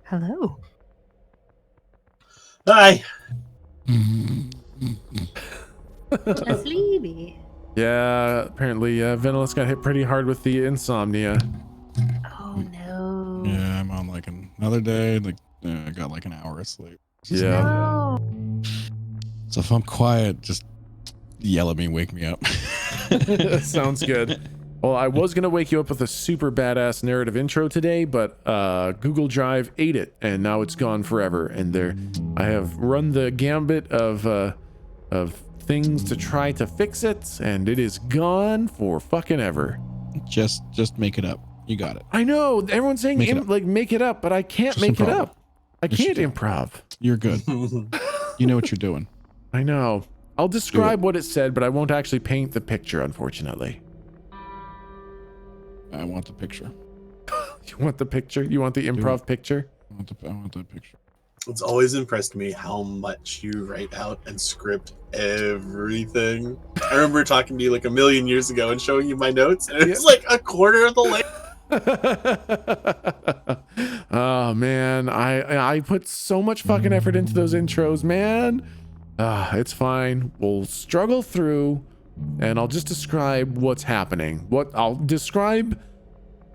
Hello. Hi. A sleepy. Yeah, apparently Venalis got hit pretty hard with the insomnia. Oh no. Yeah, I'm on like another day. Like I got like an hour of sleep. Yeah. No. So if I'm quiet, just yell at me, wake me up. Sounds good. Well, I was going to wake you up with a super badass narrative intro today, but Google Drive ate it, and now it's gone forever. And I have run the gambit of things to try to fix it, and it is gone for fucking ever. Just make it up. You got it. I know everyone's saying make it up, but I can't Just make it improv up. I can't improv. You're good. You know what you're doing. I know. I'll describe what it said, but I won't actually paint the picture, unfortunately. I want the picture. You want the picture? You want the improv picture? I want the picture. It's always impressed me how much you write out and script everything. I remember talking to you like a million years ago and showing you my notes, and it's like a quarter of the length. Oh man, I put so much fucking effort into those intros, man. It's fine. We'll struggle through, and I'll just describe what's happening. I'll describe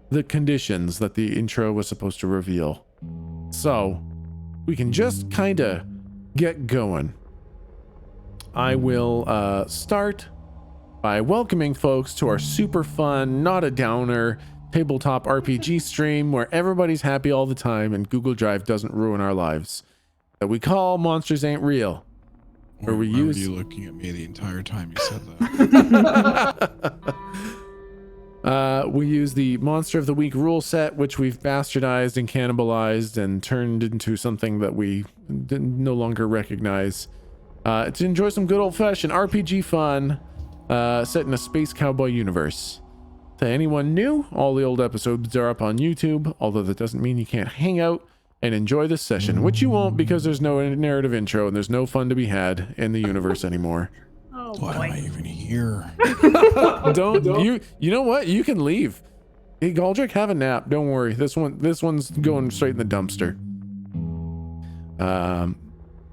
the conditions that the intro was supposed to reveal. So we can just kind of get going. I will start by welcoming folks to our super fun, not a downer, tabletop RPG stream where everybody's happy all the time and Google Drive doesn't ruin our lives. That we call Monsters Ain't Real. Where we use... Were you looking at me the entire time you said that? We use the Monster of the Week rule set, which we've bastardized and cannibalized and turned into something that we no longer recognize. To enjoy some good old-fashioned RPG fun set in a space cowboy universe. To anyone new, all the old episodes are up on YouTube, although that doesn't mean you can't hang out and enjoy this session, which you won't because there's no narrative intro and there's no fun to be had in the universe anymore. Oh Why boy. am I even here? You know what? You can leave. Hey, Galdrick, have a nap. Don't worry. This one's going straight in the dumpster.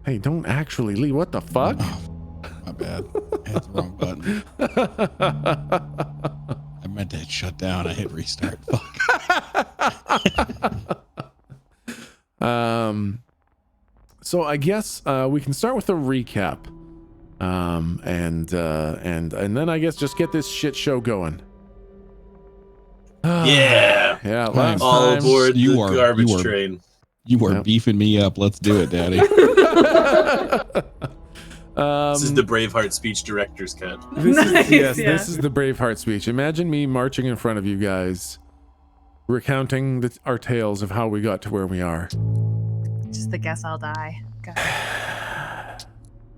Hey, don't actually leave. What the fuck? Oh, my bad. I hit the wrong button. I meant to hit shut down. I hit restart. Fuck. So I guess we can start with a recap. And then I guess just get this shit show going. Yeah. Yeah, last All time aboard the garbage train. You are beefing me up. Let's do it, Daddy. This is the Braveheart speech director's cut. This is the Braveheart speech. Imagine me marching in front of you guys, recounting our tales of how we got to where we are. Just the guess I'll die. God.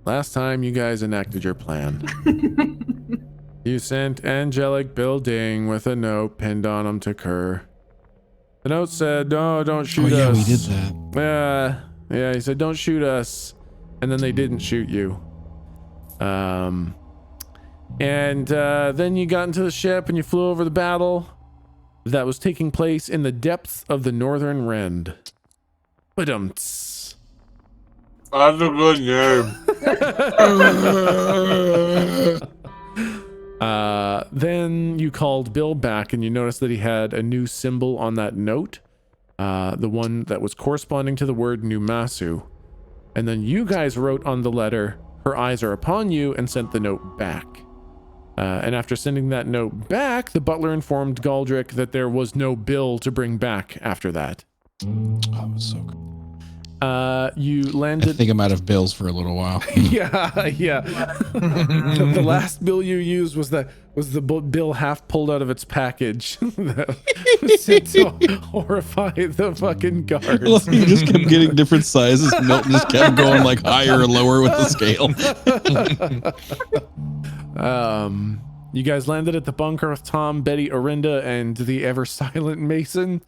Last time you guys enacted your plan. You sent angelic building with a note pinned on him to Kerr. The note said, "No, don't shoot us." Yeah, we did that. Yeah, he said, "Don't shoot us," and then they didn't shoot you. And then you got into the ship and you flew over the battle that was taking place in the depths of the Northern Rend. Ba-dum-ts. That's a good name. Then you called Bill back and you noticed that he had a new symbol on that note, the one that was corresponding to the word Numasu. And then you guys wrote on the letter, "Her eyes are upon you," and sent the note back. And after sending that note back, the butler informed Galdrick that there was no Bill to bring back after that. Oh, it was so good. You landed... I think I'm out of bills for a little while. yeah. The last bill you used was the bill half pulled out of its package. That was sent to horrify the fucking guards. Well, you just kept getting different sizes. Milton just kept going like higher or lower with the scale. You guys landed at the bunker with Tom, Betty, Orinda, and the ever silent Mason.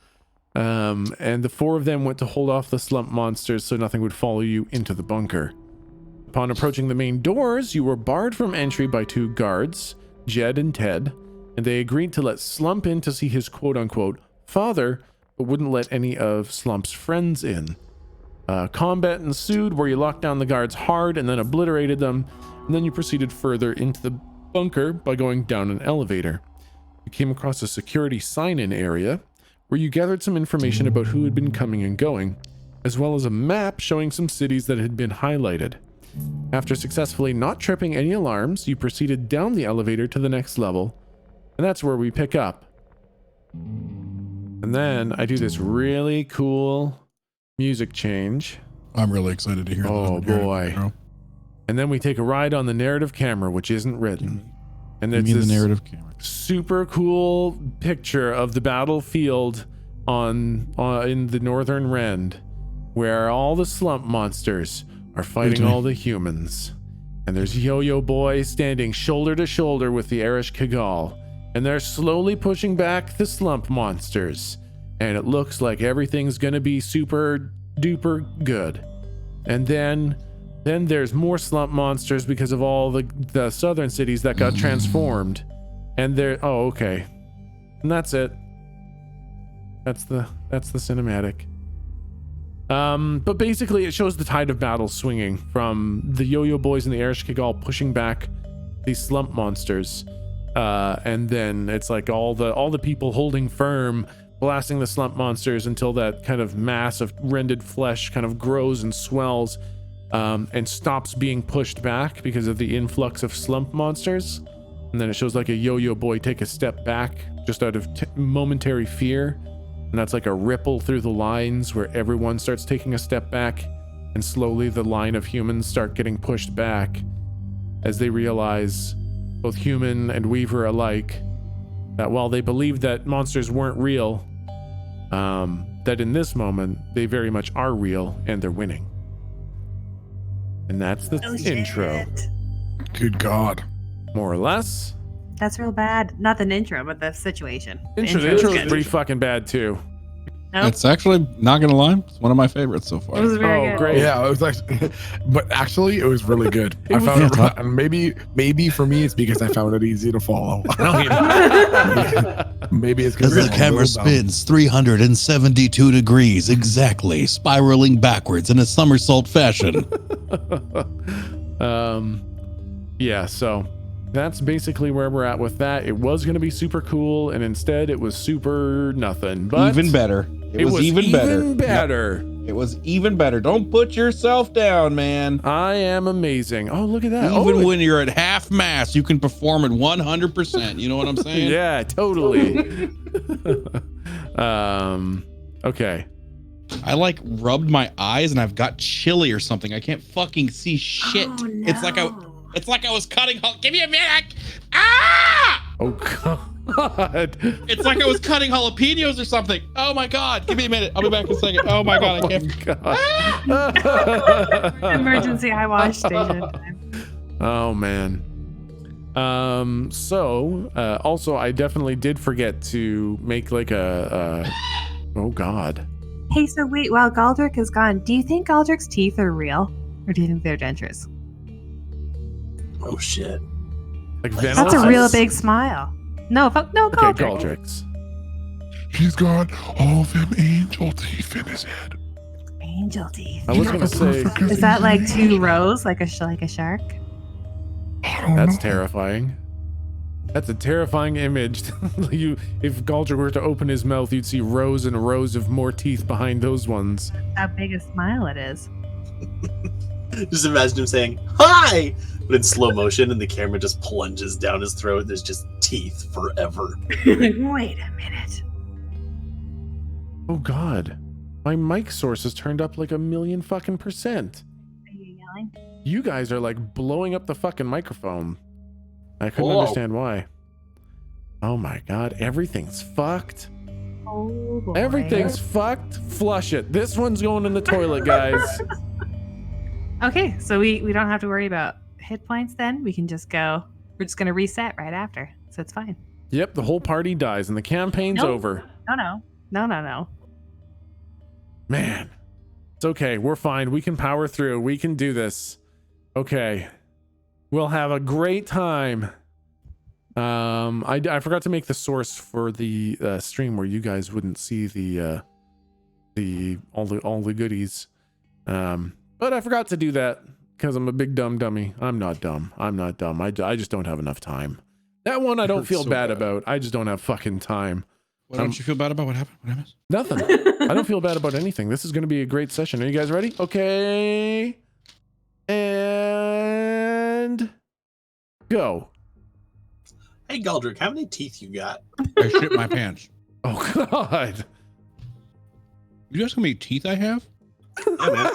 And the four of them went to hold off the slump monsters so nothing would follow you into the bunker. Upon approaching the main doors, you were barred from entry by two guards, Jed and Ted, and they agreed to let Slump in to see his quote-unquote father but wouldn't let any of Slump's friends in. Combat ensued where you locked down the guards hard and then obliterated them, and then you proceeded further into the bunker by going down an elevator. You came across a security sign-in area where you gathered some information about who had been coming and going, as well as a map showing some cities that had been highlighted. After successfully not tripping any alarms, you proceeded down the elevator to the next level, and that's where we pick up. And then I do this really cool music change. I'm really excited to hear Oh boy. And then we take a ride on the narrative camera, which isn't written. And it's this the narrative camera. super cool picture of the battlefield in the Northern Rend, where all the slump monsters are fighting all the humans. And there's Yo-Yo Boy standing shoulder to shoulder with the Erish Kagal. And they're slowly pushing back the slump monsters. And it looks like everything's gonna be super duper good. And then there's more slump monsters because of all the southern cities that got transformed. And oh, okay. And that's it. That's the cinematic. But basically it shows the tide of battle swinging from the Yo-Yo Boys and the Erish Kagal pushing back these slump monsters. And then it's like all the people holding firm, blasting the slump monsters until that kind of mass of rended flesh kind of grows and swells, and stops being pushed back because of the influx of slump monsters. And then it shows like a Yo-Yo Boy take a step back just out of momentary fear. And that's like a ripple through the lines where everyone starts taking a step back, and slowly the line of humans start getting pushed back as they realize, both human and Weaver alike, that while they believed that monsters weren't real, that in this moment they very much are real and they're winning. And that's the intro. Good God. More or less. That's real bad. Not the intro, but the situation. The The intro is is good. pretty fucking bad too. Nope. It's actually, not gonna lie, it's one of my favorites so far. It was very good. Great. Yeah, it was like, but actually, it was really good. It I was- found it. And maybe for me, it's because I found it easy to follow. Maybe it's As because the camera spins 372 degrees exactly, spiraling backwards in a somersault fashion. Yeah, so that's basically where we're at with that. It was going to be super cool, and instead it was super nothing. But Even better. It was even better. better. It was even better. Don't put yourself down, man. I am amazing. Oh, look at that. Even Oh, when you're at half mass, you can perform at 100%. You know what I'm saying? yeah, totally. Okay. I like rubbed my eyes and I've got chili or something. I can't fucking see shit. Oh, no. It's like I was cutting. Give me a minute. Ah! Oh God. It's like I was cutting jalapenos or something. Oh my God. Give me a minute. I'll be back in a second. Oh my God. I can't. God. Emergency eye wash station. Oh man. Also I definitely did forget to make like a oh God. Hey, so wait, while Galdrick is gone, do you think Galdrick's teeth are real? Or do you think they're dentures? Oh shit. Like That's Venalis? a real big smile. No, no, Okay, Galdrick. Galdrick's. He's got all them angel teeth in his head. Angel teeth. I was gonna say Is that like two rows, like a shark? I don't that's know. terrifying. That's a terrifying image. If Galdrick were to open his mouth, you'd see rows and rows of more teeth behind those ones. How big a smile it is. Just imagine him saying, "Hi!" But in slow motion, and the camera just plunges down his throat. There's just teeth forever. Wait a minute. Oh God. My mic source is turned up like 1,000,000 fucking %. Are you yelling? You guys are like blowing up the fucking microphone. I couldn't Whoa. understand why. Oh my God, everything's fucked. Oh boy. Everything's fucked. Flush it. This one's going in the toilet, guys. Okay, so we don't have to worry about hit points then. We can just go. We're just gonna reset right after. So it's fine. Yep, the whole party dies and the campaign's Nope. over. No. Man. It's okay. We're fine. We can power through. We can do this. Okay. We'll have a great time. I forgot to make the source for the stream where you guys wouldn't see the all the goodies. But I forgot to do that because I'm a big dumb dummy. I'm not dumb. I just don't have enough time. That one I don't feel bad about. I just don't have fucking time. What don't you feel bad about? What happened? What happened? Nothing. I don't feel bad about anything. This is going to be a great session. Are you guys ready? Okay. And go. Hey, Galdrick, how many teeth you got? I shit my pants. Oh, God. You ask how many teeth I have? Yeah, man.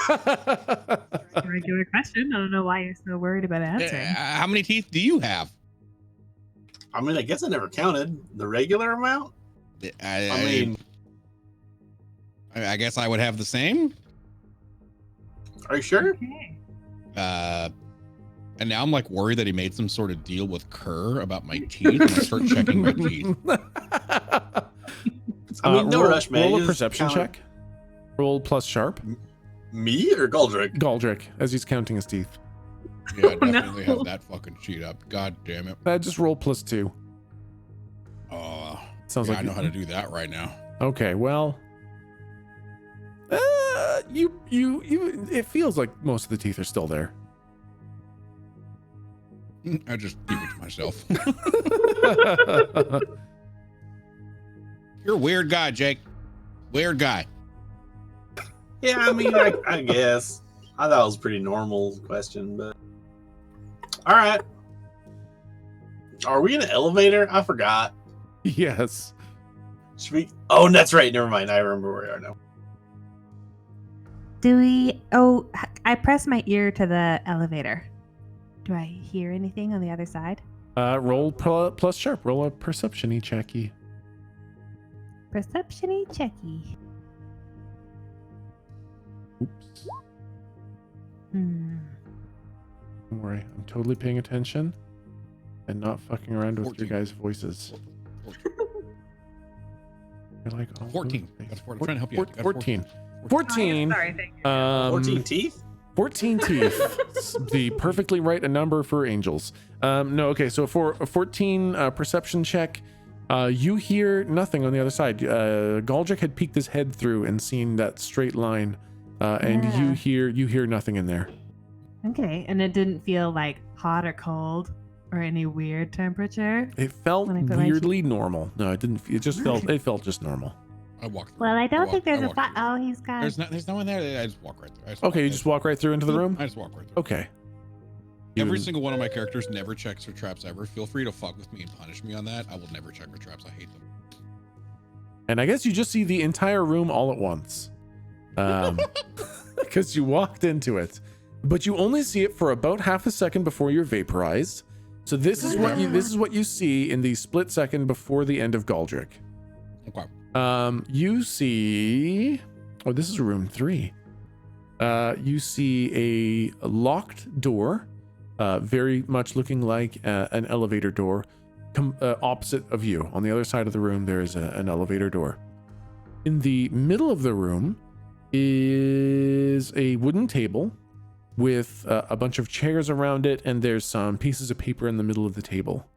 Regular question. I don't know why you're so worried about answering. How many teeth do you have? I mean, I guess I never counted the regular amount. I guess I would have the same. Are you sure? Okay. And now I'm like worried that he made some sort of deal with Kerr about my teeth, and I start checking my teeth. I mean, no rush, man. Roll a You just perception count- check. Roll plus sharp. Me or Galdrick? Galdrick, as he's counting his teeth. Yeah, I Oh, no. definitely have that fucking sheet up. God damn it. Just roll plus 2. Sounds like I know how to do that right now. Okay, well, you it feels like most of the teeth are still there. I just keep it to myself. You're a weird guy, Jake. Weird guy. Yeah, I mean, I guess. I thought it was a pretty normal question, but all right. Are we in an elevator? I forgot. Yes. Should we? Oh, that's right. Never mind. I remember where we are now. Do we? Oh, I press my ear to the elevator. Do I hear anything on the other side? Roll plus sharp. Roll a perception-y checky. Perception-y checky. Oops. Hmm. Don't worry. I'm totally paying attention and not fucking around with 14. your guys' voices. You're like, oh, 14. please. Got 14. I'm trying to help you out. Got 14. 14. 14. Sorry, thank you. 14 teeth? 14 teeth. It's the perfectly right number for angels. No, okay, so for a 14 perception check, you hear nothing on the other side. Galdrick had peeked his head through and seen that straight line, and Yeah. you hear nothing in there. Okay, and it didn't feel like hot or cold or any weird temperature. It felt When I put my weirdly normal. No, it didn't. It just felt. It felt just normal. I walk through. Well, I don't think there's a walk fight. through. Oh, he's got. There's no one there. I just walk right through. Okay, you just walk right through into the room. I just walk right through. Okay. Every You- single one of my characters never checks for traps ever. Feel free to fuck with me and punish me on that. I will never check for traps. I hate them. And I guess you just see the entire room all at once, because you walked into it, but you only see it for about half a second before you're vaporized. So this is what you see in the split second before the end of Galdrick. Okay. You see, oh, this is room 3. You see a locked door, very much looking like an elevator door. Opposite of you, on the other side of the room, there is an elevator door. In the middle of the room is a wooden table with a bunch of chairs around it, and there's some pieces of paper in the middle of the table.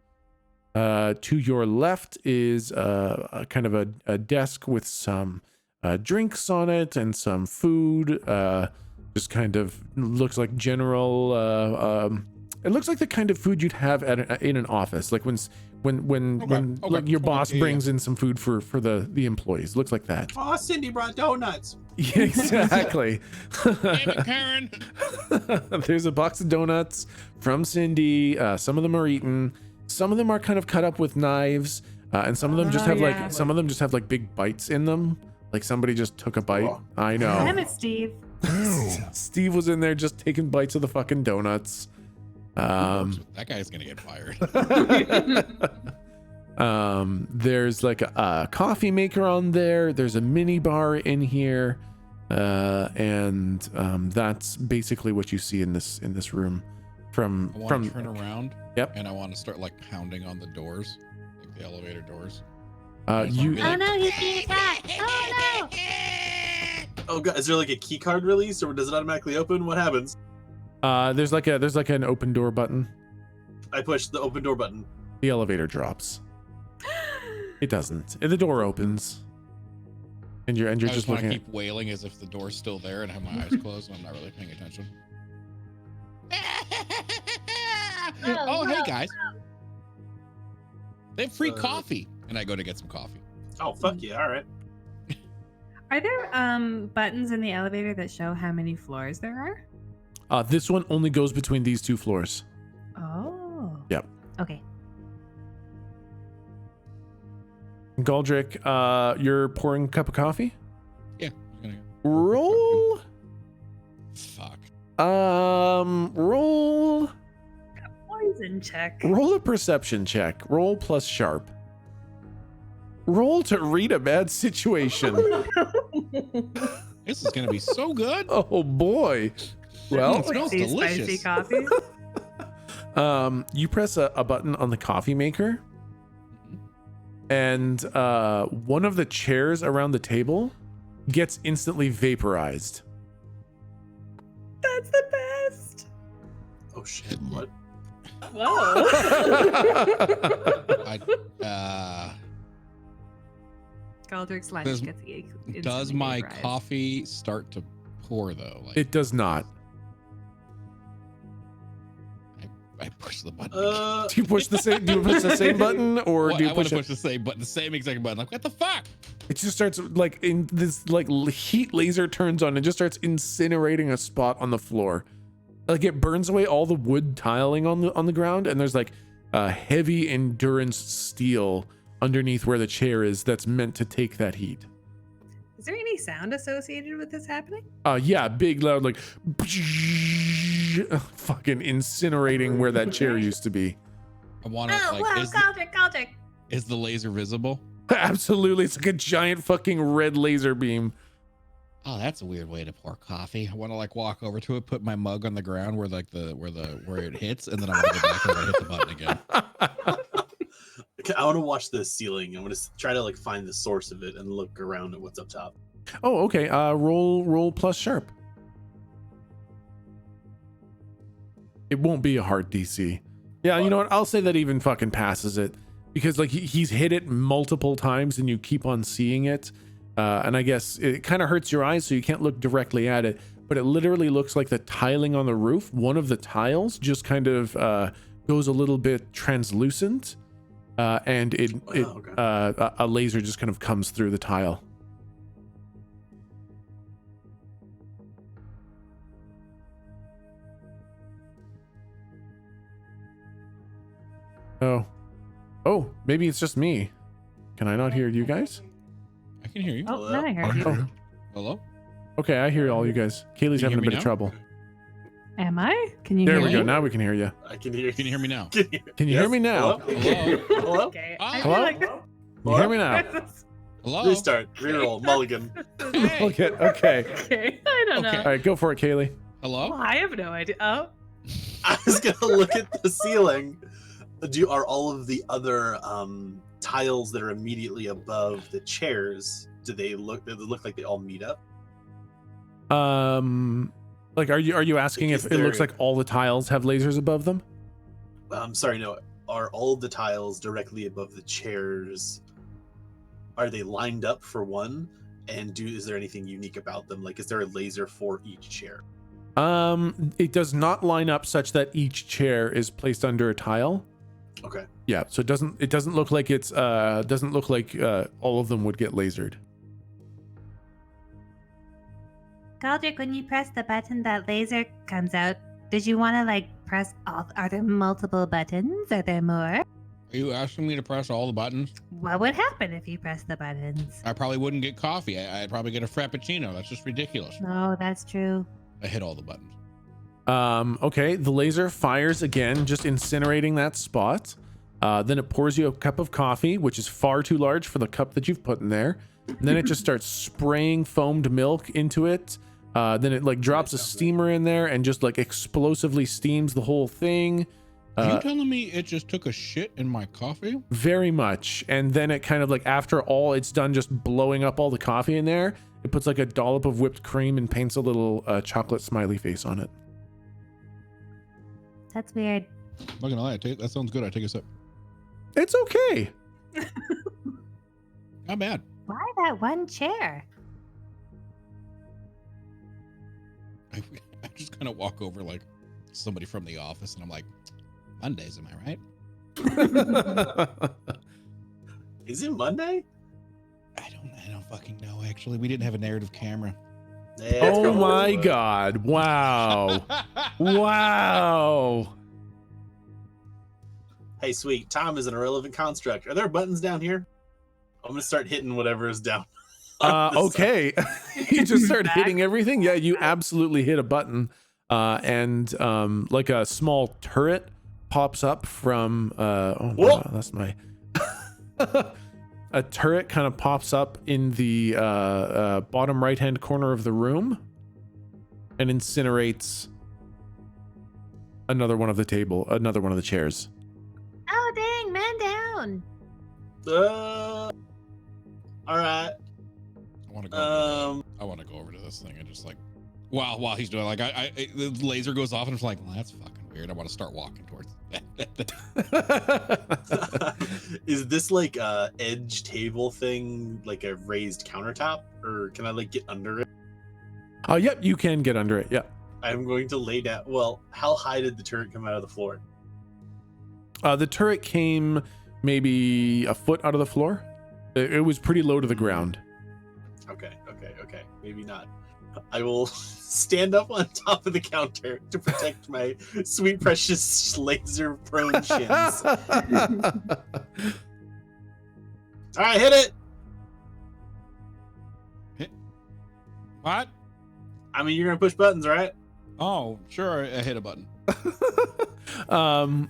To your left is a kind of a desk with some drinks on it and some food. Just kind of looks like general. It looks like the kind of food you'd have in an office, like when like your boss brings in some food for the employees. Looks like that. Oh, Cindy brought donuts. Yeah, exactly. Damn it, Karen. There's a box of donuts from Cindy. Some of them are eaten. Some of them are kind of cut up with knives, and some of them just have like big bites in them. Like somebody just took a bite. Oh. I know. Damn it, Steve. Steve was in there just taking bites of the fucking donuts. That guy's gonna get fired. There's like a coffee maker on there. There's a mini bar in here, and that's basically what you see in this room. I want to From turn around. Yep. And I want to start like pounding on the doors, like the elevator doors. you. Oh no, he's being attacked. Oh no. Oh god, is there like a key card release, or does it automatically open? What happens? There's like an open door button. I push the open door button. The elevator drops. It doesn't. The door opens. And you're I just just want to looking at. keep wailing as if the door's still there and have my eyes closed and I'm not really paying attention. Oh, hey guys. They have free coffee. And I go to get some coffee. Oh, fuck yeah. All right. Are there buttons in the elevator that show how many floors there are? This one only goes between these 2 floors. Oh. Yep. Okay. Galdrick, you're pouring a cup of coffee? Yeah. Roll. Fuck. Roll. Poison check. Roll a perception check. Roll plus sharp. Roll to read a bad situation. This is gonna be so good. Oh boy. Well, It smells Tasty, delicious. Spicy coffee. you press a button on the coffee maker, and one of the chairs around the table gets instantly vaporized. That's the best. Oh shit! What? Whoa. Galdrick's lunch Does- gets Does my vaporized. coffee start to pour though? Like It does not. I push the button. Do you push the same? Do you push the same button, or Well, do you I want push to it? push the same button, the same exact button. Like what the fuck? It just starts like in this like heat laser turns on and just starts incinerating a spot on the floor. Like it burns away all the wood tiling on the ground, and there's like heavy endurance steel underneath where the chair is that's meant to take that heat. Is there any sound associated with this happening? Yeah, big loud like fucking incinerating where that chair used to be. I want to Oh, like wow, Galdrick. is the laser visible? Absolutely, it's like a giant fucking red laser beam. Oh, that's a weird way to pour coffee. I want to like walk over to it, put my mug on the ground where like where it hits, and then I want to go back and hit the button again. Okay, I want to watch the ceiling. I want to try to like find the source of it and look around at what's up top. Oh, okay. Roll plus sharp. It won't be a hard DC. Yeah, you know what? I'll say that even fucking passes it because like he's hit it multiple times and you keep on seeing it. And I guess it kind of hurts your eyes, so you can't look directly at it. But it literally looks like the tiling on the roof. One of the tiles just kind of goes a little bit translucent, and a laser just kind of comes through the tile. Oh, maybe it's just me. Can I not hear you guys? I can hear you. Oh, now I I heard hear you. you. Hello? Okay, I hear all you guys. Kaylee's Can you having a hear bit me of now? trouble. Am I? Can you There hear we me? go. Now we can hear you. I can hear. Can you hear me now? Can you, Can you hear me now? Hello? Hello? Hello? Okay. Oh. I Hello? feel like Can you hear me now? Hello? Restart. Reroll. Mulligan. Hey. Okay. Okay. Okay. I don't Okay. All know. right, go for it, Kaylee. Hello? Well, I have no idea. Oh, I was gonna look at the ceiling. Are all of the other tiles that are immediately above the chairs? Do they look like they all meet up? Like, are you asking Is if it looks there- like all the tiles have lasers above them? I'm sorry, no. Are all of the tiles directly above the chairs? Are they lined up for one? And is there anything unique about them? Like, is there a laser for each chair? It does not line up such that each chair is placed under a tile. Okay. Yeah, so it doesn't look like it's doesn't look like all of them would get lasered. Galdrick, when you press the button, that laser comes out. Did you want to like press all? Are there multiple buttons? Are there more? Are you asking me to press all the buttons? What would happen if you press the buttons? I probably wouldn't get coffee. I'd probably get a frappuccino. That's just ridiculous. No, that's true. I hit all the buttons. Okay, the laser fires again, just incinerating that spot. Then it pours you a cup of coffee, which is far too large for the cup that you've put in there. And then it just starts spraying foamed milk into it. Then it like drops a steamer in there and just like explosively steams the whole thing. Are you telling me it just took a shit in my coffee? Very much. And then it kind of like, after all it's done just blowing up all the coffee in there, it puts like a dollop of whipped cream and paints a little chocolate smiley face on it. That's weird. I'm not gonna lie, that sounds good. I take a sip. It's okay. Not bad. Why that one chair? I just kind of walk over like somebody from the office, and I'm like, Mondays, am I right? Is it Monday? I don't fucking know. Actually, we didn't have a narrative camera. Yeah, it's Oh probably my what- God. Wow. Wow. Hey, sweet. Time is an irrelevant construct. Are there buttons down here? I'm gonna start hitting whatever is down. on this side. Okay. You just start Back. hitting everything. Yeah, you absolutely hit a button. And like a small turret pops up from oh Whoa. wow, that's my a turret kind of pops up in the bottom right hand corner of the room and incinerates another one of the chairs. Oh dang, man down. All right. I want to go. I want to go over to this thing and just like, while he's doing, like, the laser goes off, and it's like, well, that's fucking weird. I want to start walking towards that. Is this like a edge table thing, like a raised countertop, or can I like get under it? Yep, you can get under it. Yeah. I'm going to lay down. Well, how high did the turret come out of the floor? The turret came maybe a foot out of the floor. It was pretty low to the ground. Okay. Maybe not. I will stand up on top of the counter to protect my sweet, precious laser prone shins. All right, hit it. What? I mean, you're gonna push buttons, right? Oh, sure. I hit a button.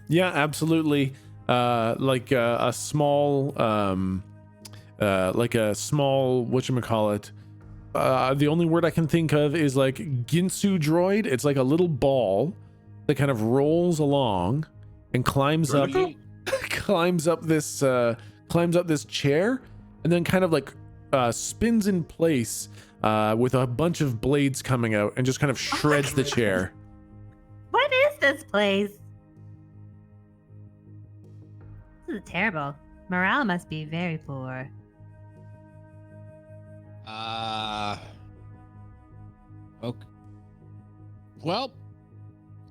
Yeah, absolutely. Like a small whatchamacallit. The only word I can think of is like Ginsu droid. It's like a little ball that kind of rolls along and climbs up this chair, and then kind of like spins in place with a bunch of blades coming out and just kind of shreds the chair. What is this place? This is terrible. Morale must be very poor. Okay. Well,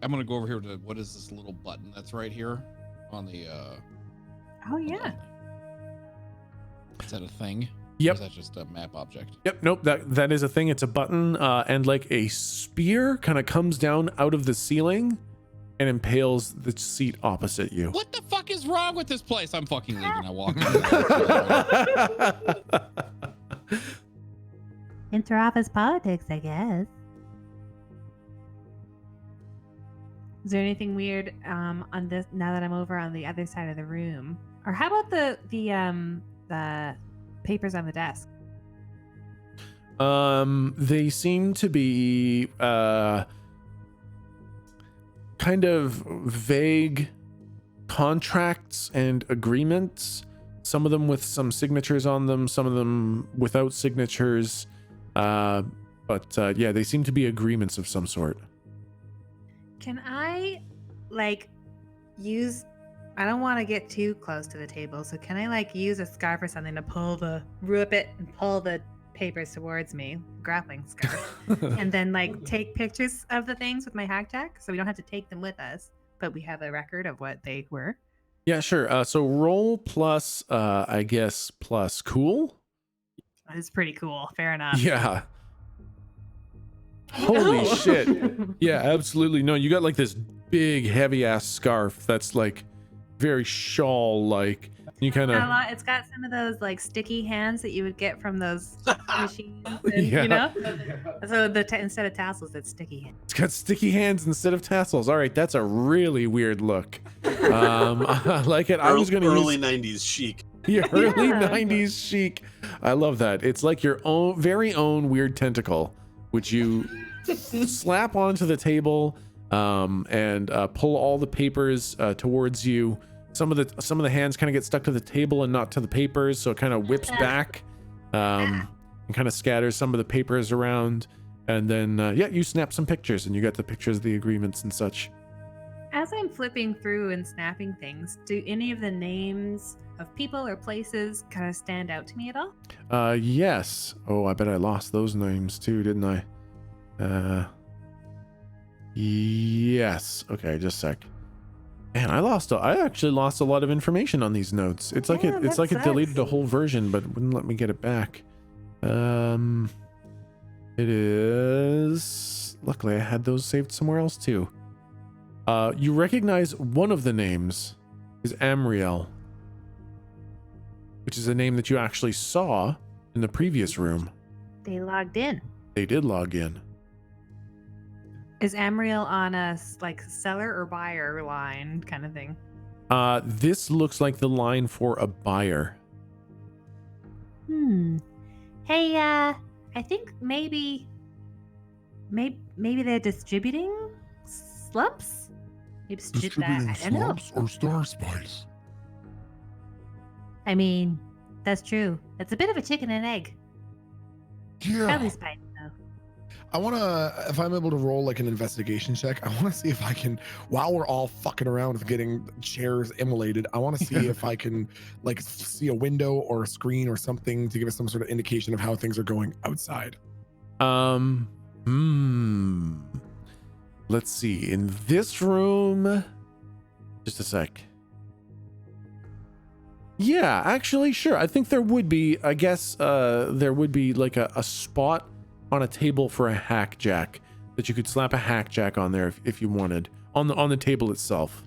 I'm gonna go over here to what is this little button that's right here on the Oh yeah. Is that a thing? Yep. Or is that just a map object? Yep, nope, that is a thing. It's a button, and like a spear kind of comes down out of the ceiling and impales the seat opposite you. What the fuck is wrong with this place? I'm fucking leaving. I walk. Interoffice politics, I guess. Is there anything weird on this now that I'm over on the other side of the room? Or how about the papers on the desk? They seem to be kind of vague contracts and agreements. Some of them with some signatures on them, some of them without signatures. But yeah, they seem to be agreements of some sort. Can I like use I don't want to get too close to the table, so can I like use a scarf or something to rip it and pull the papers towards me, grappling scarf, and then like take pictures of the things with my hack jack so we don't have to take them with us, but we have a record of what they were? Yeah, sure. So roll plus, I guess, plus cool. It's pretty cool. Fair enough. Yeah. Holy Oh. shit. Yeah, absolutely. No, you got like this big heavy ass scarf that's like very shawl like. You kind of It's got some of those like sticky hands that you would get from those machines, and, Yeah. you know. So instead of tassels, it's sticky hands. it's got sticky hands instead of tassels. All right, that's a really weird look. I like it. I was gonna early use 90s chic. your early Yeah. 90s chic. I love that. It's like your own very own weird tentacle, which you slap onto the table and pull all the papers towards you. Some of the hands kind of get stuck to the table and not to the papers, so it kind of whips back and kind of scatters some of the papers around. And then yeah, you snap some pictures, and you got the pictures of the agreements and such. As I'm flipping through and snapping things, do any of the names of people or places kind of stand out to me at all? Yes. Oh, I bet I lost those names too, didn't I? Yes. Okay, just a sec. Man, I actually lost a lot of information on these notes. It's like Yeah, it's that like it deleted a sucks. whole version, but wouldn't let me get it back. It is. Luckily, I had those saved somewhere else too. You recognize one of the names is Amriel, which is a name that you actually saw in the previous room. They logged in. They did log in. Is Amriel on a like seller or buyer line kind of thing? This looks like the line for a buyer. Hey, I think maybe they're distributing slumps? Maybe Distributing I don't know. slumps or star spice? I mean, that's true. It's a bit of a chicken and egg. Yeah. Probably spice, though. I want to, if I'm able to roll like an investigation check, I want to see if I can, while we're all fucking around with getting chairs immolated, I want to see if I can like see a window or a screen or something to give us some sort of indication of how things are going outside. Let's see. In this room, just a sec. Yeah, actually, sure. I think there would be, I guess, there would be like a spot on a table for a hack jack that you could slap a hack jack on there if you wanted on the table itself.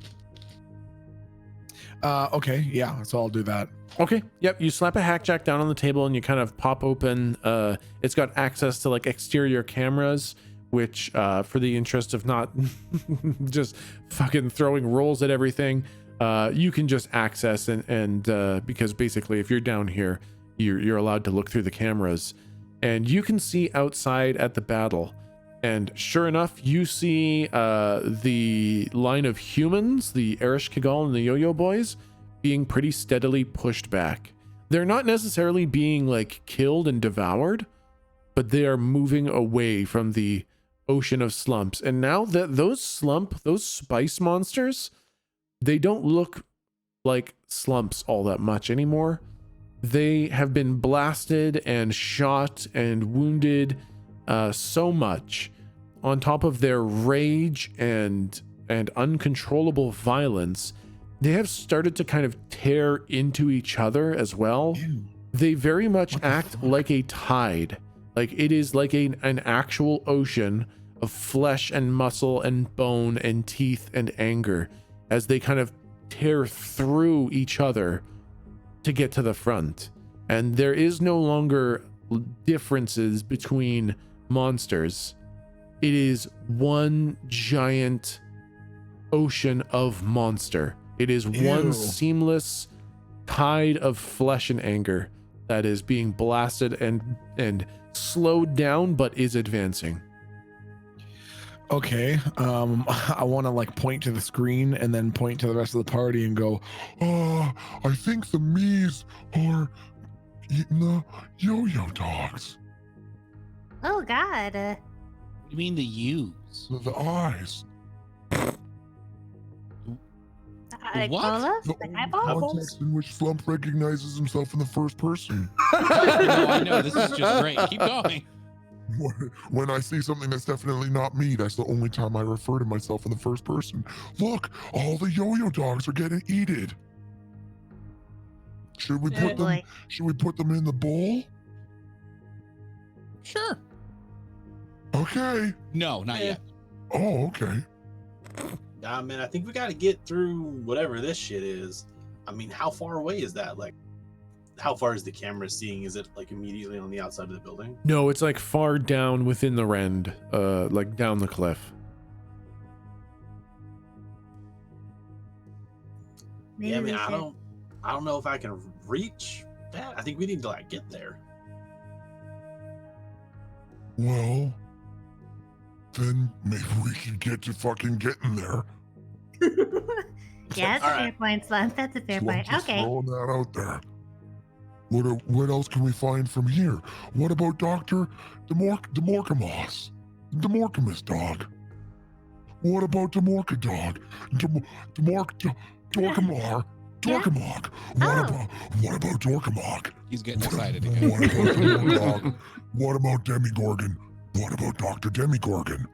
Okay, yeah, so I'll do that. Okay, yep, you slap a hack jack down on the table and you kind of pop open, it's got access to like exterior cameras, which for the interest of not just fucking throwing rolls at everything, you can just access and because basically if you're down here, you're allowed to look through the cameras and you can see outside at the battle. And sure enough, you see the line of humans, the Erish Kigal and the Yo-Yo Boys, being pretty steadily pushed back. They're not necessarily being like killed and devoured, but they are moving away from the ocean of slumps. And now that those spice monsters, they don't look like slumps all that much anymore. They have been blasted and shot and wounded so much on top of their rage and uncontrollable violence. They have started to kind of tear into each other as well. Ew. They very much act like a tide. Like it is like an actual ocean of flesh and muscle and bone and teeth and anger as they kind of tear through each other to get to the front. And there is no longer differences between monsters. It is one giant ocean of monster. It is one Ew. seamless tide of flesh and anger that is being blasted and slowed down, but is advancing. Okay, I want to like point to the screen and then point to the rest of the party and go, I think the Mees are eating the yo-yo dogs. Oh, God. You mean the U's? The eyes. Like What? Volo? The Like only eyeballs? context in which Slump recognizes himself in the first person. I know. This is just great. Keep going. When I see something that's definitely not me, that's the only time I refer to myself in the first person. Look, all the yo-yo dogs are getting eated. Should we Oh, put them? boy. Should we put them in the bowl? Sure. Okay. No, not yet. Oh, okay. Nah, man, I think we got to get through whatever this shit is. I mean, how far away is that? Like, how far is the camera seeing? Is it like immediately on the outside of the building? No, it's like far down within the rend, like down the cliff. Maybe Yeah, I we mean, should- I don't know if I can reach that. I think we need to like get there. Well, then maybe we can get to fucking getting there. Yeah, that's All a fair right. point, Slump. That's a fair So I'm point. just Okay. throwing that out there. What else can we find from here? What about Dr. Demorkamas? Demorkamas dog. What about Demorka dog? Dorkamar. Dorkamok. What about Dorkamok? He's getting excited again. What about Demorkog? What about Demigorgon? What about Dr. Demigorgon?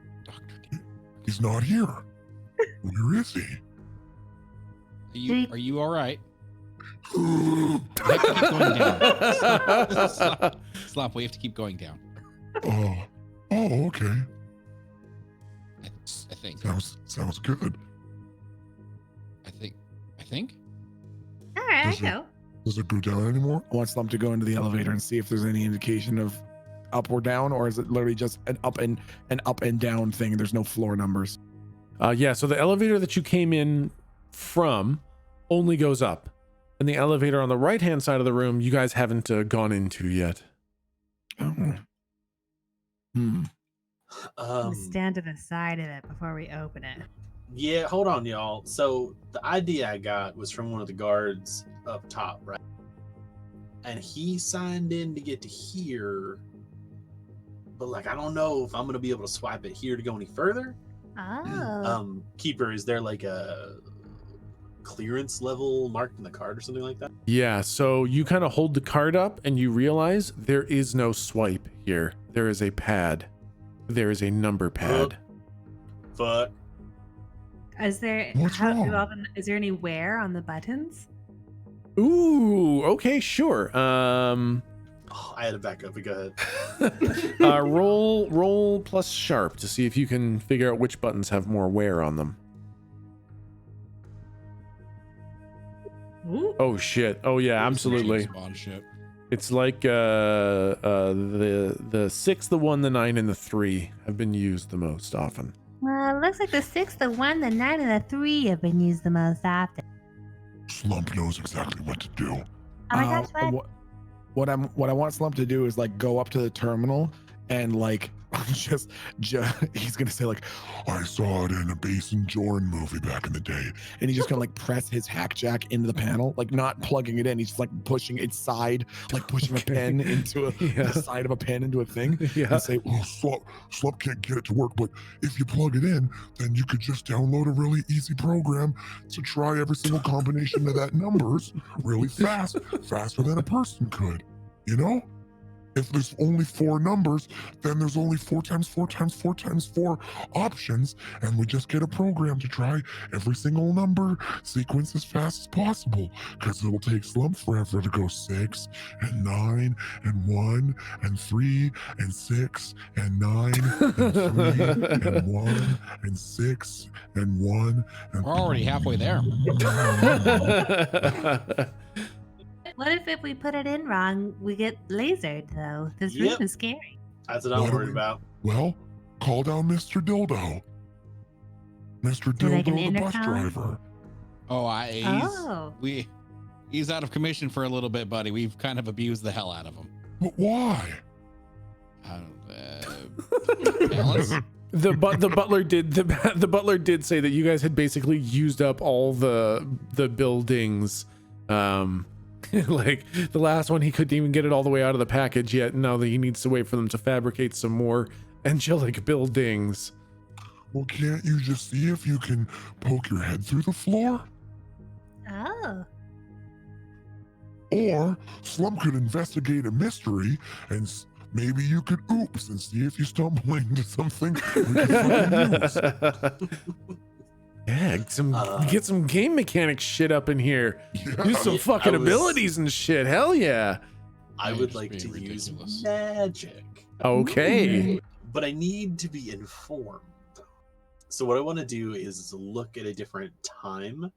He's not here. Where is he? Are you all right? We have to keep going down. Slump, we have to keep going down. Oh, okay. I think. Sounds good. I think. All right, Does I go. Does it go down anymore? I want Slump to go into the elevator and see if there's any indication of up or down, or is it literally just an up and down thing? There's no floor numbers. Yeah, so the elevator that you came in from only goes up. And the elevator on the right-hand side of the room, you guys haven't gone into yet. Oh. Stand to the side of it before we open it. Yeah, hold on, y'all. So the idea I got was from one of the guards up top, right? And he signed in to get to here, but like I don't know if I'm gonna be able to swipe it here to go any further. Oh. Keeper, is there like a clearance level marked in the card or something like that? Yeah, so you kind of hold the card up and you realize there is no swipe here. There is a pad. There is a number pad. Fuck. Is there What's wrong? Is there any wear on the buttons? Ooh, okay, sure. Oh, I had to back up, but go ahead. Roll plus sharp to see if you can figure out which buttons have more wear on them. Ooh. Oh shit. Oh yeah, absolutely. Spawn shit. It's like the 6, the 1, the 9, and the 3 have been used the most often. Well, it looks like the 6, the 1, the 9, and the 3 have been used the most often. Slump knows exactly what to do. Oh my gosh, what? What I want Slump to do is like go up to the terminal and like just he's gonna say like, I saw it in a Basin Jordan movie back in the day. and he's just gonna like press his hack jack into the panel, like not plugging it in. He's just like pushing its side, like pushing a pen into the side of a pen into a thing. Yeah. And say, Oh, Slump can't get it to work, but if you plug it in, then you could just download a really easy program to try every single combination of that numbers really fast, faster than a person could. You know? If there's only 4 numbers, then there's only 4 times 4 times 4 times 4 options, and we just get a program to try every single number sequence as fast as possible, because it'll take Slump forever to go 6 and 9 and 1 and 3 and 6 and 9 and 3 and 1 and 6 and 1 and We're already halfway there. What if we put it in wrong, we get lasered though? This room Yep. is scary. That's what I'm Why do worried we- about. Well, call down Mr. Dildo. Mr. Do like an Dildo, the bus intercom? driver. Oh. He's out of commission for a little bit, buddy. We've kind of abused the hell out of him. But why? Balance? The butler did say that you guys had basically used up all the buildings. Like the last one, he couldn't even get it all the way out of the package yet. Now that he needs to wait for them to fabricate some more angelic buildings. Well, can't you just see if you can poke your head through the floor? Oh. Or Slump could investigate a mystery and maybe you could oops and see if you stumble into something we can fucking use. Yeah, get some game mechanic shit up in here. Yeah. Use some fucking I was- abilities and shit. Hell yeah. I You're would just like being to use ridiculous. magic, Okay. but I need to be informed. So what I want to do is look at a different time.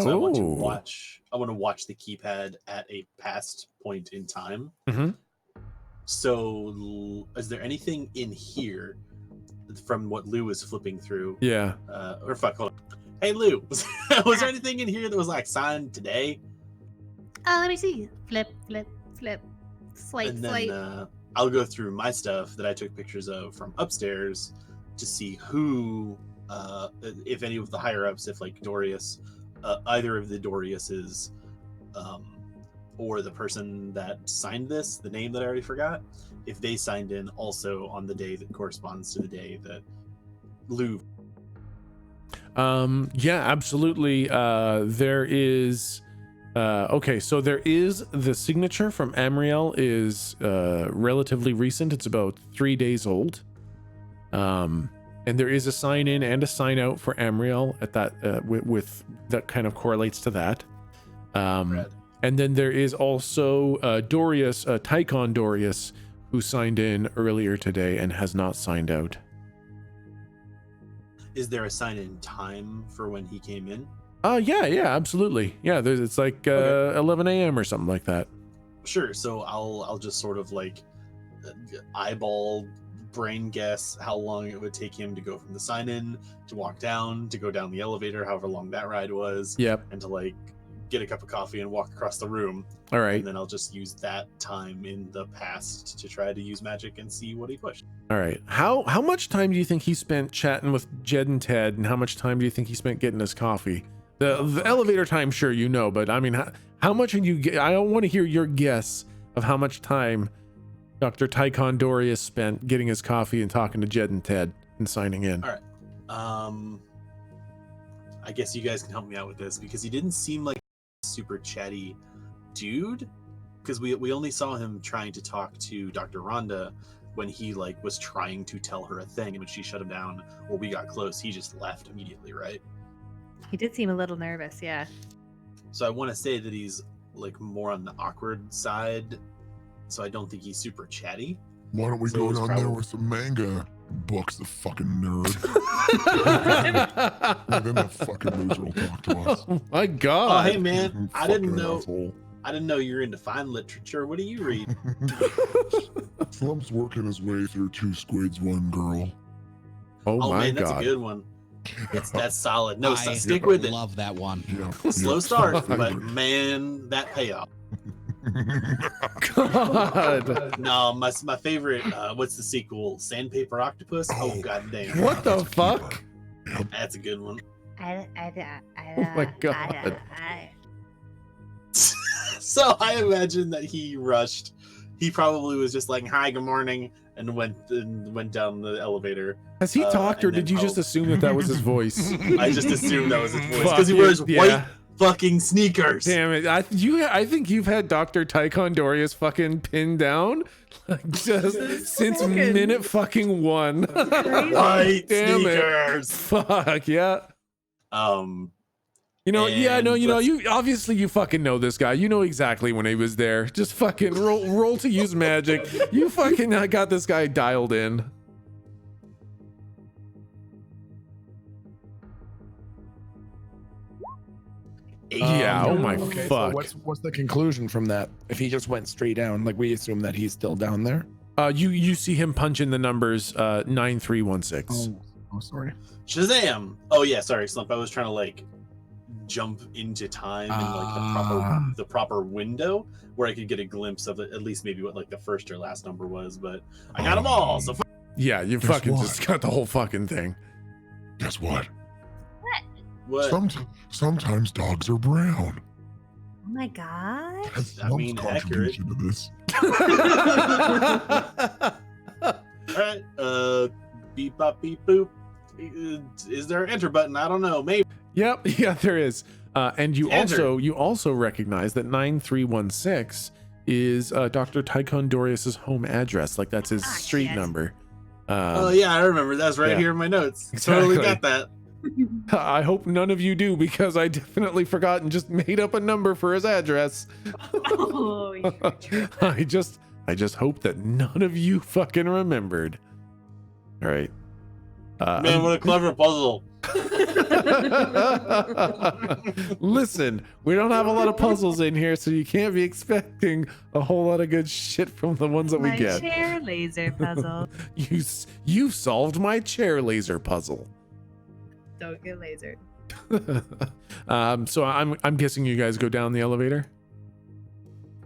So I want to watch the keypad at a past point in time. Mhm. So is there anything in here from what Lou was flipping through? Yeah. Or fuck, hold on. Hey Lou, was there anything in here that was like signed today? Oh, let me see. Flip, flip, flip. Swipe, And then swipe. I'll go through my stuff that I took pictures of from upstairs to see who, if any of the higher ups, if like Dorius, either of the Doriuses, or the person that signed this, the name that I already forgot, if they signed in also on the day that corresponds to the day that Lou. Yeah, absolutely. There is okay, so there is the signature from Amriel is relatively recent. It's about 3 days old. And and there is a sign in and a sign out for Amriel at that with that kind of correlates to that. Red. And then there is also Dorius, Tycon Dorius, who signed in earlier today and has not signed out. Is there a sign in time for when he came in? Yeah, absolutely. Yeah, it's like 11 a.m. or something like that. Sure. So I'll just sort of like eyeball brain guess how long it would take him to go from the sign in to walk down to go down the elevator, however long that ride was. Yep. And to like get a cup of coffee and walk across the room. All right. And then I'll just use that time in the past to try to use magic and see what he pushed. All right. How much time do you think he spent chatting with Jed and Ted, and how much time do you think he spent getting his coffee? The elevator time, sure, you know, but I mean, how much can you get? I want to hear your guess of how much time Dr. Tycon Dorius spent getting his coffee and talking to Jed and Ted and signing in. All right. I guess you guys can help me out with this because he didn't seem like a super chatty dude, because we only saw him trying to talk to Dr. Rhonda when he like was trying to tell her a thing, and when she shut him down or we got close, he just left immediately, right? He did seem a little nervous, yeah. So I want to say that he's like more on the awkward side, so I don't think he's super chatty. Why don't we So go it's down there probably- with some manga books, the fucking nerd. And then that fucking loser will talk to us. Oh my Oh, god. hey man, I Fucking didn't know. asshole. I didn't know you're into fine literature. What do you read? Slump's working his way through Two Squids, One Girl. Oh Oh my man, that's god. a good one. That's solid. No, I stick with it. love that one. Yeah. Slow start, Fuck. but man, that payoff. God. No, my favorite. What's the sequel? Sandpaper Octopus. Oh god damn. What the fuck? That's a good one. I, Oh my god. So I imagine that he rushed. He probably was just like, "Hi, good morning," and went down the elevator. Has he talked, or and then did you just assume that that was his voice? I just assumed that was his voice Fuck because he you, wears yeah. white fucking sneakers. Damn it! I think you've had Dr. Tycon Dorius fucking pinned down, like just since Fucking- minute fucking one. White Damn it! sneakers. Fuck yeah! You know, yeah, no, And you know, let's- you obviously you fucking know this guy. You know exactly when he was there. Just fucking roll to use magic. You fucking got this guy dialed in. Yeah. Oh my Okay, fuck. so what's the conclusion from that? If he just went straight down, like we assume that he's still down there. You see him punch in the numbers 9316. Oh, sorry. Shazam! Oh yeah, sorry, Slump. I was trying to like jump into time in like the proper window where I could get a glimpse of it, at least maybe what like the first or last number was, but I got them all. So Yeah, you Guess fucking what? just got the whole fucking thing. Guess what? what? Sometimes dogs are brown. Oh my god. That's I mean, Slump's contribution to this. All right, beep bop beep boop. Is there an enter button? I don't know. Maybe. Yep, yeah, there is. And you Enter. also recognize that 9316 is Dr. Tycon Dorius's home address. Like that's his Ah, street shit. number. Oh yeah, I remember. That's right yeah. here in my notes. Totally got Exactly. that. I hope none of you do, because I definitely forgot and just made up a number for his address. Oh, you're I just hope that none of you fucking remembered. All right. Man, what a clever puzzle. Listen, we don't have a lot of puzzles in here, so you can't be expecting a whole lot of good shit from the ones that we my get. chair laser puzzle. You solved my chair laser puzzle. Don't get lasered. So I'm guessing you guys go down the elevator.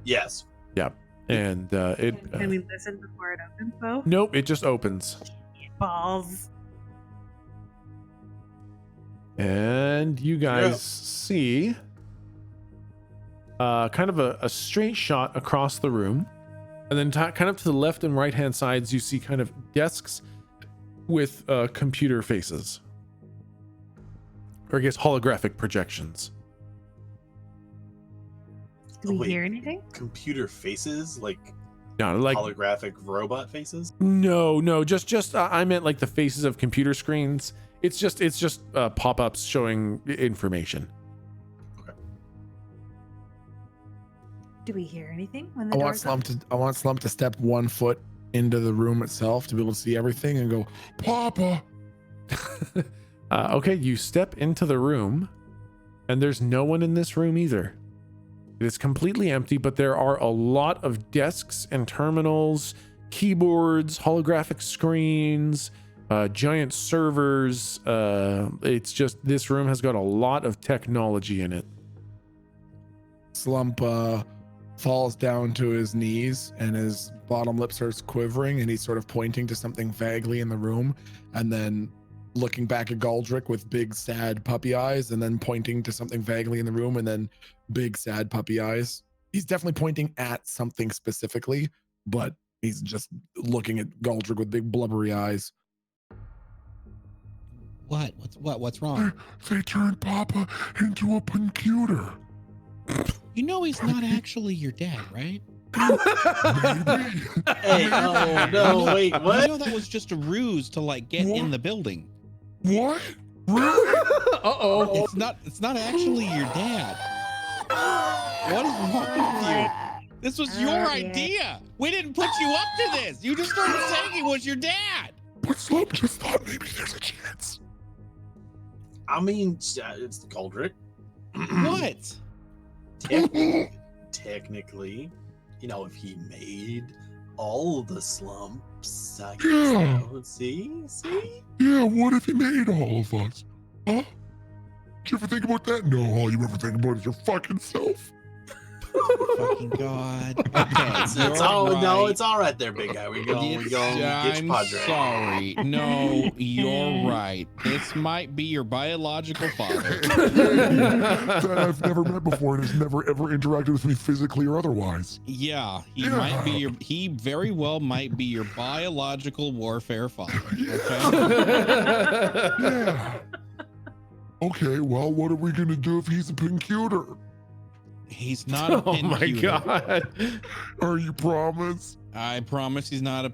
Yes. Yep. And it Can we listen before it opens, though? nope, it just opens. Balls. And you guys Yeah. see kind of a straight shot across the room. And then kind of to the left and right hand sides, you see kind of desks with computer faces. Or I guess holographic projections. Do we Wait. hear anything? Computer faces, like No, like holographic robot faces. no, just I meant like the faces of computer screens. It's just pop-ups showing information. Do we hear anything when I the want doors Slump to step 1 foot into the room itself to be able to see everything and go, Papa. Okay, you step into the room, and there's no one in this room either. It is completely empty, but there are a lot of desks and terminals, keyboards, holographic screens, giant servers. It's just, this room has got a lot of technology in it. Slump falls down to his knees and his bottom lip starts quivering and he's sort of pointing to something vaguely in the room and then looking back at Galdrick with big sad puppy eyes and then pointing to something vaguely in the room and then big sad puppy eyes. He's definitely pointing at something specifically, but he's just looking at Galdrick with big blubbery eyes. What's wrong? They turned Papa into a computer. You know he's not actually your dad, right? Maybe. Hey, oh no, wait, what? You know that was just a ruse to like get in the building. What? Really? Uh-oh. It's not actually your dad. What is wrong with you? This was your idea. We didn't put you up to this. You just started saying he was your dad. But Slump just thought maybe there's a chance. I mean, it's Galdrick. What? Technically, you know, if he made all the slumps, I guess Yeah. that would see? Yeah, what if he made all of us? Huh? Did you ever think about that? No, all you ever think about is your fucking self. Fucking God. Okay, It's all right there, big guy. We go get your I'm padre. sorry. No, you're right. This might be your biological father. That I've never met before and has never ever interacted with me physically or otherwise. Yeah, he very well might be your biological warfare father. Okay? Yeah. Okay, well, what are we gonna do if he's a computer? He's not a Oh pin my computer. god. Are you promise? I promise he's not a.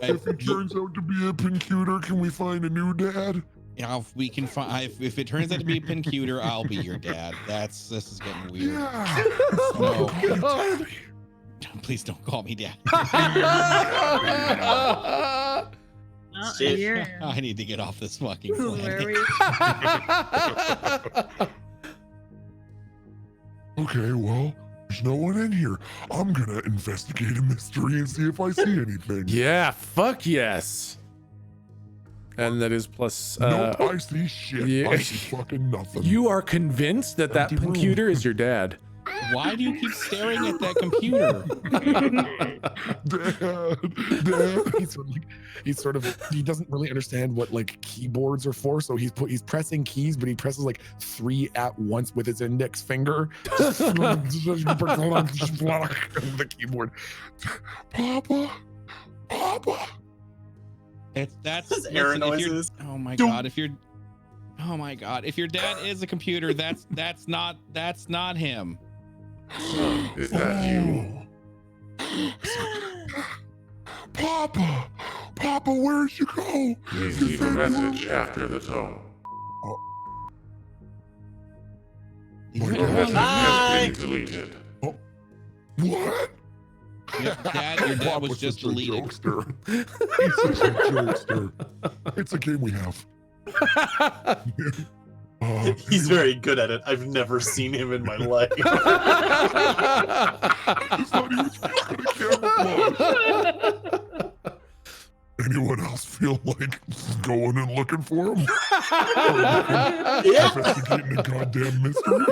If he turns out to be a computer, can we find a new dad? Yeah, if we can find. If it turns out to be a pincuter, I'll be your dad. This is getting weird. Yeah. No. God. Please don't call me dad. Shit. I need to get off this fucking planet. Okay, well, there's no one in here. I'm gonna investigate a mystery and see if I see anything. Yeah, fuck yes. And that is plus. Nope, I see shit. yeah. I see fucking nothing. You are convinced that that Empty room. computer is your dad. Why do you keep staring at that computer? Dad. He doesn't really understand what like keyboards are for, so he's pressing keys, but he presses like 3 at once with his index finger. The keyboard. Papa. That's Those error listen, if you're- noises. Oh my Doom. god! If your dad is a computer, that's not him. Is that you? Papa, where'd you go? Please leave a message after the tone. My Your message dad. has been deleted. What? Your dad Papa's was just such a deleted. jokester. He's such a jokester. It's a game we have. He's very good at it. I've never seen him in my life. It's not even good at camouflage. Anyone else feel like going and looking for him? Yeah. Investigating a goddamn mystery?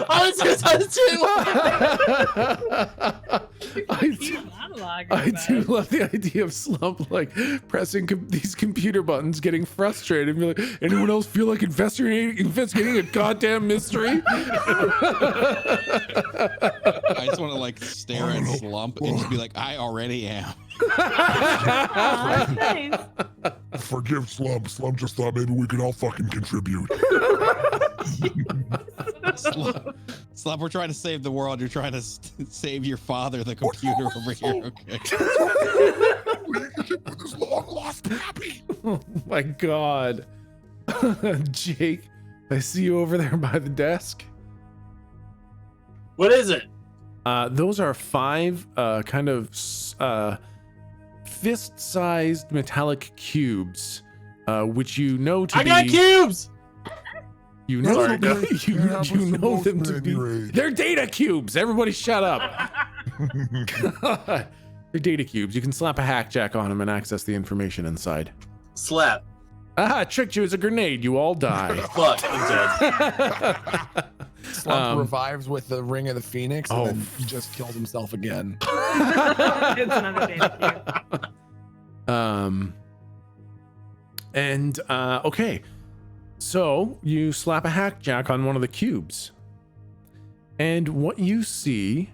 I was I do love the idea of Slump like pressing these computer buttons, getting frustrated, and be like, anyone else feel like investigating a goddamn mystery? I just want to like stare at Slump and just be like, I already am. Aw, that's nice. Forgive Slump. Slump just thought maybe we could all fucking contribute. Slump, we're trying to save the world. You're trying to save your father, the computer over here. Okay. Relationship with this long lost happy. Oh my God. Jake, I see you over there by the desk. What is it? Those are 5 kind of fist-sized metallic cubes, which you know to I be. got cubes. You know, Sorry, no. you know them to be. They're data cubes. Everybody, shut up. They're data cubes. You can slap a hack jack on them and access the information inside. Slap. Ah, tricked you as a grenade. You all die. Fuck, I'm dead. Slump revives with the Ring of the Phoenix, and then he just kills himself again. It's another data cube. Okay. So you slap a hack jack on one of the cubes, and what you see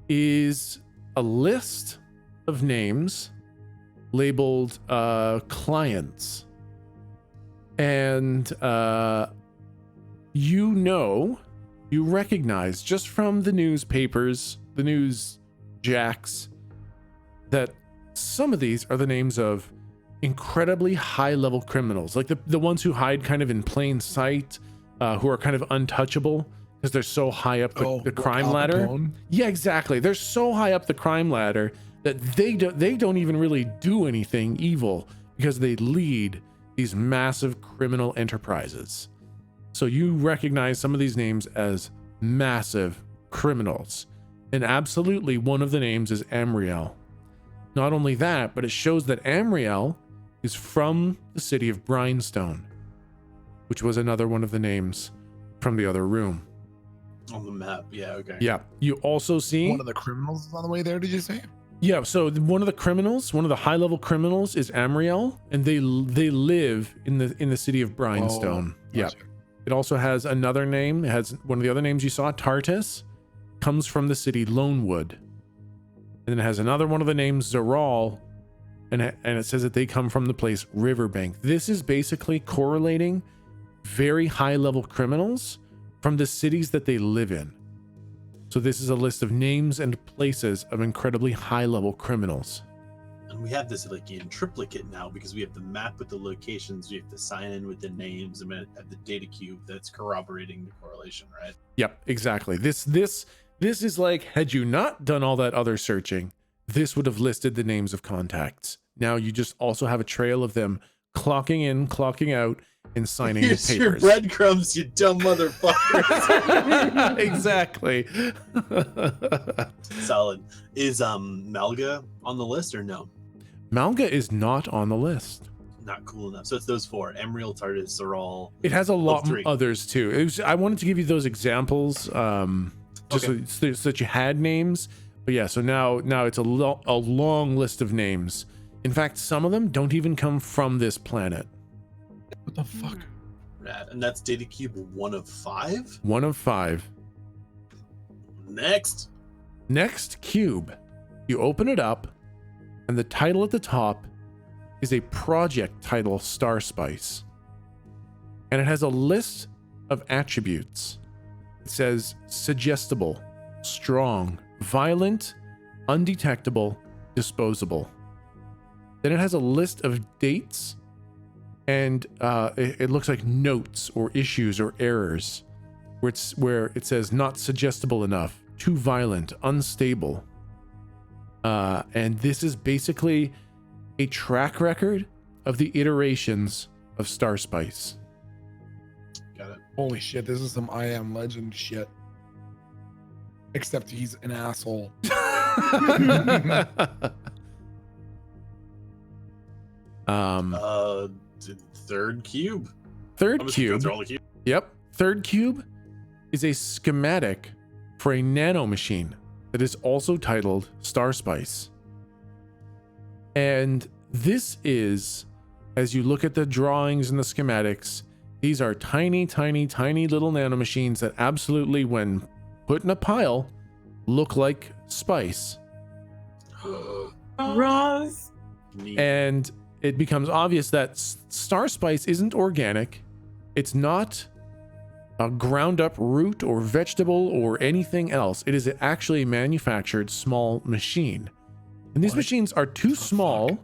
is a list of names labeled clients, and you recognize just from the newspapers, the news jacks, that some of these are the names of incredibly high-level criminals, like the ones who hide kind of in plain sight, who are kind of untouchable because they're so high up the crime ladder. Yeah, exactly. They're so high up the crime ladder that they don't even really do anything evil because they lead these massive criminal enterprises. So you recognize some of these names as massive criminals, and absolutely one of the names is Amriel. Not only that, but it shows that Amriel is from the city of Brinestone, which was another one of the names from the other room. On the map, yeah, okay. Yeah. You also see One of the criminals is on the way there, did you say? Yeah, so one of the high-level criminals is Amriel, and they live in the city of Brinestone. Yeah. Gotcha. It also has another name. It has one of the other names you saw, Tartus, comes from the city Lonewood. And then it has another one of the names, Zeral, and it says that they come from the place Riverbank. This is basically correlating very high-level criminals from the cities that they live in. So this is a list of names and places of incredibly high-level criminals. And we have this like in triplicate now because we have the map with the locations, we have to sign in with the names, and we have the data cube that's corroborating the correlation, right? Yep, exactly. This is like, had you not done all that other searching, this would have listed the names of contacts. Now you just also have a trail of them clocking in, clocking out, and signing the Here's papers. your breadcrumbs, you dumb motherfuckers. Exactly. Solid. Is Melgah on the list or no? Melgah is not on the list. Not cool enough. So it's those 4. Emerald, Tartus, Zeral. It has a lot 3. others too. I wanted to give you those examples, just Okay. so that you had names. But yeah, so now it's a long list of names. In fact, some of them don't even come from this planet. What the fuck? Rad. And that's data cube 1 of 5? 1 of 5. Next Cube. You open it up, and the title at the top is a project title, Star Spice. And it has a list of attributes. It says suggestible, strong, violent, undetectable, disposable. Then it has a list of dates, and it looks like notes or issues or errors, where it says not suggestible enough, too violent, unstable. And this is basically a track record of the iterations of Star Spice. Got it. Holy shit, this is some I Am Legend shit. Except he's an asshole. Third cube. Third I'm cube. through all the cubes. Yep. Third cube is a schematic for a nanomachine that is also titled Star Spice. And this is, as you look at the drawings and the schematics, these are tiny, tiny, tiny little nanomachines that absolutely, when put in a pile, look like spice. Roz. Neat. And it becomes obvious that Star Spice isn't organic. It's not a ground up root or vegetable or anything else. It is actually a manufactured small machine. And these machines are too small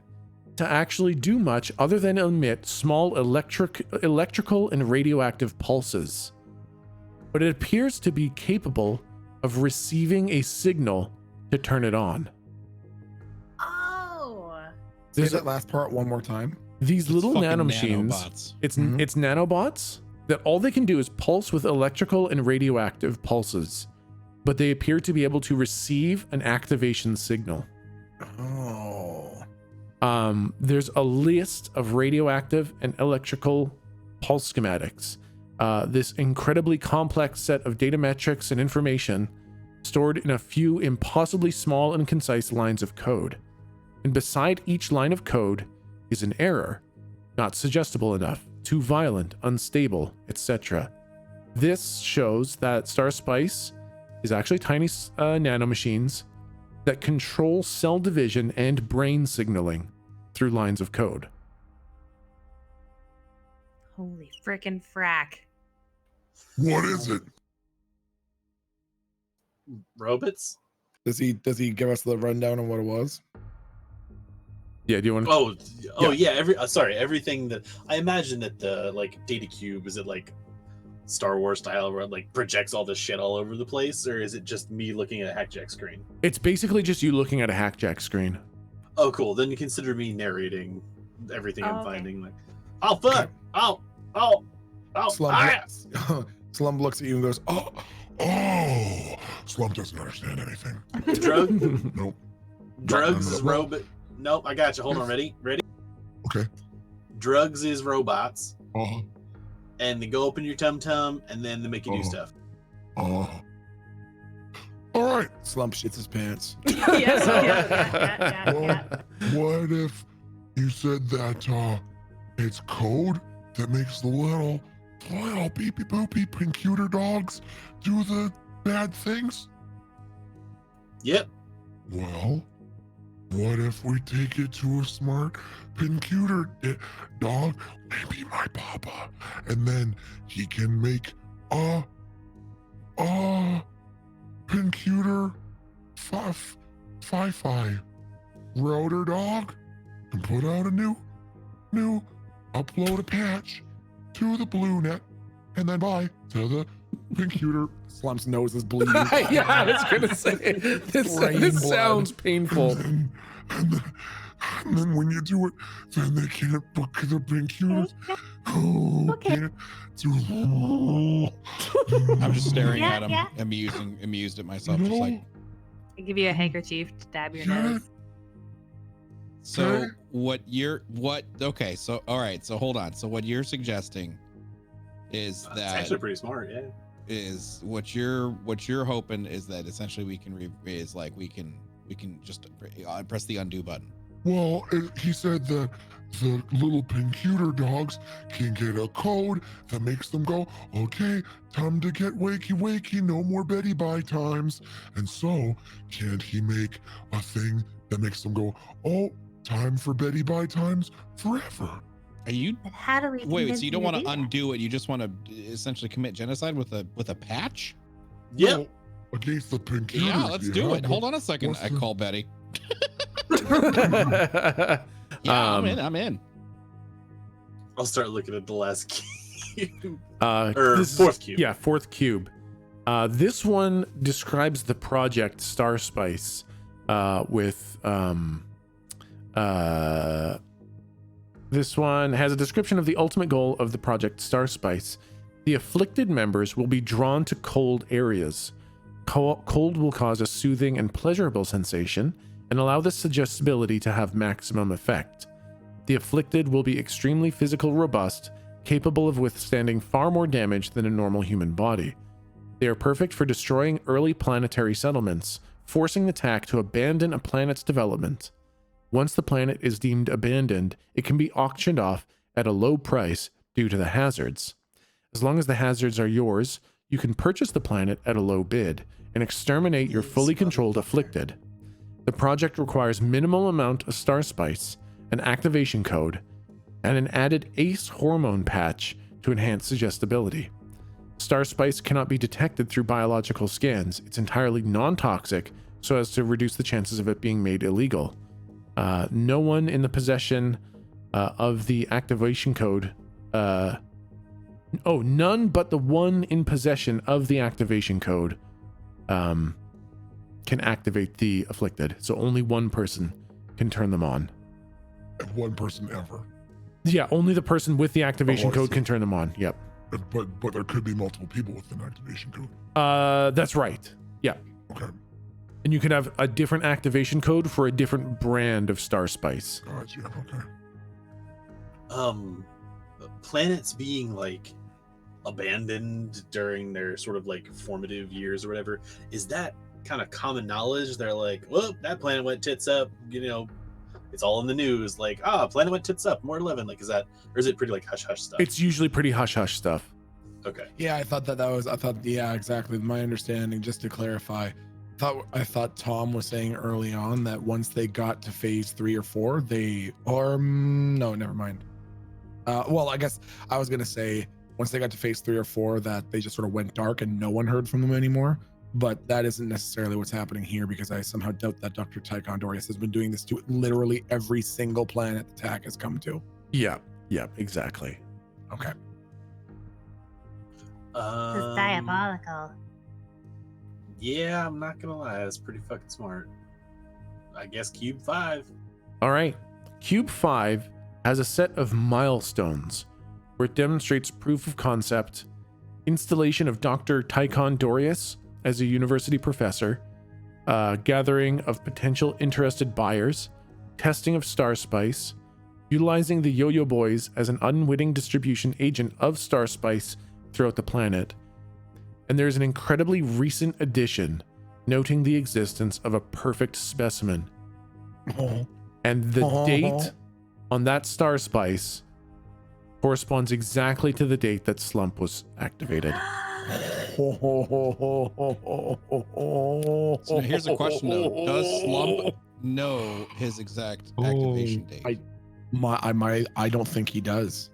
to actually do much other than emit small electrical and radioactive pulses. But it appears to be capable of receiving a signal to turn it on. Oh. Say that last part one more time. These little fucking nanomachines, nanobots. it's nanobots that all they can do is pulse with electrical and radioactive pulses, but they appear to be able to receive an activation signal. Oh. There's a list of radioactive and electrical pulse schematics. This incredibly complex set of data metrics and information stored in a few impossibly small and concise lines of code. And beside each line of code is an error, not suggestible enough, too violent, unstable, etc. This shows that Star Spice is actually tiny nanomachines that control cell division and brain signaling through lines of code. Holy frickin' frack. What is it? Robots? Does he give us the rundown on what it was? Yeah, do you want to? Yeah. Everything that I imagine that the like data cube, is it like Star Wars style where it like projects all this shit all over the place, or is it just me looking at a hackjack screen? It's basically just you looking at a hackjack screen. Oh, cool. Then you consider me narrating everything I'm okay. finding. Like, oh fuck! Oh! Slump looks at you and goes, "Oh, Slump doesn't understand anything. Nope. Drugs No. is robot. Nope, I got you. Hold on, ready? Okay. Drugs is robots, Uh, and they go up in your tum tum, and then they make you do stuff. all right. Slump shits his pants." What if you said that it's code that makes the little beepy boopy pincuter dogs do the bad things? Yep. Well, what if we take it to a smart pincuter dog, maybe my papa, and then he can make a pincuter fi-fi router dog and put out a new upload a patch to the blue net and then bye to the pincuter. Slump's nose is bleeding. Yeah, I was gonna say this Brain blood. sounds painful. And then when you do it, then they can't book the pincuters. Oh, Okay. can't do. I'm just staring Yeah, at him, yeah. amused at myself. Just like, I give you a handkerchief to dab your Yeah. nose. so Okay. okay, so all right, so hold on. So what you're suggesting is It's that actually pretty smart. Yeah. is what you're hoping is that essentially we can just press the undo button. Well, he said that the little pincuter dogs can get a code that makes them go, okay, time to get wakey, no more Betty Bye times. And so, can't he make a thing that makes them go, oh, time for Betty Bye times forever? Are you How do we wait? convince So you don't him want to do that? undo it? You just want to essentially commit genocide with a patch? Yep. Well, against the pincuters. Yeah, let's do it. Hold on a second. what's I the- call Betty. Um, I'm in. I'll start looking at the last cube. This is- Fourth cube. Yeah, fourth cube. This one describes the project Star Spice with this one has a description of the ultimate goal of the project Star Spice. The afflicted members will be drawn to cold areas. Cold will cause a soothing and pleasurable sensation and allow the suggestibility to have maximum effect. The afflicted will be extremely physical robust, capable of withstanding far more damage than a normal human body. They are perfect for destroying early planetary settlements, forcing the attack to abandon a planet's development. Once the planet is deemed abandoned, it can be auctioned off at a low price due to the hazards. As long as the hazards are yours, you can purchase the planet at a low bid and exterminate your fully controlled afflicted. The project requires minimal amount of Star Spice, an activation code, and an added ACE hormone patch to enhance suggestibility. Star spice cannot be detected through biological scans. It's entirely non-toxic, so as to reduce the chances of it being made illegal. No one in the possession of the activation code. None but the one in possession of the activation code can activate the afflicted. So only one person can turn them on. And one person ever. Yeah, only the person with the activation code can turn them on. Yep. But there could be multiple people with an activation code. That's right. Yeah. Okay. And you can have a different activation code for a different brand of Star Spice. Gotcha. Okay. Planets being like abandoned during their sort of like formative years or whatever, is that kind of common knowledge? They're like, well, that planet went tits up, it's all in the news, like, planet went tits up, more 11. Like, is that, or is it pretty like hush hush stuff? It's usually pretty hush hush stuff. Okay. Yeah, I thought yeah, exactly. My understanding, just to clarify, I thought Tom was saying early on that once they got to phase 3 or 4, no, never mind. Well, I guess I was gonna say once they got to phase 3 or 4 that they just sort of went dark and no one heard from them anymore. But that isn't necessarily what's happening here, because I somehow doubt that Dr. Tycon Dorius has been doing this to literally every single planet the TAC has come to. Yeah, exactly. Okay. This is diabolical. Yeah, I'm not gonna lie, that's pretty fucking smart. I guess Cube 5. All right. Cube 5 has a set of milestones where it demonstrates proof of concept, installation of Dr. Tycon Dorius as a university professor, gathering of potential interested buyers, testing of Star Spice, utilizing the Yo-Yo Boys as an unwitting distribution agent of Star Spice throughout the planet. And there's an incredibly recent addition noting the existence of a perfect specimen. And the date on that Star Spice corresponds exactly to the date that Slump was activated. So here's a question though: does Slump know his exact activation date? I don't think he does.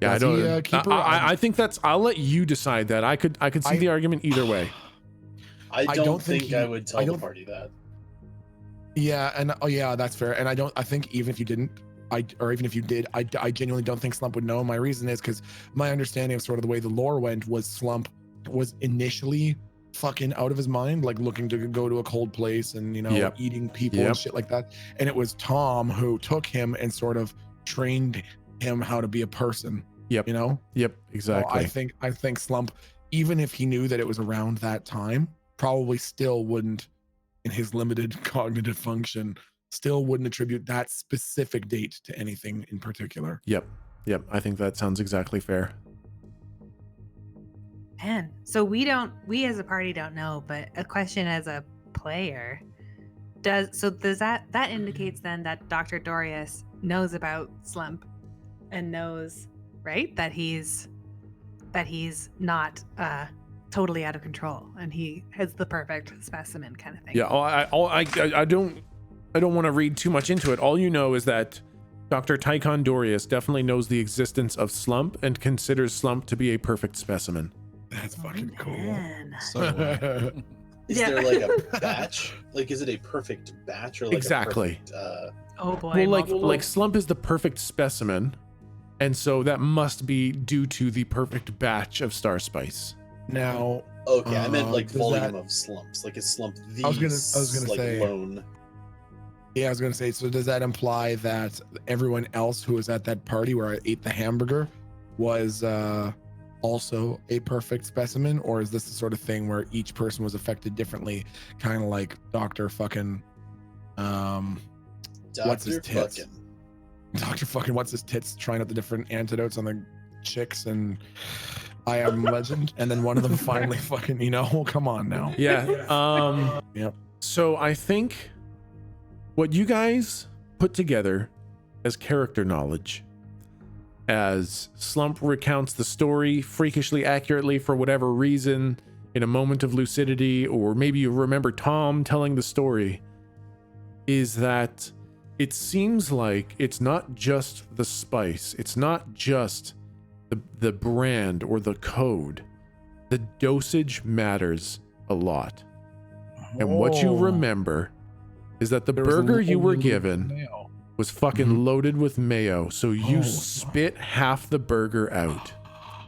Yeah, Does I think that's. I'll let you decide that. I could see the argument either way. I don't think I would tell the party that. Yeah, and that's fair. And I think even if you didn't, even if you did, I genuinely don't think Slump would know. My reason is because my understanding of sort of the way the lore went was Slump was initially fucking out of his mind, like looking to go to a cold place and eating people and shit like that. And it was Tom who took him and sort of trained him how to be a person. Yep. Yep. Exactly. So I think Slump, even if he knew that it was around that time, probably still wouldn't, in his limited cognitive function, still wouldn't attribute that specific date to anything in particular. Yep. I think that sounds exactly fair. Man, so we as a party don't know, but a question as a player, does that indicates then that Dr. Dorius knows about Slump and knows, right, that he's not totally out of control and he has the perfect specimen kind of thing. Yeah, I don't want to read too much into it. All you know is that Dr. Tycon Dorius definitely knows the existence of Slump and considers Slump to be a perfect specimen. That's fucking cool. Is there like a batch? Like, is it a perfect batch or like exactly? A perfect, oh boy. Well, like Slump is the perfect specimen, and so that must be due to the perfect batch of Star Spice. Now, okay, I meant like volume of slumps. Like, is Slump the? I was gonna like, say lone? Yeah, I was gonna say. So does that imply that everyone else who was at that party where I ate the hamburger was also a perfect specimen, or is this the sort of thing where each person was affected differently, kind of like Dr. fucking what's his tits? Dr. fucking what's his tits trying out the different antidotes on the chicks and I Am Legend, and then one of them finally fucking, come on now. Yeah. Yep. So I think what you guys put together as character knowledge, as Slump recounts the story freakishly accurately for whatever reason in a moment of lucidity, or maybe you remember Tom telling the story, is that it seems like it's not just the spice, it's not just the brand or the code, the dosage matters a lot. And what you remember is that the There was burger you were only given mayo. was fucking loaded with mayo. So you Oh. spit half the burger out.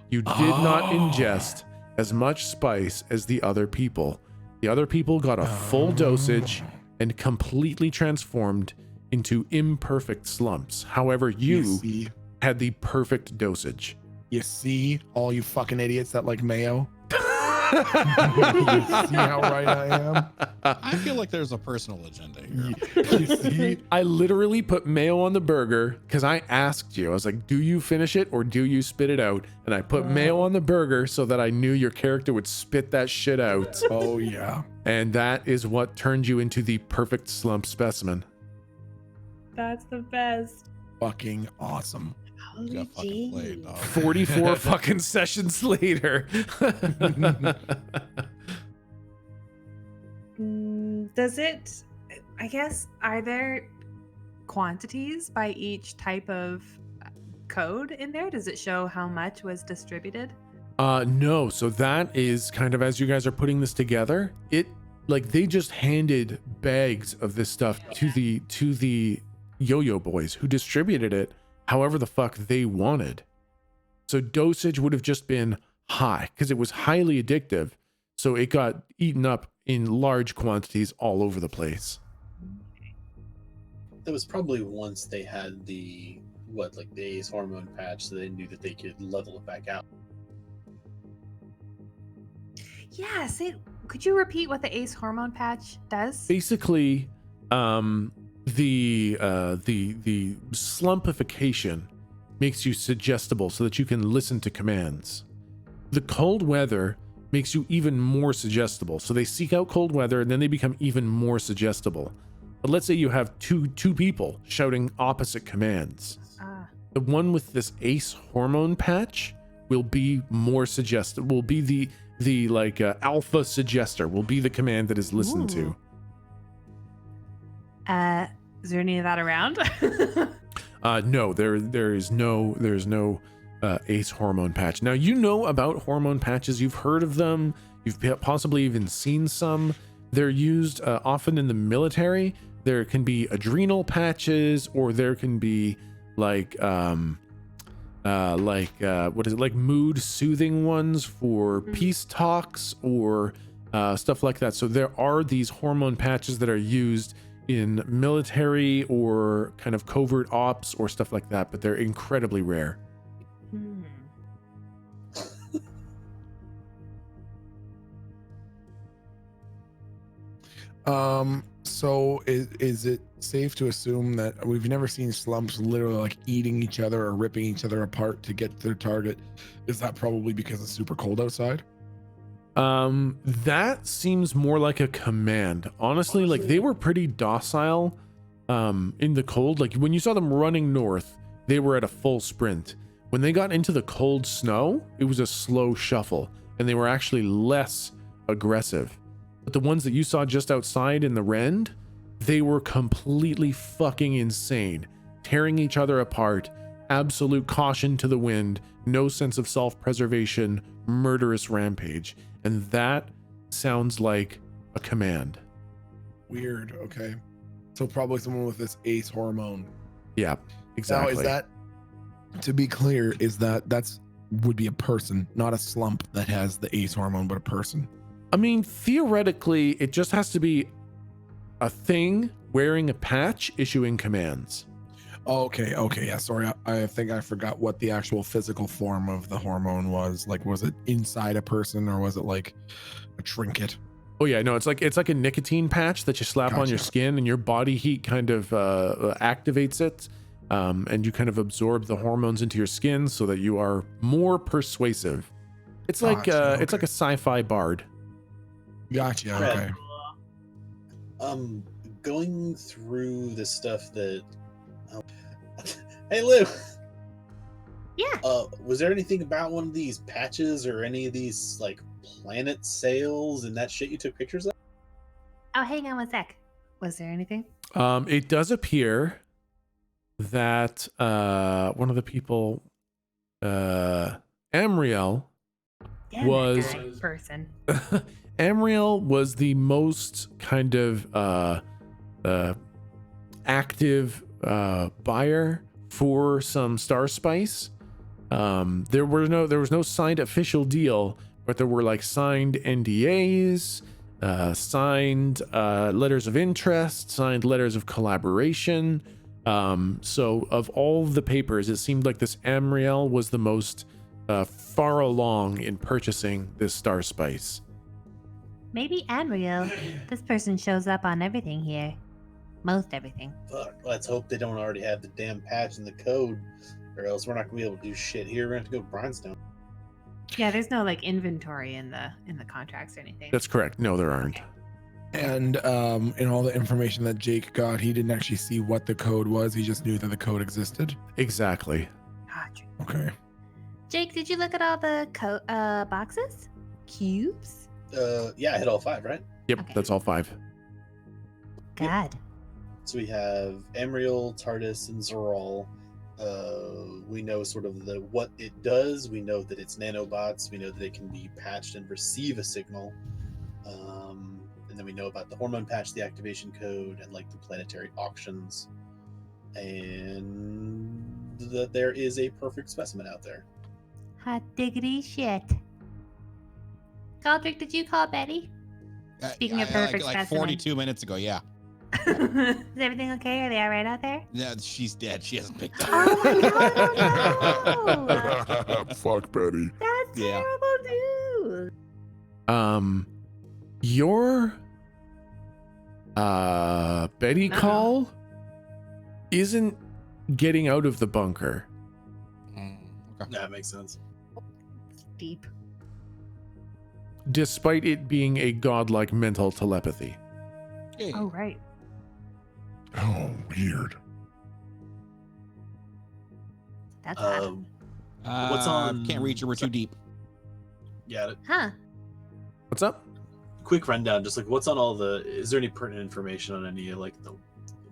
You did not ingest as much spice as the other people. The other people got a full dosage and completely transformed into imperfect slumps. However, you see? had the perfect dosage. You see, all you fucking idiots that like mayo. You see how right I am? I feel like there's a personal agenda here. You see? I literally put mayo on the burger because I asked you. I was like, do you finish it or do you spit it out? And I put mayo on the burger so that I knew your character would spit that shit out. Oh, yeah. And that is what turned you into the perfect slump specimen. That's the best. Fucking awesome. You got fucking played, dog. 44 fucking sessions later. Does it, I guess, are there quantities by each type of code in there? Does it show how much was distributed? No. So that is kind of, as you guys are putting this together, it like they just handed bags of this stuff to the yo-yo boys who distributed it however the fuck they wanted. So dosage would have just been high because it was highly addictive. So it got eaten up in large quantities all over the place. That was probably once they had the ACE hormone patch, so they knew that they could level it back out. Yeah, could you repeat what the ACE hormone patch does? Basically, the slumpification makes you suggestible so that you can listen to commands. The cold weather makes you even more suggestible. So they seek out cold weather and then they become even more suggestible. But let's say you have two people shouting opposite commands. The one with this ACE hormone patch will be more suggestible, will be the alpha suggester, will be the command that is listened to. Is there any of that around? No, there's no ACE hormone patch. Now, you know about hormone patches. You've heard of them. You've possibly even seen some. They're used often in the military. There can be adrenal patches, or there can be like mood soothing ones for peace talks or stuff like that. So there are these hormone patches that are used in military or kind of covert ops or stuff like that, but they're incredibly rare. So is it safe to assume that we've never seen slumps literally like eating each other or ripping each other apart to get to their target? Is that probably because it's super cold outside? That seems more like a command. Honestly, like they were pretty docile in the cold. Like when you saw them running north, they were at a full sprint. When they got into the cold snow, it was a slow shuffle and they were actually less aggressive. But the ones that you saw just outside in the rend, they were completely fucking insane, tearing each other apart, absolute caution to the wind, no sense of self-preservation, murderous rampage. And that sounds like a command. Weird. Okay. So probably someone with this ACE hormone. Yeah, exactly. Now, is that, to be clear, would be a person, not a slump that has the ACE hormone, but a person? I mean, theoretically, it just has to be a thing wearing a patch issuing commands. Okay. Yeah. Sorry. I think I forgot what the actual physical form of the hormone was. Like, was it inside a person or was it like a trinket? Oh yeah, no, it's like a nicotine patch that you slap on your skin and your body heat kind of activates it. And you kind of absorb the hormones into your skin so that you are more persuasive. It's like it's like a sci-fi bard. Gotcha. Okay. Going through the stuff that. Hey Lou. Yeah. Was there anything about one of these patches or any of these like planet sails and that shit you took pictures of? Oh, hang on one sec. Was there anything? It does appear that one of the people, Amriel, Damn was that guy, person. Amriel was the most kind of active buyer for some star spice. There was no signed official deal, but there were like signed NDAs, signed letters of interest, signed letters of collaboration. So of all the papers, it seemed like this Amriel was the most far along in purchasing this star spice. Maybe Unreal. This person shows up on everything here. Most everything. Fuck, let's hope they don't already have the damn patch in the code, or else we're not gonna be able to do shit here. We're gonna have to go to Bronstone. Yeah, there's no like inventory in the contracts or anything. That's correct. No, there aren't. And in all the information that Jake got, he didn't actually see what the code was. He just knew that the code existed. Exactly. Gotcha. Okay. Jake, did you look at all the boxes? Cubes? Yeah, I hit all 5, right? Yep, Okay. that's all 5. God. So we have Amriel, Tardis, and Thrall. We know sort of what it does. We know that it's nanobots. We know that it can be patched and receive a signal. And then we know about the hormone patch, the activation code, and like the planetary auctions. And that there is a perfect specimen out there. Hot diggity shit. Galdrick, did you call Betty? Speaking of perfect like specimen. 42 minutes ago, yeah. Is everything okay? Are they all right out there? Yeah, she's dead. She hasn't picked up. Oh my god, no! Fuck Betty. That's Yeah. terrible news. Your Betty Uh-oh. call isn't getting out of the bunker. Okay. That makes sense. Deep. Despite it being a godlike mental telepathy. Yeah. Oh, right. Oh, weird. That's hot. Um, What's on- Can't reach her. We're too deep. yeah, Huh. What's up? quick rundown. Just like what's on all the. Is there any pertinent information on any like the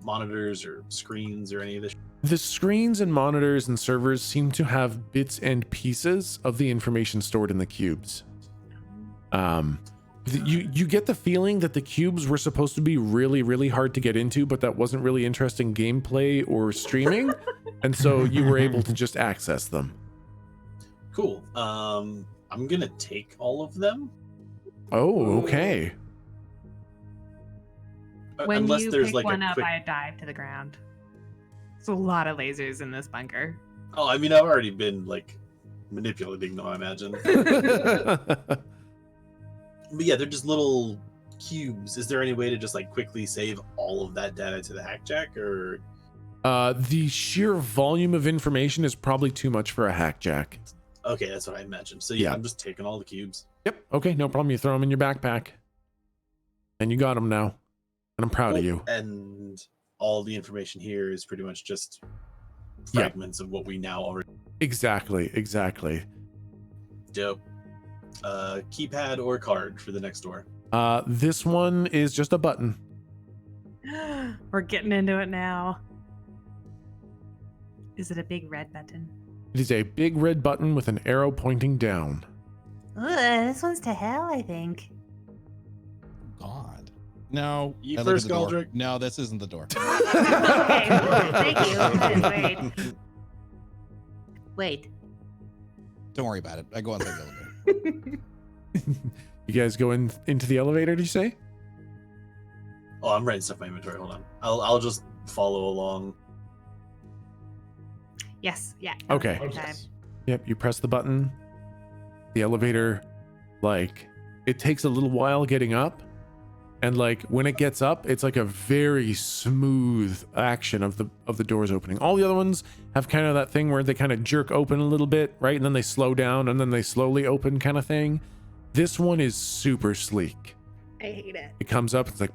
monitors or screens or any of this? The screens and monitors and servers seem to have bits and pieces of the information stored in the cubes. You get the feeling that the cubes were supposed to be really, really hard to get into, but that wasn't really interesting gameplay or streaming, and so you were able to just access them. Cool. I'm gonna take all of them. Oh, okay. When Unless you there's pick like one a up, quick. I dive to the ground. There's a lot of lasers in this bunker. Oh, I mean, I've already been like manipulating them, I imagine. But yeah, they're just little cubes. Is there any way to just like quickly save all of that data to the hackjack, or? The sheer volume of information is probably too much for a hackjack. Okay, that's what I imagined. So yeah, Yeah. I'm just taking all the cubes. Yep. Okay, no problem. You throw them in your backpack. And you got them now. And I'm proud of you. And all the information here is pretty much just Yeah. fragments of what we now already Exactly. dope. Keypad or card for the next door. This one is just a button. We're getting into it now. Is it a big red button? It is a big red button with an arrow pointing down. Ugh, this one's to hell, I think. God. No. You I look at first, the door. Galdrick. No, this isn't the door. Okay, thank you. Wait. Don't worry about it. I go outside the elevator. You guys go into the elevator, did you say? Oh, I'm writing stuff in my inventory. Hold on. I'll just follow along. Yes. Yeah. Okay. Time. Yep, you press the button. The elevator, like, it takes a little while getting up. And like when it gets up, it's like a very smooth action of the doors opening. All the other ones have kind of that thing where they kind of jerk open a little bit, right? And then they slow down and then they slowly open kind of thing. This one is super sleek. I hate it. It comes up, it's like,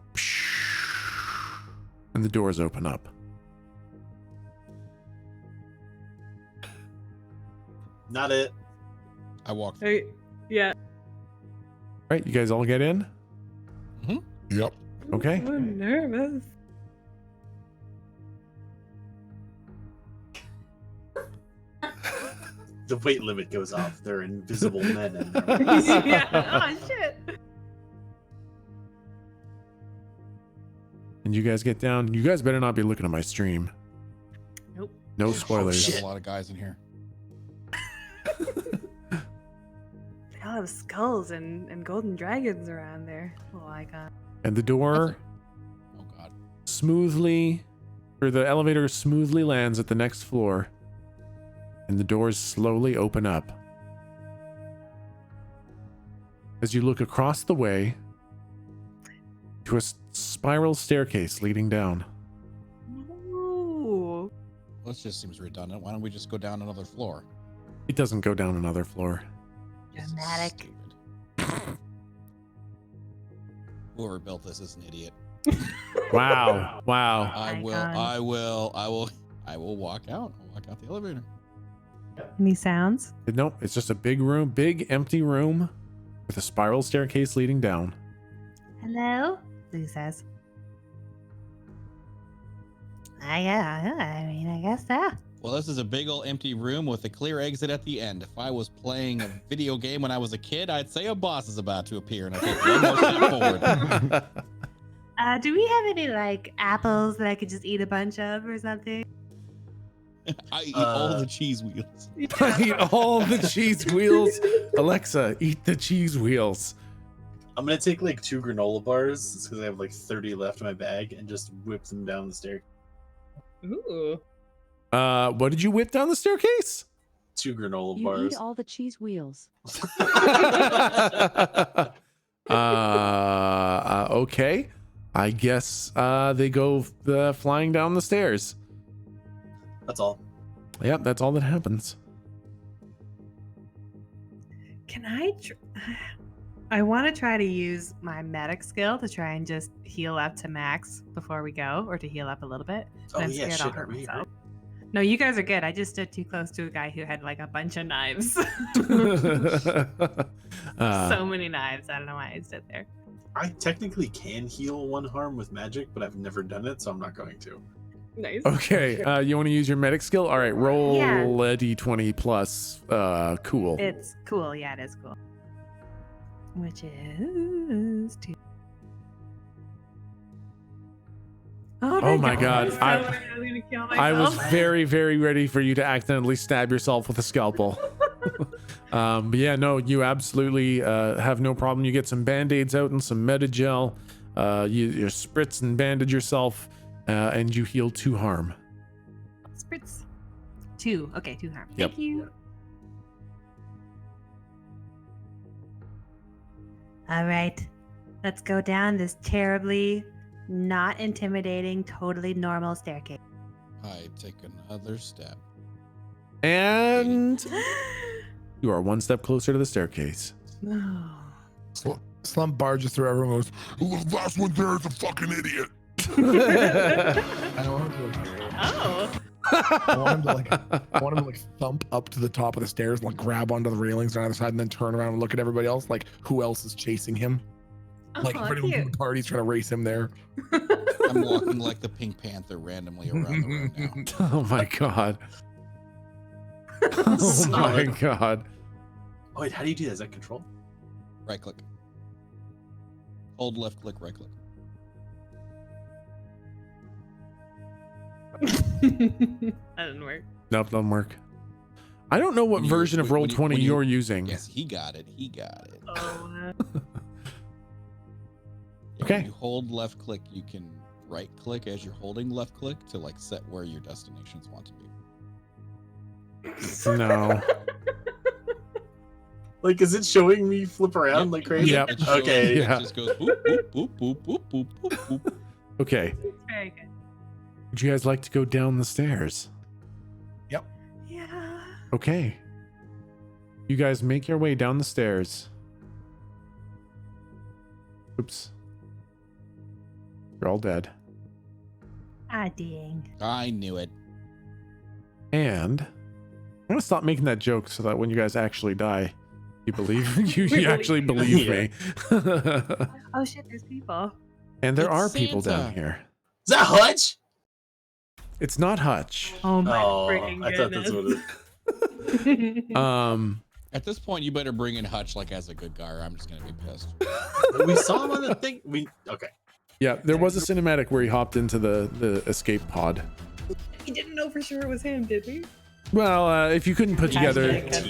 and the doors open up. Not it. I walk. Yeah. Right, you guys all get in? Yep. Okay. I'm nervous. The weight limit goes off. They're invisible men in there. Yeah. Oh shit. And you guys get down. You guys better not be looking at my stream. Nope. No spoilers. shit. There's a lot of guys in here. They all have skulls and golden dragons around there. Little icon. And the door Oh God. the elevator smoothly lands at the next floor. And the doors slowly open up. As you look across the way to a spiral staircase leading down. Ooh. Well, this just seems redundant. Why don't we just go down another floor? It doesn't go down another floor. This is Dramatic. stupid. Whoever built this is an idiot. Wow. Wow. I will walk out. I'll walk out the elevator. Any sounds? Nope, it's just a big room, big empty room with a spiral staircase leading down. Hello? Blue says. I guess so. Well, this is a big old empty room with a clear exit at the end. If I was playing a video game when I was a kid, I'd say a boss is about to appear and I take one more step forward. Do we have any like apples that I could just eat a bunch of or something? I eat all the cheese wheels. I eat all the cheese wheels. Alexa, eat the cheese wheels. I'm gonna take like 2 granola bars because I have like 30 left in my bag and just whip them down the stair. Ooh. What did you whip down the staircase? 2 granola You bars. eat all the cheese wheels. Okay. I guess they go flying down the stairs. That's all. Yep, that's all that happens. Can I? I want to try to use my medic skill to try and just heal up to max before we go, or to heal up a little bit. Oh, I'm yeah, scared shit, I'll are hurt we myself. No, you guys are good. I just stood too close to a guy who had like a bunch of knives. So many knives. I don't know why I stood there. I technically can heal 1 harm with magic, but I've never done it, so I'm not going to. Nice. Okay, you want to use your medic skill? All right, roll Yeah. a d20 plus cool. It's cool. Yeah, it is cool. Which is 2. Oh my God. So I was gonna kill I was myself. very, very ready for you to accidentally stab yourself with a scalpel. But yeah, no, you absolutely have no problem. You get some band-aids out and some metagel. You spritz and bandage yourself, and you heal 2 harm. Spritz. 2. Okay, 2 harm. Yep. Thank you. All right. Let's go down this terribly not intimidating, totally normal staircase. I take another step. And you are 1 step closer to the staircase. No. Slump barges through everyone goes, The last one there is a fucking idiot. I don't want him to Oh. I want him to like thump up to the top of the stairs, like grab onto the railings on the other side, and then turn around and look at everybody else, like who else is chasing him. Like Oh, everyone from cute. the party's trying to race him there. I'm walking like the Pink Panther randomly around the room now. Oh my God. Oh my Solid. God. Oh, wait, how do you do that? Is that control? Right click. Hold left click, right click. That didn't work. Nope, doesn't work. I don't know what When you- version of when you- Roll20 when you- you're using. Yes, he got it. He got it. Oh. Yeah, Okay. When you hold left click, you can right click as you're holding left click to like set where your destinations want to be. No. Like, is it showing me flip around like crazy? Yep. It shows- Okay. Yeah. It just goes boop, boop, boop, boop, boop, boop, boop, boop. Okay. It's very good. Would you guys like to go down the stairs? Yeah. Okay. You guys make your way down the stairs. Oops. You're all dead. Ah, dang. I knew it. And I'm gonna stop making that joke so that when you guys actually die, you believe you actually believe me. Oh shit, there's people. And there It's are people Santa. down here. Is that Hutch? It's not Hutch. Oh my Oh, freaking I thought that's goodness. what it At this point, you better bring in Hutch like as a good guy, or I'm just gonna be pissed. We saw him on the thing. Okay. Yeah, there was a cinematic where he hopped into the escape pod. We didn't know for sure it was him, did we? Well, if you couldn't put together, You just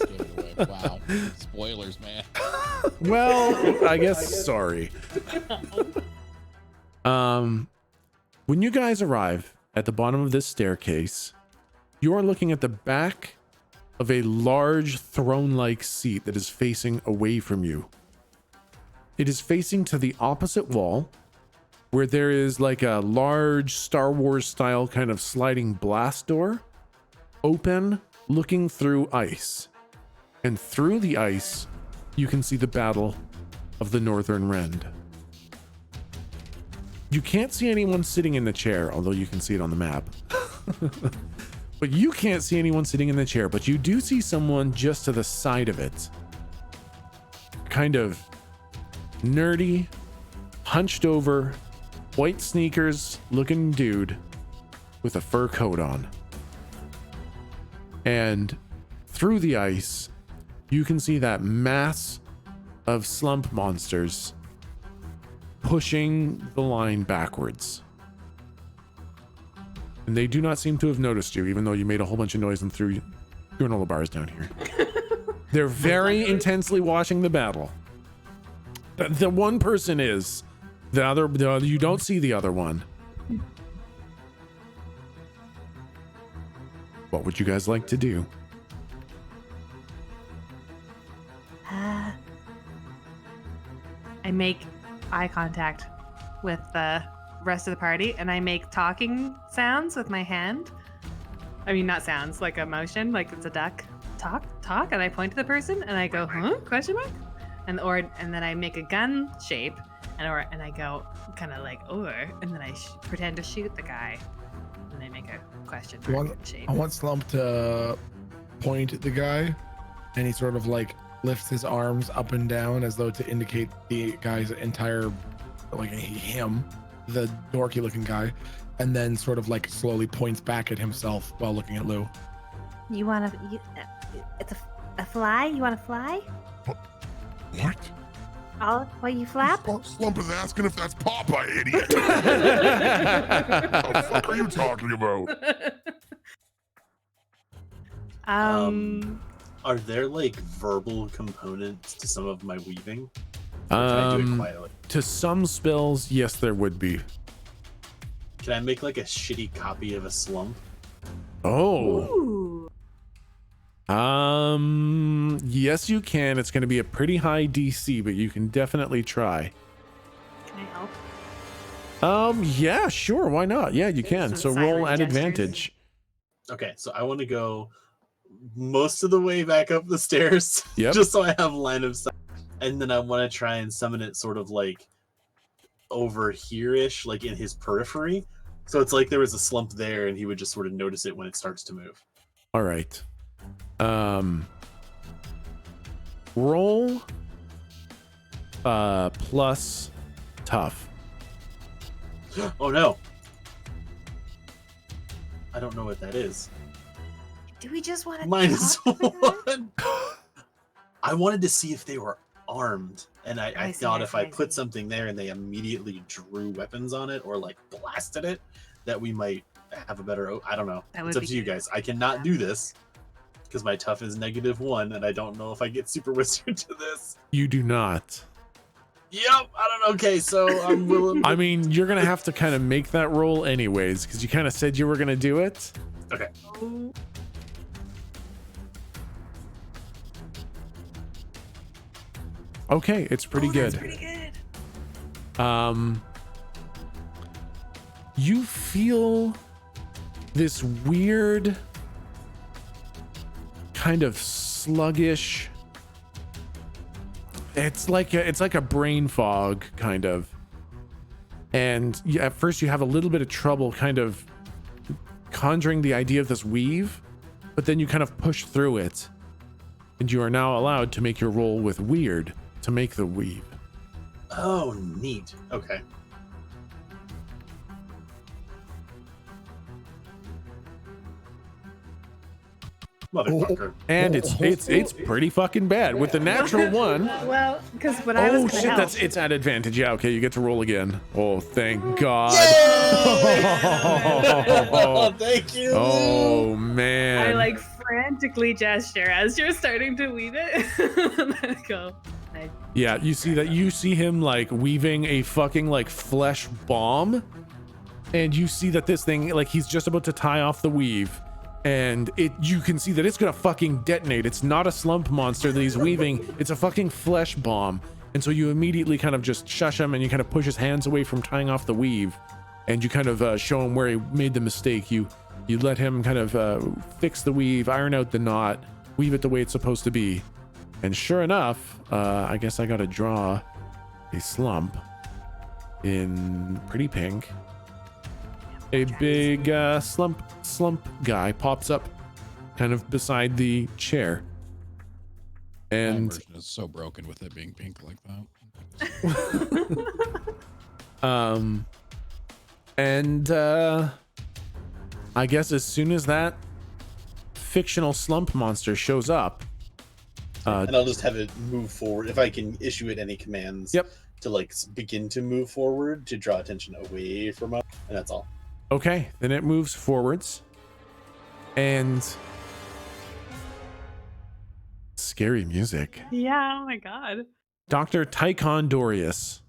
gave it away. Wow, spoilers, man. well, I guess sorry. When you guys arrive at the bottom of this staircase, you are looking at the back of a large throne-like seat that is facing away from you. It is facing to the opposite wall, where there is like a large Star Wars style kind of sliding blast door, open, looking through ice. And through the ice, you can see the Battle of the Northern Rend. You can't see anyone sitting in the chair, although you can see it on the map. But you can't see anyone sitting in the chair, but you do see someone just to the side of it. Kind of nerdy, hunched over, white sneakers looking dude with a fur coat on. And through the ice, you can see that mass of slump monsters pushing the line backwards. And they do not seem to have noticed you, even though you made a whole bunch of noise and threw granola bars down here. They're very intensely watching the battle. The one person is. The other, you don't see the other one. What would you guys like to do? I make eye contact with the rest of the party, and I make talking sounds with my hand. I mean, not sounds, like a motion, like it's a duck. Talk, and I point to the person, and I go, huh? Question mark? And then I make a gun shape, and I go kind of like and then I pretend to shoot the guy, and I make a question mark shape. I want Slump to point at the guy, and he sort of like lifts his arms up and down as though to indicate the guy's entire, like him, the dorky looking guy, and then sort of like slowly points back at himself while looking at Lou. You want to? It's a fly. You want to fly? What? Oh, what you flap? Slump is asking if that's Popeye, idiot. What the fuck are you talking about? Are there like verbal components to some of my weaving? Or can I do it quietly? To some spells, yes, there would be. Can I make like a shitty copy of a slump? Oh. Ooh. Yes, you can. It's going to be a pretty high DC, but you can definitely try. Can I help? Yeah, sure. Why not? Yeah, you can. So roll at advantage. Okay, so I want to go most of the way back up the stairs, Yep. just so I have line of sight, and then I want to try and summon it sort of like over here-ish, like in his periphery. So it's like there was a slump there, and he would just sort of notice it when it starts to move. All right. Roll plus tough. Oh no. I don't know what that is. Do we just want to -1. I wanted to see if they were armed, and I thought if I put something there and they immediately drew weapons on it or like blasted it, that we might have a better. I don't know. It's up to you guys. I cannot do this because my tough is -1, and I don't know if I get super wizard to this. You do not. Yep, I don't know. Okay, so I'm willing. I mean, you're gonna have to kind of make that roll anyways, because you kind of said you were gonna do it. Okay. Okay, it's pretty good. That's pretty good. You feel this weird kind of sluggish. It's like a brain fog kind of. And at first you have a little bit of trouble kind of conjuring the idea of this weave, but then you kind of push through it, and you are now allowed to make your roll with weird to make the weave. Oh, neat. Okay. Motherfucker. And it's pretty fucking bad with the natural one. Well, because what I was Oh gonna shit, help. it's at advantage. Yeah, okay, you get to roll again. Oh, thank God. Oh, thank you. Oh I man. like frantically gesture as you're starting to weave it. Let it go. Yeah, you see him like weaving a fucking like flesh bomb, and you see that this thing, like, he's just about to tie off the weave, and you can see that it's gonna fucking detonate. It's not a slump monster that he's weaving, it's a fucking flesh bomb. And so you immediately kind of just shush him, and you kind of push his hands away from tying off the weave, and you kind of show him where he made the mistake. You let him kind of fix the weave, iron out the knot, weave it the way it's supposed to be. And sure enough, I guess I gotta draw a slump in pretty pink. A big slump guy pops up kind of beside the chair. My And version is so broken with it being pink like that. I guess as soon as that fictional slump monster shows up, And I'll just have it move forward. If I can issue it any commands Yep. to like begin to move forward to draw attention away from us. And that's all. okay, then it moves forwards, and scary music. Yeah, oh my god. Dr. Tycon Dorius.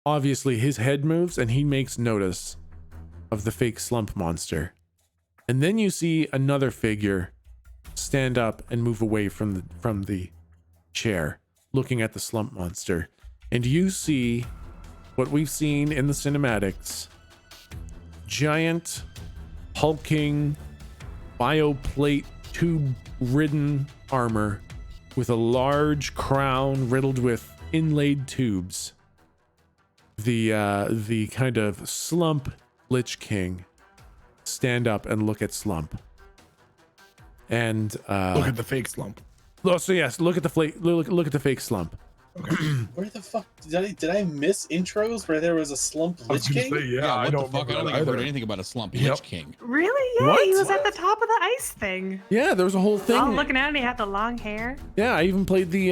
Obviously, his head moves and he makes notice of the fake slump monster. And then you see another figure stand up and move away from the chair, looking at the slump monster. And you see what we've seen in the cinematics. Giant, hulking, bioplate, tube-ridden armor with a large crown riddled with inlaid tubes. The kind of slump Lich King stand up and look at Slump. And Look at the fake slump. so yes, look at the look at the fake Slump. Where the fuck did I miss intros where there was a slump I was Lich gonna King? say, yeah, what I the don't fuck? I don't think I've heard anything about a slump Yep. Lich King. Really? Yeah, What? he was at the top of the ice thing. Yeah, there was a whole thing. Oh, looking out, and he had the long hair. Yeah, I even played the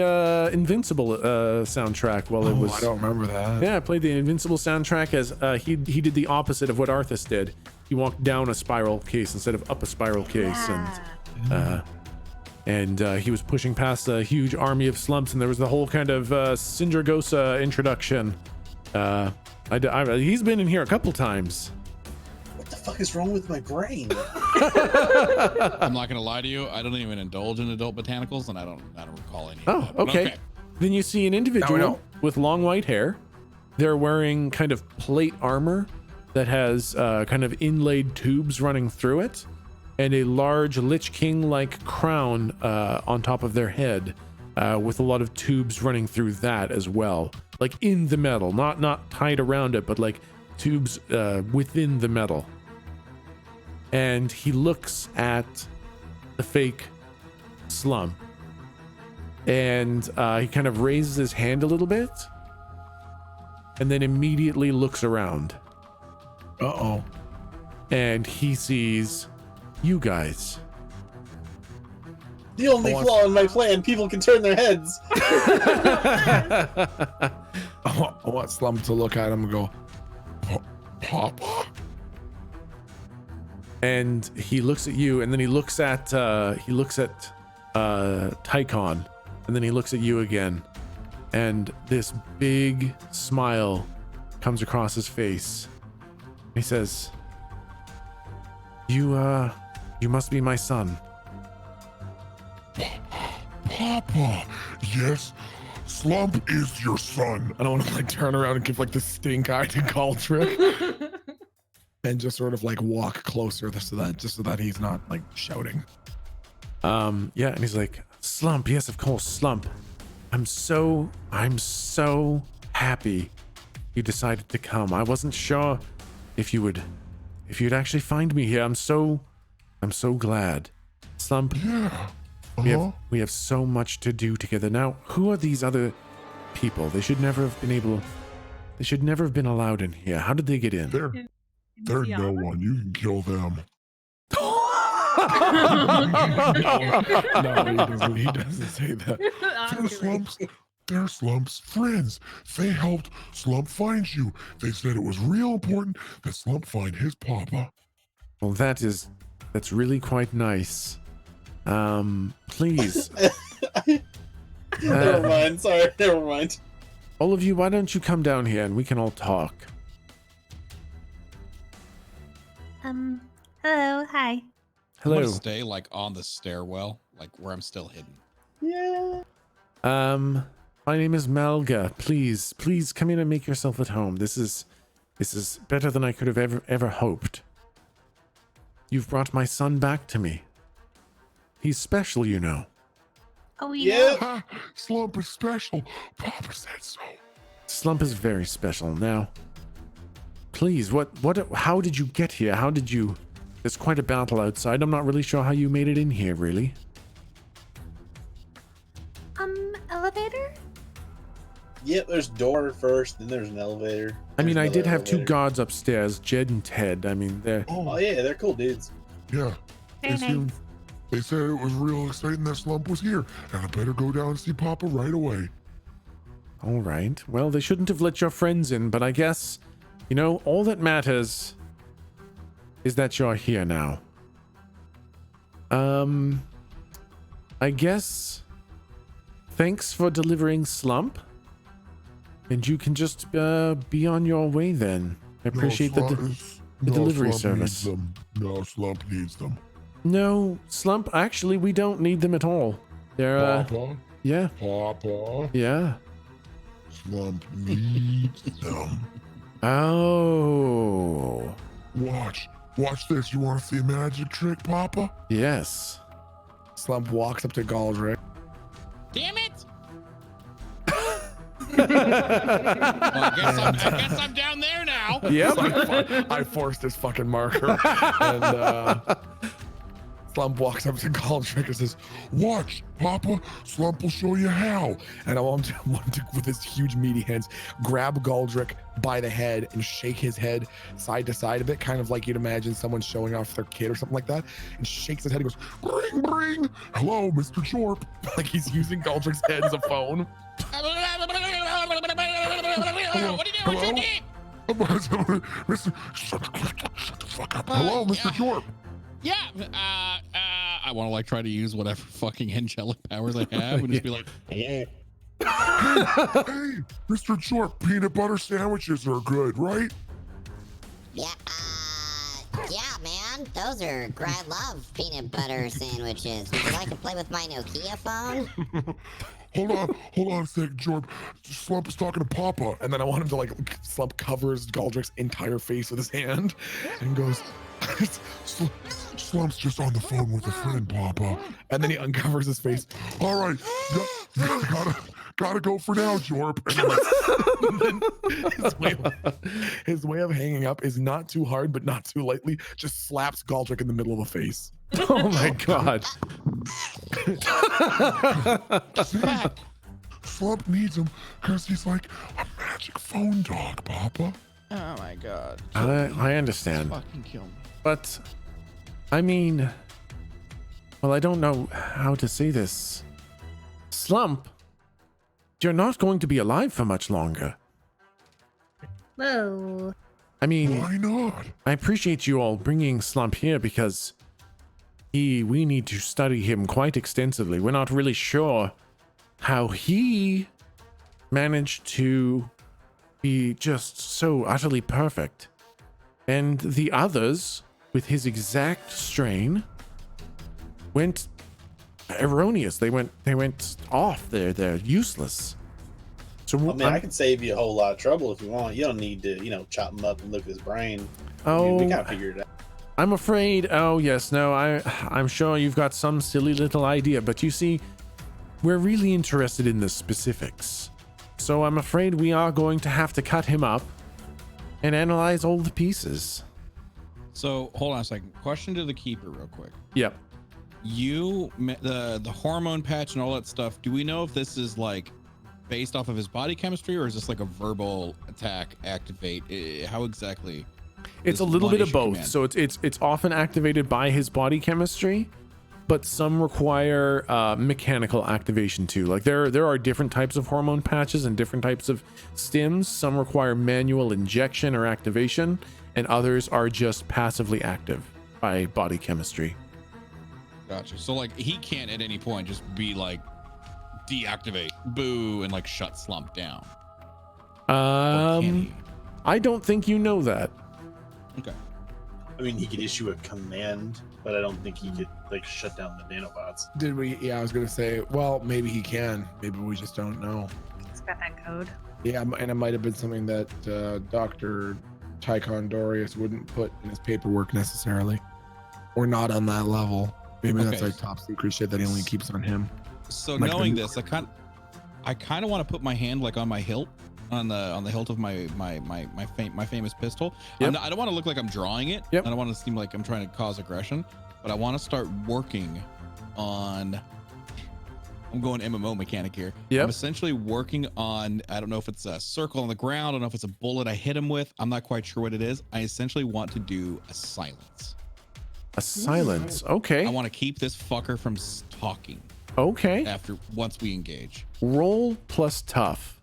Invincible soundtrack while it was. I don't remember that. Yeah, I played the Invincible soundtrack as he did the opposite of what Arthas did. He walked down a spiral case instead of up a spiral case, and he was pushing past a huge army of slumps, and there was the whole kind of Sindragosa introduction. He's been in here a couple times. What the fuck is wrong with my brain? I'm not gonna lie to you. I don't even indulge in adult botanicals, and I don't recall any. Oh, of that, but okay. Then you see an individual with long white hair. They're wearing kind of plate armor that has kind of inlaid tubes running through it, and a large Lich King-like crown on top of their head, with a lot of tubes running through that as well, like in the metal, not tied around it, but like tubes within the metal. And he looks at the fake Slump, and he kind of raises his hand a little bit, and then immediately looks around. Uh-oh. And he sees you guys. The only flaw in my plan, people can turn their heads. I want Slump to look at him and go, Papa. And he looks at you, and then he looks at Tycon, and then he looks at you again, and this big smile comes across his face. He says, you must be my son. Papa, yes, Slump is your son. I don't want to like turn around and give like the stink eye to Galdrick and just sort of like walk closer so that he's not like shouting. Yeah, and he's like, Slump, yes, of course, Slump. I'm so happy you decided to come. I wasn't sure if you'd actually find me here. I'm so glad. Slump, Yeah. we have so much to do together. Now, who are these other people? They should never have been allowed in here. How did they get in? They're no one. You can kill them. No, he doesn't say that. They're Slump's friends. They helped Slump find you. They said it was real important that Slump find his papa. Well, that's really quite nice. Please. Never mind. Sorry, never mind. All of you, why don't you come down here and we can all talk? Hello, hi. I'm Hello. gonna stay like on the stairwell, like where I'm still hidden. Yeah. My name is Melgah. Please come in and make yourself at home. This is better than I could have ever hoped. You've brought my son back to me. He's special, you know. Oh, Yeah. Ha! Slump is special. Papa said so. Slump is very special. Now, please, how did you get here? There's quite a battle outside. I'm not really sure how you made it in here, really. Elevator? Yep, there's door first, then there's an elevator. I mean, I There's did have another two elevator. guards upstairs, Jed and Ted. I mean, they're... Oh yeah, they're cool dudes. Yeah. Very nice. They said it was real exciting that Slump was here, and I better go down and see Papa right away. All right. Well, they shouldn't have let your friends in, but I guess, you know, all that matters is that you're here now. I guess thanks for delivering Slump. And you can just be on your way then. I appreciate the delivery Slump needs service. them. No, Slump needs them. No, Slump, actually, we don't need them at all. They're, Papa, yeah, Papa, yeah. Slump needs them. Oh, Watch this. You want to see a magic trick, Papa? yes. Slump walks up to Galdrick. Damn it! Well, I guess I'm down there now. Yep. I forced his fucking marker. And Slump walks up to Galdrick and says, Watch, Papa. Slump will show you how. and I want him to, with his huge meaty hands, grab Galdrick by the head and shake his head side to side a bit, kind of like you'd imagine someone showing off their kid or something like that, and shakes his head and goes, Bring, bring. Hello, Mr. Jorp. like he's using Galdrick's head as a phone. What are you doing? What's your name? Mr. Shut the fuck up. Hello, Mr. Jorp. Yeah. I want to like try to use whatever fucking angelic powers I have and just be like, hello. Hey, Mr. Jorp, peanut butter sandwiches are good, right? Yeah, yeah, man. Those are great. I love peanut butter sandwiches. Would you like to play with my Nokia phone? Hold on a second, Jorp. Slump is talking to Papa. And then I want him to like Slump covers Galdrick's entire face with his hand and goes, Slump's just on the phone with a friend, Papa. and then he uncovers his face. All right, gotta go for now, Jorp. His way of hanging up is not too hard, but not too lightly. Just slaps Galdrick in the middle of the face. Oh my god. Slump needs him because he's like a magic phone dog, Papa. Oh my god. I understand. Fucking kill me. But, I mean, well, I don't know how to say this. Slump, you're not going to be alive for much longer. Whoa. I mean, Why not? I appreciate you all bringing Slump here because we need to study him quite extensively. We're not really sure how he managed to be just so utterly perfect. And the others, with his exact strain, went erroneous. They went off. They're useless. So I mean, I can save you a whole lot of trouble if you want. You don't need to, chop him up and look at his brain. Oh, we kind of figured it out. I'm afraid. Oh yes, no. I'm sure you've got some silly little idea, but you see, we're really interested in the specifics. So I'm afraid we are going to have to cut him up and analyze all the pieces. So hold on a second. Question to the keeper, real quick. Yep. The hormone patch and all that stuff. Do we know if this is like based off of his body chemistry, or is this like a verbal attack activate? How exactly It's a This little one bit of issue both. command. So it's often activated by his body chemistry, but some require mechanical activation too. Like there are different types of hormone patches and different types of stims. Some require manual injection or activation, and others are just passively active by body chemistry. Gotcha. So like he can't at any point just be like deactivate, boo, and like shut Slump down. Or can he? I don't think you know that. Okay. I mean, he could issue a command, but I don't think he could like shut down the nanobots. Did we? Yeah, I was gonna say. Well, maybe he can. Maybe we just don't know. It's got that code. Yeah, and it might have been something that Dr. Tycon Dorius wouldn't put in his paperwork necessarily, or not on that level. Maybe that's Okay. like top secret shit that he only keeps on him. So Like knowing the- this, I kind of want to put my hand like on my hilt, on the hilt of my famous pistol. Yep. I don't want to look like I'm drawing it. Yep. I don't want to seem like I'm trying to cause aggression, but I want to start working on. I'm going MMO mechanic here. Yep. I'm essentially working on. I don't know if it's a circle on the ground. I don't know if it's a bullet I hit him with. I'm not quite sure what it is. I essentially want to do a silence. A silence. Okay. I want to keep this fucker from talking Okay. after once we engage. Roll plus tough.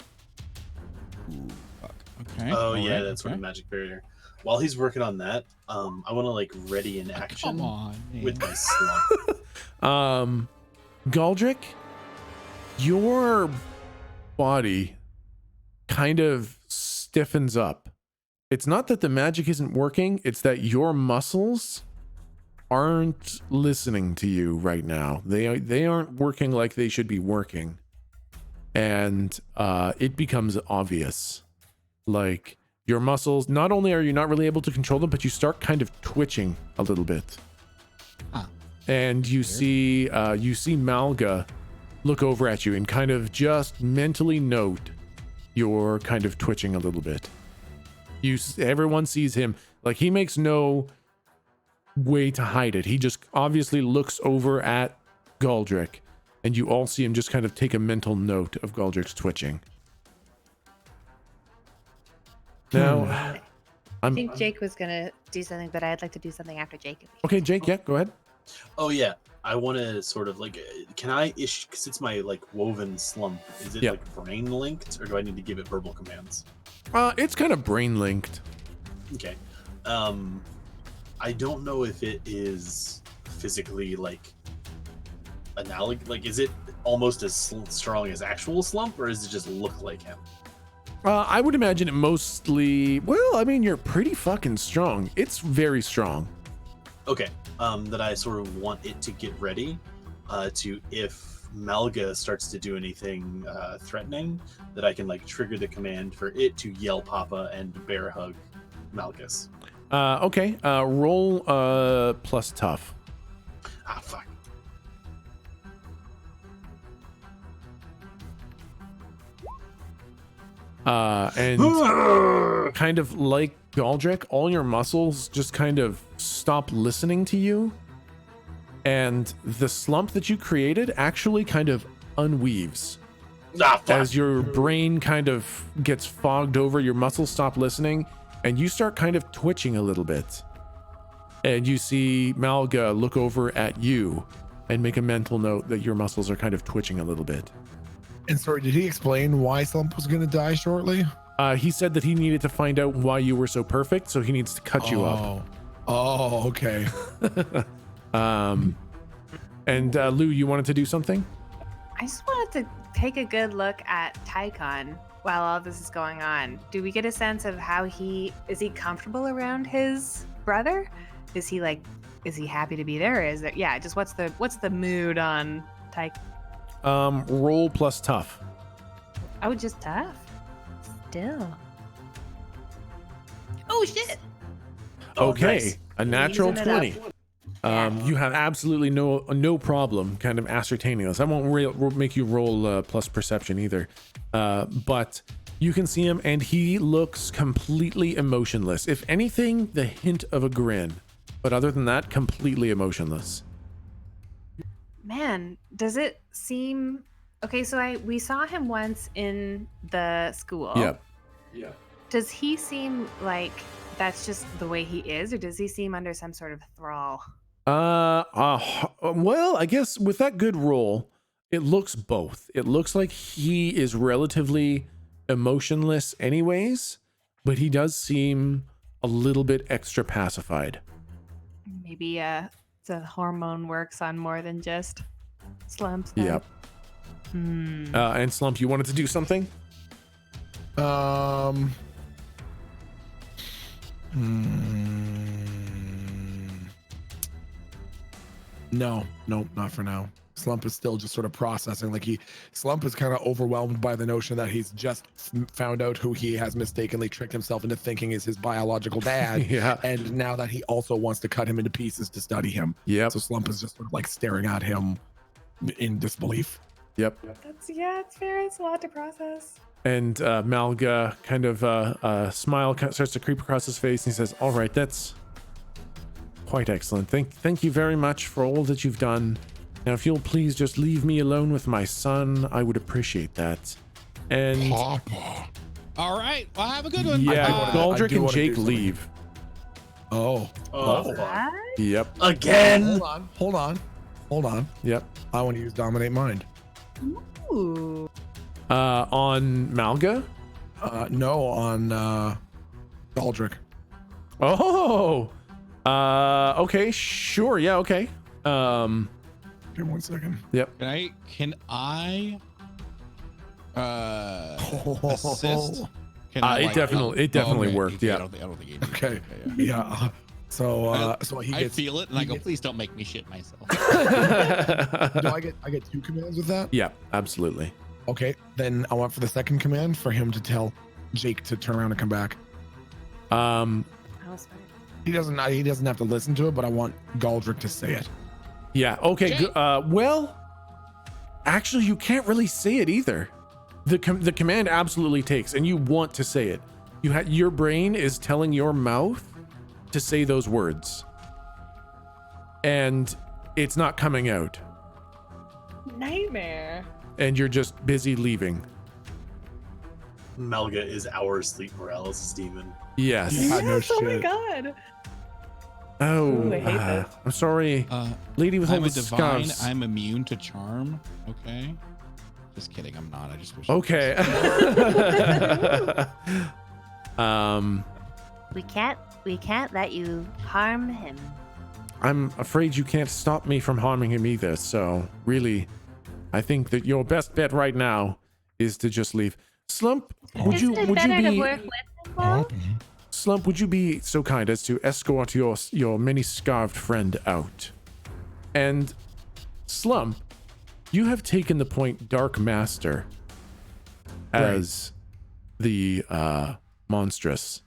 Ooh, fuck. Okay. Oh all yeah, right, that's sort of okay. magic barrier. While he's working on that, I want to like ready in action Come on, man. with my slump. Galdrick, your body kind of stiffens up. It's not that the magic isn't working, it's that your muscles aren't listening to you right now. They aren't working like they should be working. And it becomes obvious. Like your muscles, not only are you not really able to control them, but you start kind of twitching a little bit. Huh. And you see Melgah look over at you and kind of just mentally note you're kind of twitching a little bit. Everyone sees him, like he makes no way to hide it. He just obviously looks over at Galdrick, and you all see him just kind of take a mental note of Galdrick's twitching. Now, I think Jake was gonna do something, but I'd like to do something after Jake. Okay, Jake, yeah, go ahead. Oh yeah, I want to sort of like, can I issue? Because it's my like woven slump. Is it Yeah. like brain linked, or do I need to give it verbal commands? It's kind of brain linked. Okay. I don't know if it is physically like analog. Like, is it almost as strong as actual slump, or does it just look like him? I would imagine it mostly. Well, I mean, you're pretty fucking strong. It's very strong. Okay. That I sort of want it to get ready to, if Melgah starts to do anything threatening, that I can like trigger the command for it to yell Papa and bear hug Malgus. Okay. Roll plus tough. Ah, fuck. And kind of like Galdrick, all your muscles just kind of stop listening to you. And the slump that you created actually kind of unweaves. Ah, fuck. As your brain kind of gets fogged over, your muscles stop listening, and you start kind of twitching a little bit. And you see Melgah look over at you and make a mental note that your muscles are kind of twitching a little bit. And sorry, did he explain why Slump was going to die shortly? He said that he needed to find out why you were so perfect, so he needs to cut you up. Oh, okay. And Lou, you wanted to do something? I just wanted to take a good look at Tycon while all this is going on. Do we get a sense of how is he comfortable around his brother? Is he happy to be there? Or is there, yeah, just what's the mood on Tycon? Roll plus tough. Oh, just tough. Still. Oh shit! Oh, Okay, nice. a natural Using it 20. Yeah. You have absolutely no problem kind of ascertaining this. I won't make you roll plus perception either. But you can see him and he looks completely emotionless. If anything, the hint of a grin. But other than that, completely emotionless. Man, does it seem okay? So we saw him once in the school. Yeah. Does he seem like that's just the way he is, or does he seem under some sort of thrall? Well, I guess with that good roll, it looks both. It looks like he is relatively emotionless anyways, but he does seem a little bit extra pacified. Maybe the hormone works on more than just slumps. then. Yep. And Slump, you wanted to do something? No, not for now. Slump is still just sort of processing. Slump is kind of overwhelmed by the notion that he's just found out who he has mistakenly tricked himself into thinking is his biological dad. Yeah. And now that he also wants to cut him into pieces to study him. Yep. So Slump is just sort of like staring at him in disbelief. Yep. It's fair. It's a lot to process. And Melgah kind of a smile starts to creep across his face, and he says, "All right, that's quite excellent. Thank you very much for all that you've done. Now, if you'll please just leave me alone with my son, I would appreciate that." And Papa. All right. Well, have a good one. yeah, I Galdrick do and wanna do Jake something. leave. Oh, fuck. Yep. Again. Hold on. Yep. I want to use Dominate Mind. Ooh. On Melgah? No, on Galdrick. Oh. Okay. Sure. Yeah. Okay. Give me 1 second. Yep. Can I assist? Can It definitely worked. I Yeah. don't think it Okay. yeah. Yeah. So he I gets. feel it and I go, please don't make me shit myself. Do I get 2 commands with that? Yeah. Absolutely. Okay. Then I want for the second command for him to tell Jake to turn around and come back. He doesn't have to listen to it, but I want Galdrick to say it. Yeah. Okay. Jake. Well, actually, you can't really say it either. The command absolutely takes, and you want to say it. Your brain is telling your mouth to say those words, and it's not coming out, Nightmare. and you're just busy leaving. Melgah is our sleep paralysis demon. Yes. Yeah. no Oh my shit. god. Oh, Ooh, I hate this. I'm sorry, lady with all I'm the a divine. scarves. I'm immune to charm. Okay. Just kidding. I'm not. I just wish. Okay. We can't let you harm him. I'm afraid you can't stop me from harming him either. So really, I think that your best bet right now is to just leave. Slump, would you better to be work with him, Paul? Slump, would you be so kind as to escort your many scarved friend out? And Slump, you have taken the point Dark Master as the monstrous.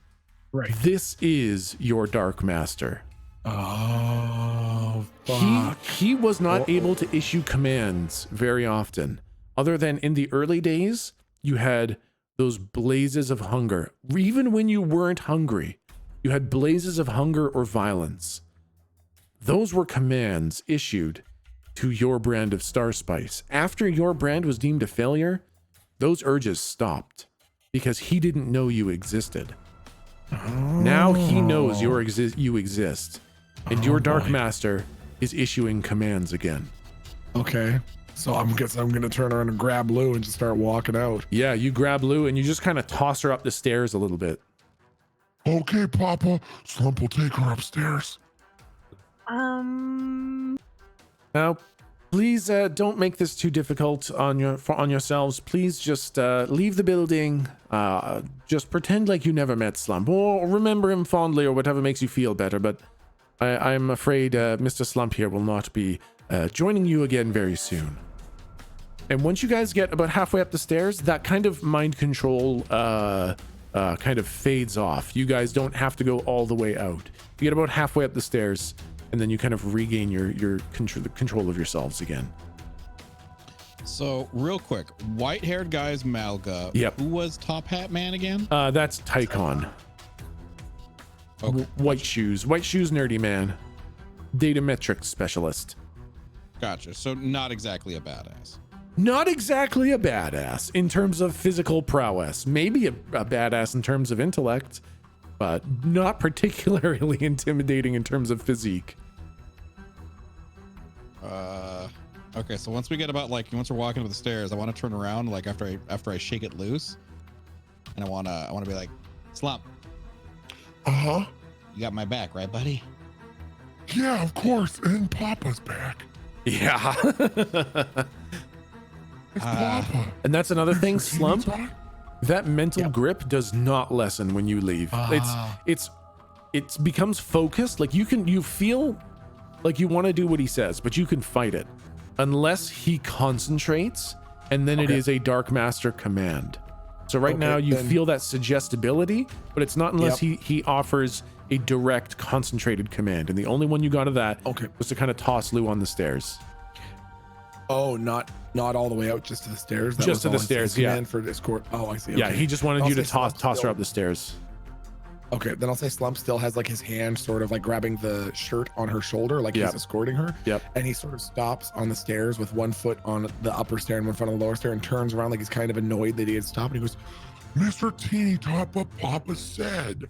Right. This is your Dark Master. Oh, fuck. He was not able to issue commands very often, other than in the early days, you had those blazes of hunger. Even when you weren't hungry, you had blazes of hunger or violence. Those were commands issued to your brand of Star Spice. After your brand was deemed a failure, those urges stopped because he didn't know you existed. Now he knows you exist, and your Dark Master is issuing commands again. Okay. So I'm gonna turn around and grab Lou and just start walking out. Yeah, you grab Lou and you just kind of toss her up the stairs a little bit. Okay, Papa. Slump will take her upstairs. Now, please don't make this too difficult on yourselves. Please just leave the building. Just pretend like you never met Slump, or remember him fondly, or whatever makes you feel better. But I'm afraid Mr. Slump here will not be joining you again very soon. And once you guys get about halfway up the stairs, that kind of mind control kind of fades off. You guys don't have to go all the way out. You get about halfway up the stairs, and then you kind of regain your control of yourselves again. So real quick, white-haired guy is Melgah. Yep. Who was Top Hat Man again? That's Tycon. Okay. White shoes, nerdy man, data metrics specialist. Gotcha. So not exactly a badass. Not exactly a badass in terms of physical prowess. Maybe a badass in terms of intellect. but not particularly intimidating in terms of physique. Okay, so once we get about like once we're walking up the stairs, I want to turn around like after I shake it loose, and I want to be like, Slump, Uh-huh. you got my back, right, buddy? Yeah, of course. And Papa's back. Yeah. It's Papa. And that's another thing, Mr. Teeny Slump. Talk? That mental grip does not lessen when you leave. It becomes focused. Like you feel like you want to do what he says, but you can fight it unless he concentrates, and then it is a Dark Master command. So right now you feel that suggestibility, but it's not unless he offers a direct concentrated command. And the only one you got of that was to kind of toss Lou on the stairs. Oh, not all the way out, just to the stairs. That Just was to the all stairs, his yeah. command for escort. Oh, I see. Yeah, Okay. he just wanted I'll you to say Slump toss her still- up the stairs. Okay, then I'll say Slump still has like his hand sort of like grabbing the shirt on her shoulder, like he's escorting her. Yep. And he sort of stops on the stairs with one foot on the upper stair and one foot on the lower stair, and turns around like he's kind of annoyed that he had stopped. And he goes, Mr. Teeny Top, what Papa said.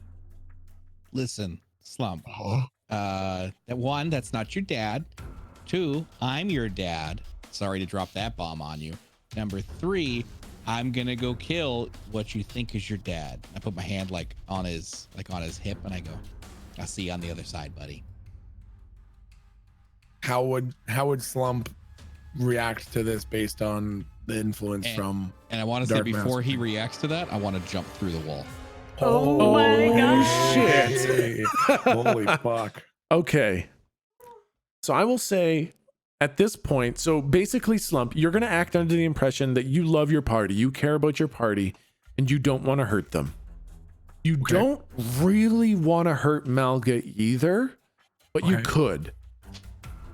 Listen, Slump. Huh? That one, that's not your dad. 2, I'm your dad. Sorry to drop that bomb on you. Number 3, I'm gonna go kill what you think is your dad. I put my hand like on his hip, and I go, I'll see you on the other side, buddy. how would Slump react to this based on the influence from? And I want to say Dark before Master. he reacts to that, I want to jump through the wall. Oh my God. Shit. Holy fuck. Okay. So I will say at this point, so basically, Slump, you're going to act under the impression that you love your party, you care about your party, and you don't want to hurt them. You don't really want to hurt Melgah either, but you could.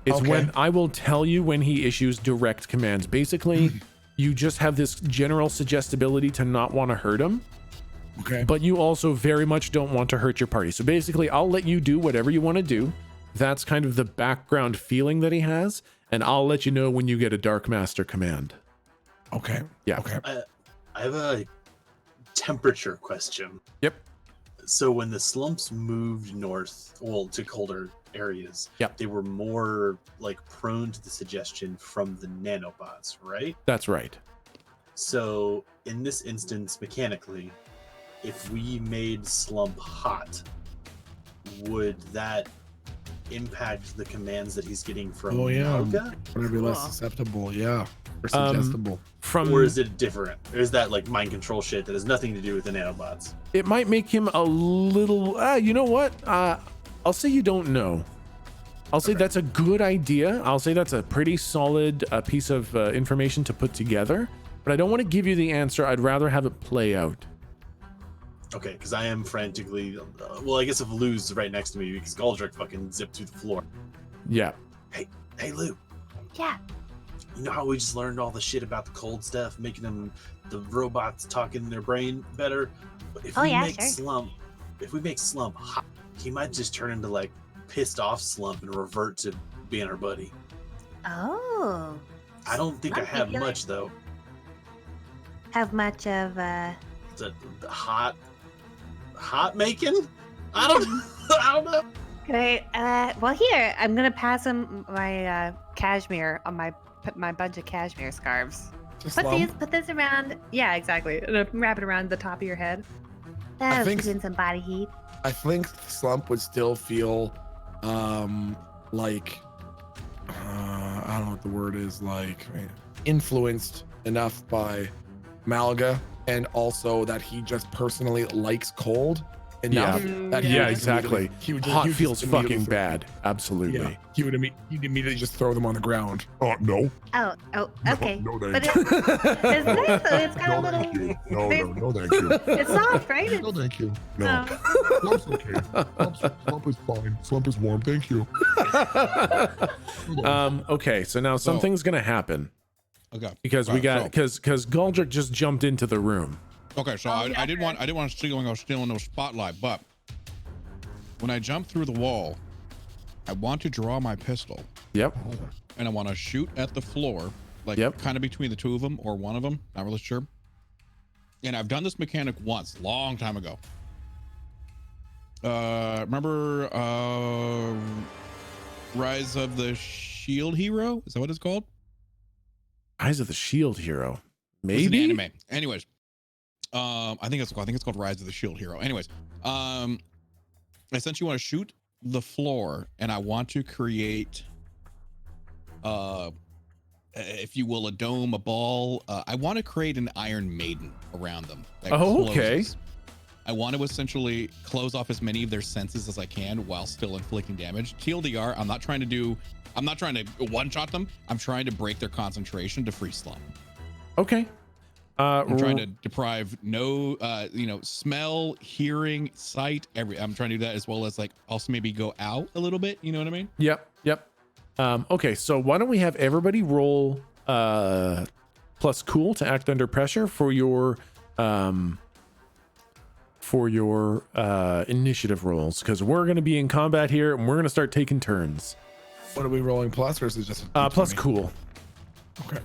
It's when I will tell you when he issues direct commands. Basically, you just have this general suggestibility to not want to hurt him. Okay. But you also very much don't want to hurt your party. So basically, I'll let you do whatever you want to do. That's kind of the background feeling that he has. And I'll let you know when you get a Dark Master command. Okay. Yeah. Okay. I have a temperature question. Yep. So when the slumps moved north, well, to colder areas, they were more like prone to the suggestion from the nanobots, right? That's right. So in this instance, mechanically, if we made Slump hot, would that impact the commands that he's getting from Melgah? Would it be less susceptible? Yeah. Or suggestible. Or is it different? Or is that like mind control shit that has nothing to do with the nanobots? It might make him a little, you know what? I'll say you don't know. I'll say that's a good idea. I'll say that's a pretty solid piece of information to put together, but I don't want to give you the answer. I'd rather have it play out. Okay, because I am frantically, well, I guess if Lou's right next to me, because Galdrick fucking zipped through the floor. Yeah. Hey Lou. Yeah. You know how we just learned all the shit about the cold stuff, making them, the robots talking in their brain better? But if we make Slump, if we make Slump hot, he might just turn into like pissed off Slump and revert to being our buddy. Oh. I don't think I have much though. Have much of The hot making? I don't know. Okay. Well, here I'm gonna pass him my cashmere on my bunch of cashmere scarves. Put this around. Yeah, exactly. And wrap it around the top of your head. That'll think- keep in some body heat. I think Slump would still feel like I don't know what the word is, like influenced enough by Melgah, and also that he just personally likes cold enough that he would exactly. he would Hot just feels immediately fucking throw- bad. Absolutely. Yeah, he'd immediately just throw them on the ground. No. Oh, okay. No, But thank you. it's nice though. It's got a little. Thank you. No, thank you. It's soft, right? No, thank you. No. Slump's okay. Slump is fine. Slump is warm. Thank you. Okay, so now something's gonna happen. Okay. Because because Galdrick just jumped into the room. Okay, so I didn't want to steal no spotlight, but when I jump through the wall, I want to draw my pistol. Yep. And I want to shoot at the floor, like kind of between the two of them or one of them. Not really sure. And I've done this mechanic once, long time ago. Remember Rise of the Shield Hero? Is that what it's called? Eyes of the Shield Hero. It's an Maybe. anime. Anyways, I think it's called Rise of the Shield Hero. Anyways, essentially, you want to shoot the floor, and I want to create, if you will, a dome, a ball. I want to create an Iron Maiden around them. That Okay. closes. I want to essentially close off as many of their senses as I can while still inflicting damage. TLDR, I'm not trying to one-shot them. I'm trying to break their concentration to free Slump. Okay. I'm trying to deprive smell, hearing, sight, I'm trying to do that, as well as like also maybe go out a little bit. You know what I mean? Yep. Okay, so why don't we have everybody roll plus cool to act under pressure for your initiative rolls, because we're going to be in combat here and we're going to start taking turns. What are we rolling plus, or is it just a Plus D20? cool. Okay.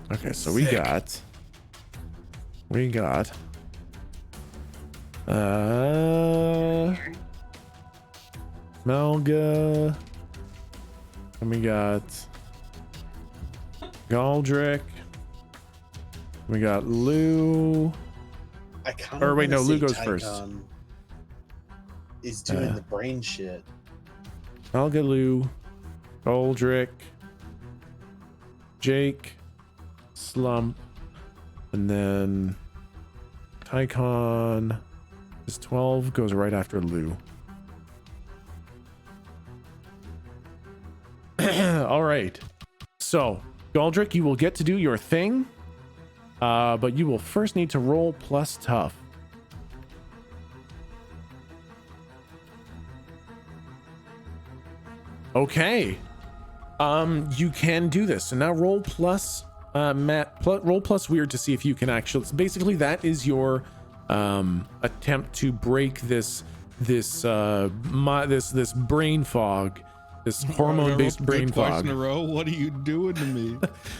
Okay, so we got Melgah, and we got Galdrick, we got Lou. I kind Or of wait, no, Lou goes Tycon first. Is doing the brain shit. Melgah, Lou, Galdrick, Jake, Slump, and then Tycon is 12, goes right after Lou. All right. So, Galdrick, you will get to do your thing, but you will first need to roll plus tough. Okay. You can do this. So now roll plus roll plus weird to see if you can actually. So basically, that is your attempt to break this brain fog, this hormone-based brain Twice fog. in a row. What are you doing to me?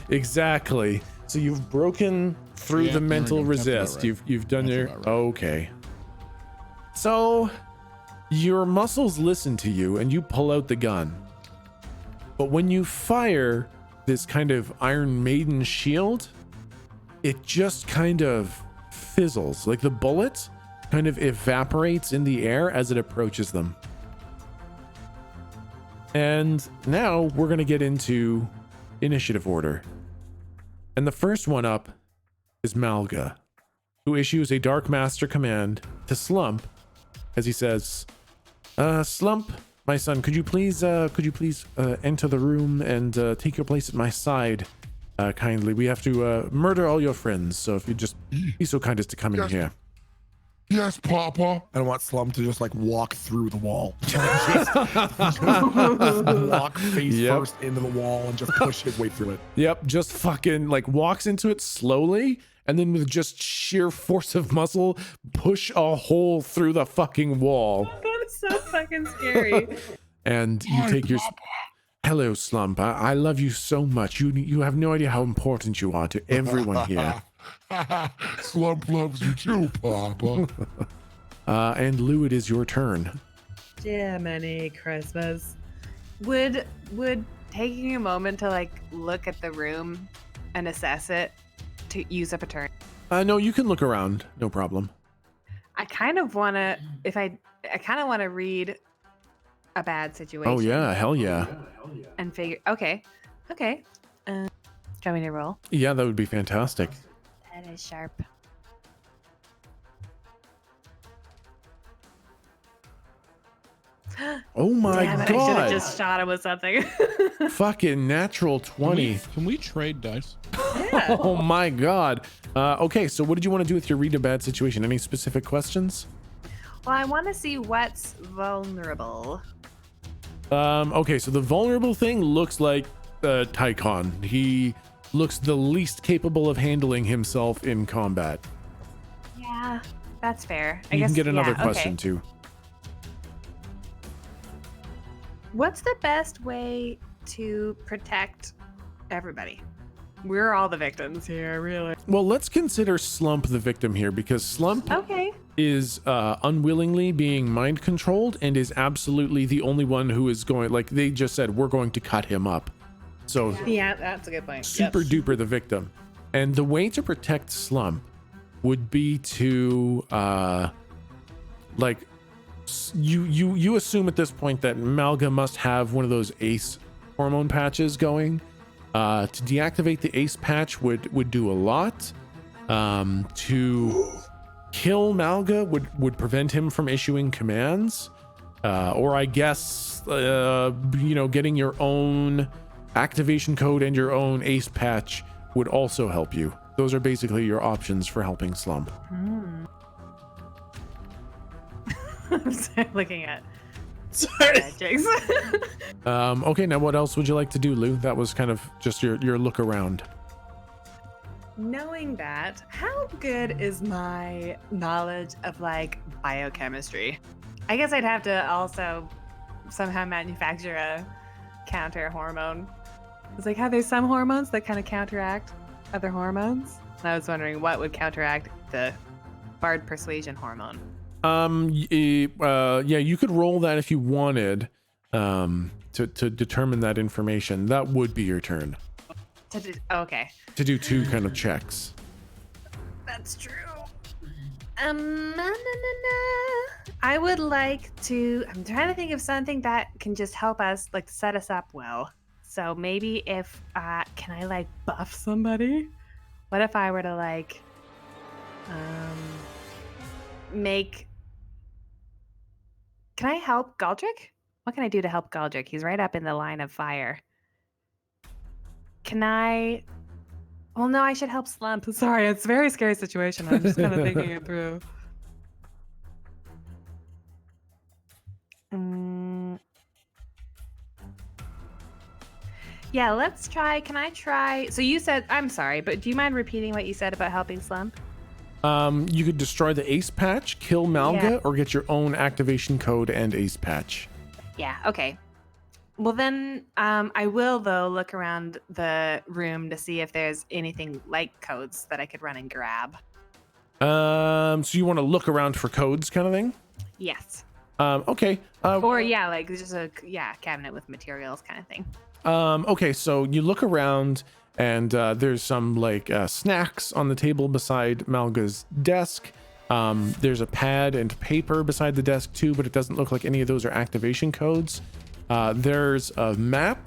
Exactly. So you've broken through Yeah, the there we mental go. That's about resist. right. You've done That's your about right. okay. So your muscles listen to you and you pull out the gun. But when you fire this kind of Iron Maiden shield, it just kind of fizzles. Like the bullet kind of evaporates in the air as it approaches them. And now we're going to get into initiative order. And the first one up is Melgah, who issues a Dark Master command to Slump as he says, Slump, my son, could you please enter the room and take your place at my side kindly? We have to murder all your friends, so if you just be so kind as to come in here. Yes, Papa. I want Slump to just like walk through the wall. just walk face first into the wall and just push his way through it. Yep, just fucking like walks into it slowly and then with just sheer force of muscle, push a hole through the fucking wall. That's so fucking scary. And you take your... Hello, Slump. I love you so much. You have no idea how important you are to everyone here. Slump loves you too, Papa. And Lou, it is your turn. Jiminy Christmas. Would taking a moment to like look at the room and assess it to use up a turn? No, you can look around. No problem. I kind of want to, I kind of want to read a bad situation. Oh yeah, hell yeah. And figure, okay. Do you want me to roll? Yeah, that would be fantastic. That is sharp. Oh my Damn it, I should god. have just shot him with something. Fucking natural 20. Can we trade dice? Yeah. Oh my god. Okay, so what did you want to do with your read a bad situation? Any specific questions? Well, I want to see what's vulnerable. Okay, so the vulnerable thing looks like Tycon. He looks the least capable of handling himself in combat. Yeah, that's fair. I You guess can get another yeah, question okay. too. What's the best way to protect everybody? We're all the victims here, really. Well, let's consider Slump the victim here, because Slump Okay. is unwillingly being mind controlled and is absolutely the only one who is going, like they just said, we're going to cut him up. So Yeah, that's a good point. super Yep. duper the victim. And the way to protect Slump would be to you assume at this point that Melgah must have one of those ACE hormone patches going. To deactivate the ACE patch would do a lot. To kill Melgah would prevent him from issuing commands. Or I guess getting your own activation code and your own ACE patch would also help you. Those are basically your options for helping Slump. I'm sorry, looking at Sorry. Jigs. Okay, now what else would you like to do, Lou? That was kind of just your look around. Knowing that, how good is my knowledge of like biochemistry? I guess I'd have to also somehow manufacture a counter hormone. It's like how there's some hormones that kind of counteract other hormones. And I was wondering what would counteract the Bard persuasion hormone. Yeah, you could roll that if you wanted to determine that information. That would be your turn Okay. to do two kind of checks. That's true. I would like to. I'm trying to think of something that can just help us, like, set us up well. So maybe if can I like buff somebody? What if I were to like make? Can I help Galdrick? What can I do to help Galdrick? He's right up in the line of fire. Can I? Well, no, I should help Slump. Sorry, it's a very scary situation. I'm just kind of thinking it through. Yeah, let's try. Can I try? So you said, I'm sorry, but do you mind repeating what you said about helping Slump? You could destroy the ACE patch, kill Melgah, Yeah. or get your own activation code and ACE patch. Yeah, okay. Well, then I will, though, look around the room to see if there's anything like codes that I could run and grab. So you want to look around for codes kind of thing? Yes. Okay. Or, yeah, like just a cabinet with materials kind of thing. Okay, so you look around and there's some like snacks on the table beside Melgah's desk. There's a pad and paper beside the desk too, but it doesn't look like any of those are activation codes. There's a map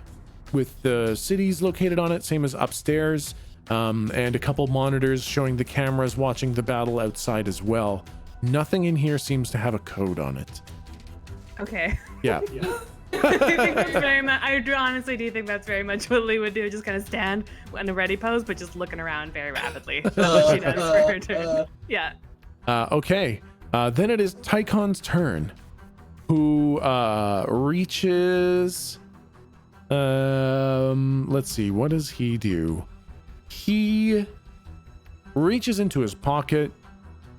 with the cities located on it, same as upstairs, and a couple monitors showing the cameras watching the battle outside as well. Nothing in here seems to have a code on it. Okay. Yeah. I think that's very much, I honestly do think that's very much what Lee would do, just kind of stand in a ready pose, but just looking around very rapidly. That's what she does for her turn. Yeah. Okay. Then it is Tycon's turn, who reaches. Let's see. What does he do? He reaches into his pocket,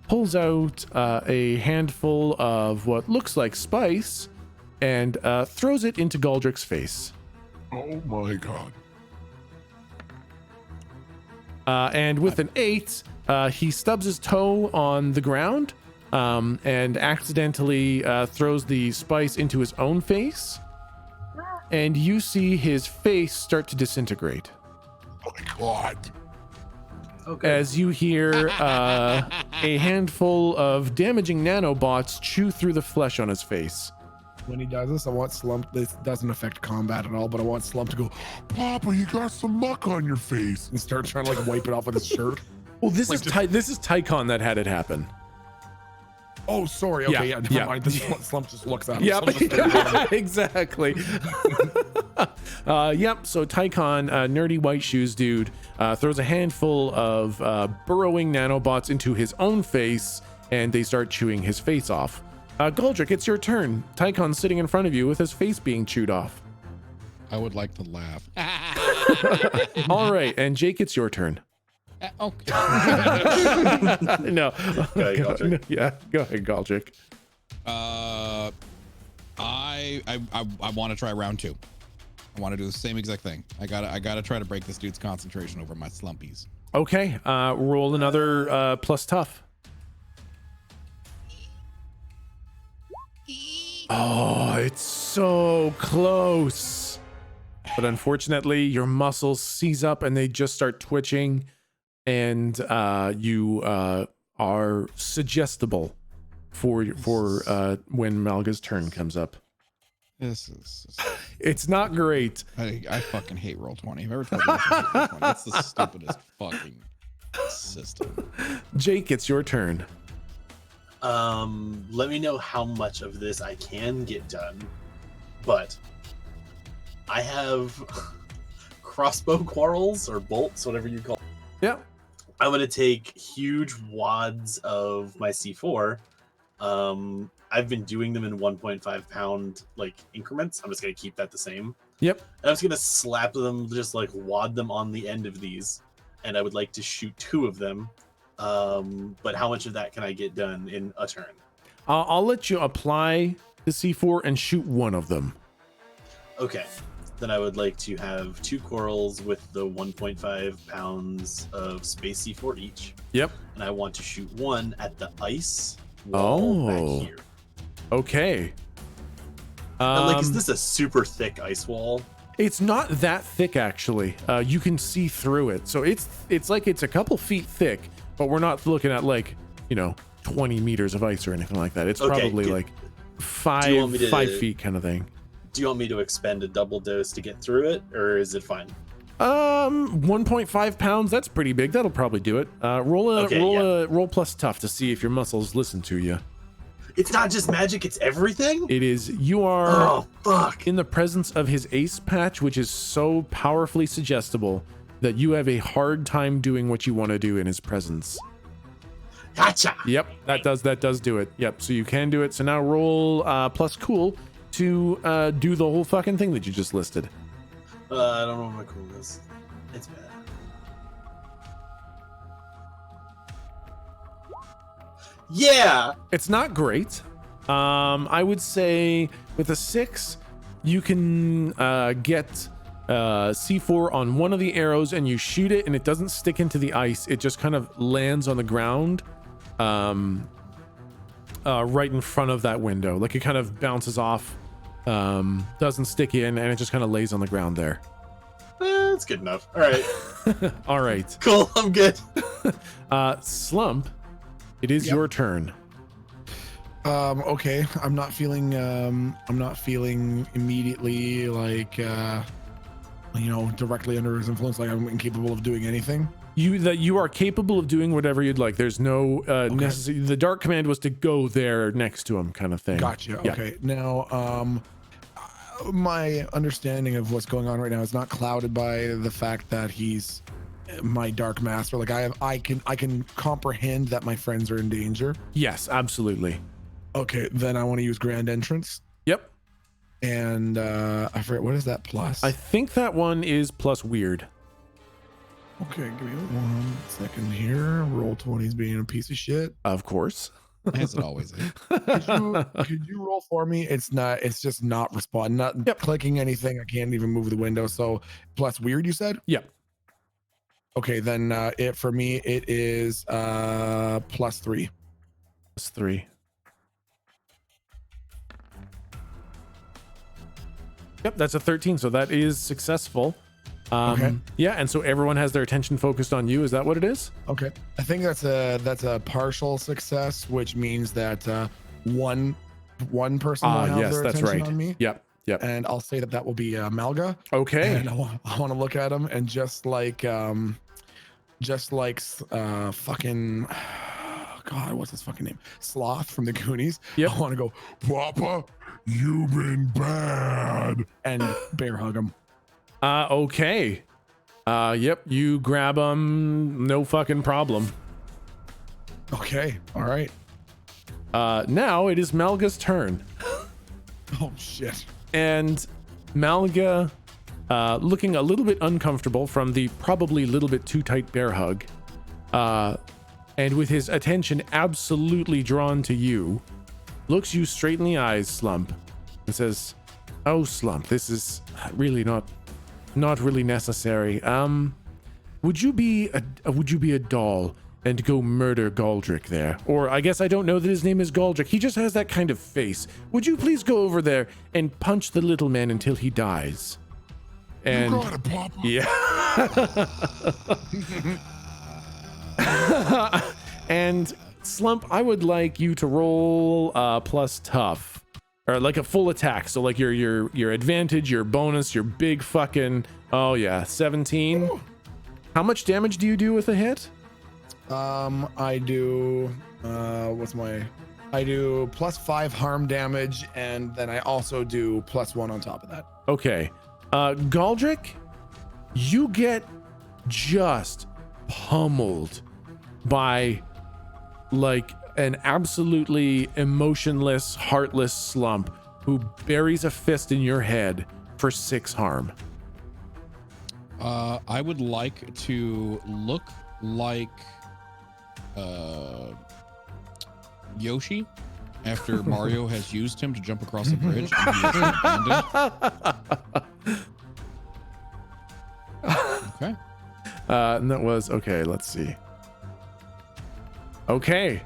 pulls out a handful of what looks like spice, and throws it into Galdrick's face. Oh my god. And with an 8, he stubs his toe on the ground and accidentally throws the spice into his own face. And you see his face start to disintegrate. Oh my god. Okay. As you hear a handful of damaging nanobots chew through the flesh on his face. When he does this, I want Slump. This doesn't affect combat at all, but I want Slump to go Papa, you got some muck on your face. and start trying to like wipe it off with his shirt. Well, this Like is Tycon that had it happen. Oh, sorry. Okay, Yeah, never yeah. mind. This Slump just looks at him. Yep, Slump just stares at him. exactly. Yep. So Tycon, nerdy white shoes dude, throws a handful of burrowing nanobots into his own face, and they start chewing his face off. Galdrick, it's your turn. Tycon's sitting in front of you with his face being chewed off. I would like to laugh. All right, and Jake, it's your turn. Okay. No. Go ahead, Galdrick. Yeah, go ahead, Galdrick. I want to try round 2. I want to do the same exact thing. I gotta try to break this dude's concentration over my slumpies. Okay, roll another plus tough. Oh, it's so close. But unfortunately, your muscles seize up and they just start twitching, and you are suggestible for when Melgah's turn comes up. This is It's not great. I fucking hate Roll20. I've ever told you I hate Roll20. That's the stupidest fucking system. Jake, it's your turn. Let me know how much of this I can get done, but I have crossbow quarrels or bolts, whatever you call it. Yeah. I'm going to take huge wads of my C4. I've been doing them in 1.5 pound like increments. I'm just going to keep that the same. Yep. And I'm just going to slap them, just like wad them on the end of these. And I would like to shoot 2 of them. But how much of that can I get done in a turn? I'll let you apply the C4 and shoot 1 of them. Okay. Then I would like to have 2 quarrels with the 1.5 pounds of space C4 each. Yep. And I want to shoot 1 at the ice wall back here. Okay. Now, like, is this a super thick ice wall? It's not that thick, actually. You can see through it. So it's like it's a couple feet thick, but we're not looking at like, 20 meters of ice or anything like that. It's probably like 5 feet kind of thing. Do you want me to expend a double dose to get through it, or is it fine? 1.5 pounds. That's pretty big. That'll probably do it. Roll plus tough to see if your muscles listen to you. It's not just magic, it's everything? It is. You are in the presence of his ace patch, which is so powerfully suggestible that you have a hard time doing what you want to do in his presence. Gotcha. Yep, that does do it. Yep, so you can do it. So now roll plus cool to do the whole fucking thing that you just listed. I don't know what my cool is. It's bad. Yeah! It's not great. I would say with a 6, you can get C4 on one of the arrows and you shoot it and it doesn't stick into the ice. It just kind of lands on the ground right in front of that window. Like it kind of bounces off, doesn't stick in, and it just kind of lays on the ground there. That's good enough. All right. All right. Cool, I'm good. Slump, it is your turn. Okay. I'm not feeling immediately like directly under his influence, like I'm incapable of doing anything. You are capable of doing whatever you'd like. There's no necessary. The dark command was to go there next to him, kind of thing. Gotcha. Yeah. Okay. Now, my understanding of what's going on right now is not clouded by the fact that he's my dark master. Like I can comprehend that my friends are in danger. Yes, absolutely. Okay, then I want to use grand entrance. Yep. And I forget, what is that plus? I think that one is plus weird. Okay, give me 1 second here. Roll20's being a piece of shit. Of course. As it always is. Could you roll for me? It's just not responding, not clicking anything. I can't even move the window. So plus weird, you said? Yep. Okay, then it for me, it is plus 3. Plus 3. Yep, that's a 13, so that is successful. Okay. Yeah, and so everyone has their attention focused on you. Is that what it is? Okay. I think that's a partial success, which means that one person will have their attention on me. Yep. And I'll say that will be Melgah. Okay. And I want to look at him and just like fucking God, what's his fucking name? Sloth from the Goonies. Yep. I want to go, Papa, you've been bad, and bear hug him. Okay. Yep, you grab him, no fucking problem. Okay, all right. Now it is Melgah's turn. Oh shit. And Melgah, looking a little bit uncomfortable from the probably a little bit too tight bear hug, and with his attention absolutely drawn to you, looks you straight in the eyes, Slump, and says, Oh, Slump, this is really not really necessary. Would you be a doll and go murder Galdrick there? Or I guess I don't know that his name is Galdrick. He just has that kind of face. Would you please go over there and punch the little man until he dies? And You got it, Papa. yeah. And Slump, I would like you to roll plus tough, or like a full attack. So like your advantage, your bonus, your big fucking, oh yeah, 17. Ooh. How much damage do you do with a hit? I do I do +5 harm damage, and then I also do +1 on top of that. Okay. Galdrick, you get just pummeled by like an absolutely emotionless, heartless Slump who buries a fist in your head for 6 harm. I would like to look like Yoshi after Mario has used him to jump across the bridge and he is abandoned. Okay. And that was okay. Let's see. Okay.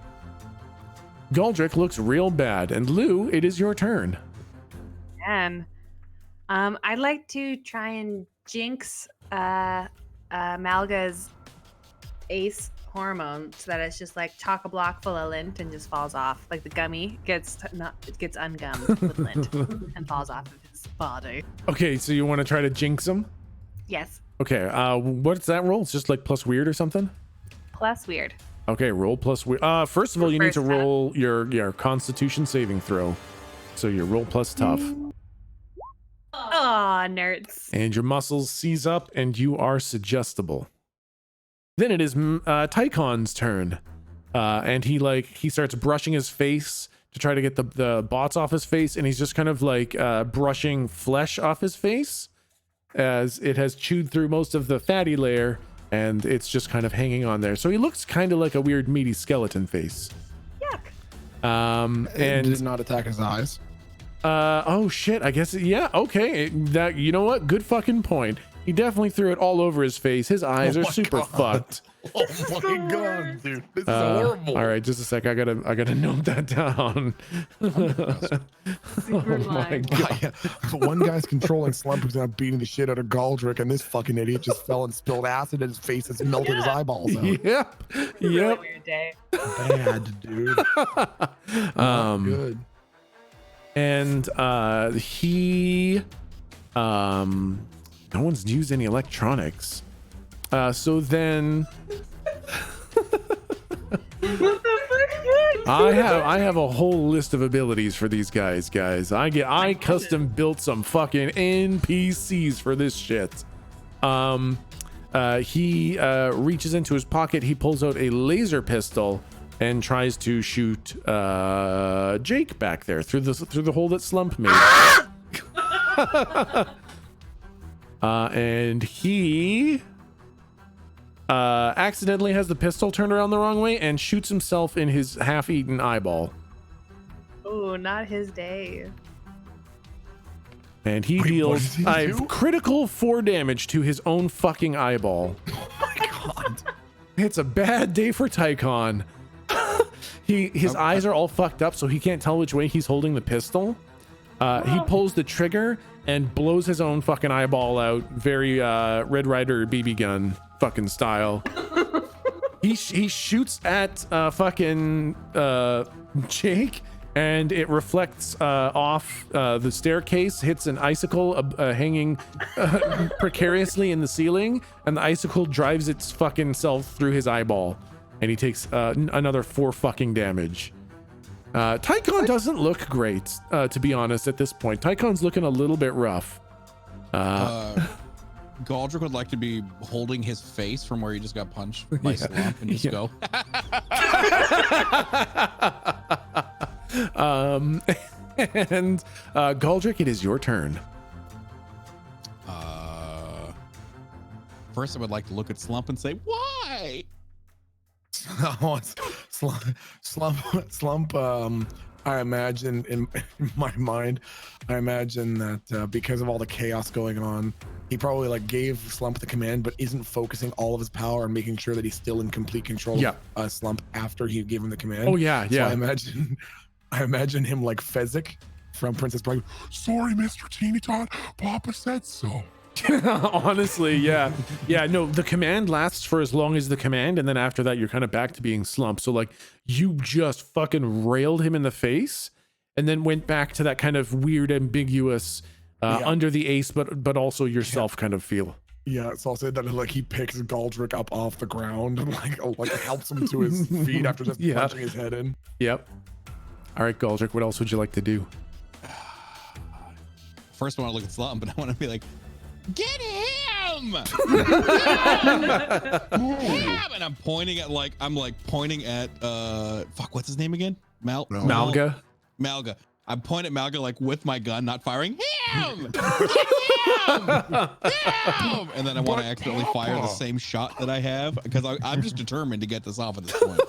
Galdrick looks real bad, and Lou, it is your turn. And I'd like to try and jinx Melgah's ace hormone so that it's just like chock-a-block full of lint and just falls off. Like the gummy gets ungummed with lint and falls off of his body. Okay, so you want to try to jinx him? Yes. Okay, what's that roll? It's just like plus weird or something? Plus weird. Okay, roll plus weird. First of all, you need to roll your Constitution saving throw. So your roll plus tough. Aw, nerds. And your muscles seize up and you are suggestible. Then it is Tycon's turn. And he starts brushing his face to try to get the bots off his face, and he's just kind of like brushing flesh off his face as it has chewed through most of the fatty layer, and it's just kind of hanging on there. So he looks kind of like a weird meaty skeleton face. Yuck. And did not attack his eyes. Oh shit, I guess, yeah, okay. That, you know what? Good fucking point. He definitely threw it all over his face. His eyes are super fucked. Oh my god, dude. This is horrible. All right, just a sec. I gotta note that down. Oh my god. Yeah. One guy's controlling Slump who's now beating the shit out of Galdrick, and this fucking idiot just fell and spilled acid in his face and melted his eyeballs out. Yep. Really weird day. Bad, dude. Good. And he no one's used any electronics. So then What the fuck? I have a whole list of abilities for these guys. I custom built some fucking NPCs for this shit. He reaches into his pocket, he pulls out a laser pistol and tries to shoot Jake back there through the hole that Slump made. And he accidentally has the pistol turned around the wrong way and shoots himself in his half-eaten eyeball. Oh, not his day. And he deals critical 4 damage to his own fucking eyeball. Oh my god. It's a bad day for Tycon. His eyes are all fucked up, so he can't tell which way he's holding the pistol. He pulls the trigger and blows his own fucking eyeball out, very Red Ryder BB gun fucking style. He shoots at fucking Jake, and it reflects off the staircase, hits an icicle hanging precariously in the ceiling, and the icicle drives its fucking self through his eyeball, and he takes another 4 fucking damage. Tycon doesn't look great, to be honest, at this point. Tycon's looking a little bit rough. Galdrick would like to be holding his face from where he just got punched by Slump and just go. And Galdrick, it is your turn. First, I would like to look at Slump and say, "Why?" Slump I imagine in my mind, I imagine that because of all the chaos going on, he probably like gave Slump the command, but isn't focusing all of his power and making sure that he's still in complete control of Slump after he gave him the command. Oh yeah, yeah. So I imagine him like Fezzik from Princess Bride. Sorry, Mr. Teeny Tot. Papa said so. Honestly, yeah. Yeah, no, the command lasts for as long as the command, and then after that you're kind of back to being Slump. So like you just fucking railed him in the face and then went back to that kind of weird, ambiguous under the ace but also yourself kind of feel. Yeah, so I'll say that like he picks Galdrick up off the ground and like helps him to his feet after just punching his head in. Yep. All right, Galdrick, what else would you like to do? First I want to look at Slump, but I want to be like, get him! Get him! And I'm pointing at fuck, what's his name again? Melgah. Melgah. I'm pointing at Melgah like with my gun, not firing. Him! Get him! Him! And then I want to accidentally fire the same shot that I have because I'm just determined to get this off at this point.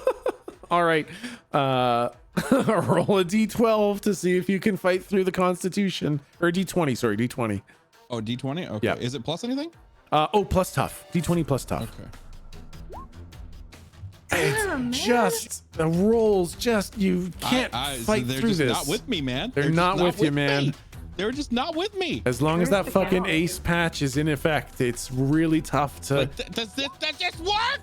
All right. Roll a d12 to see if you can fight through the Constitution. Or d20, sorry, d20. Oh, d20? Okay. Yeah. Is it plus anything? Plus tough. d20 plus tough. Okay. It's just the rolls. Just you can't fight they're through just this. Not with me, man. They're not with you, man. They're just not with me. As long as that fucking ace patch is in effect, it's really tough to. But does that just work?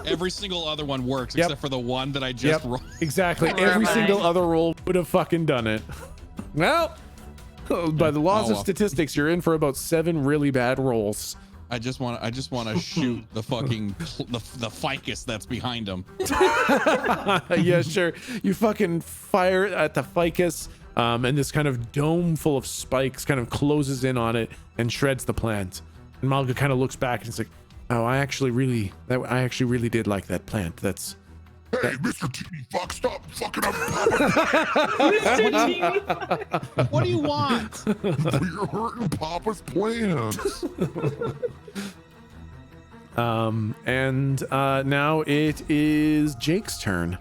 Every single other one works except for the one that I just rolled. Exactly. Every single other roll would have fucking done it. Well, by the laws of statistics, you're in for about 7 really bad rolls. I just want to shoot the fucking the ficus that's behind him. Yeah, sure. You fucking fire at the ficus, and this kind of dome full of spikes kind of closes in on it and shreds the plant. And Melgah kind of looks back and it's like, "Oh, I actually really did like that plant. That's." Hey, Mr. Teeny Fuck, stop fucking up. What do you want? You're hurting Papa's plans. And now it is Jake's turn.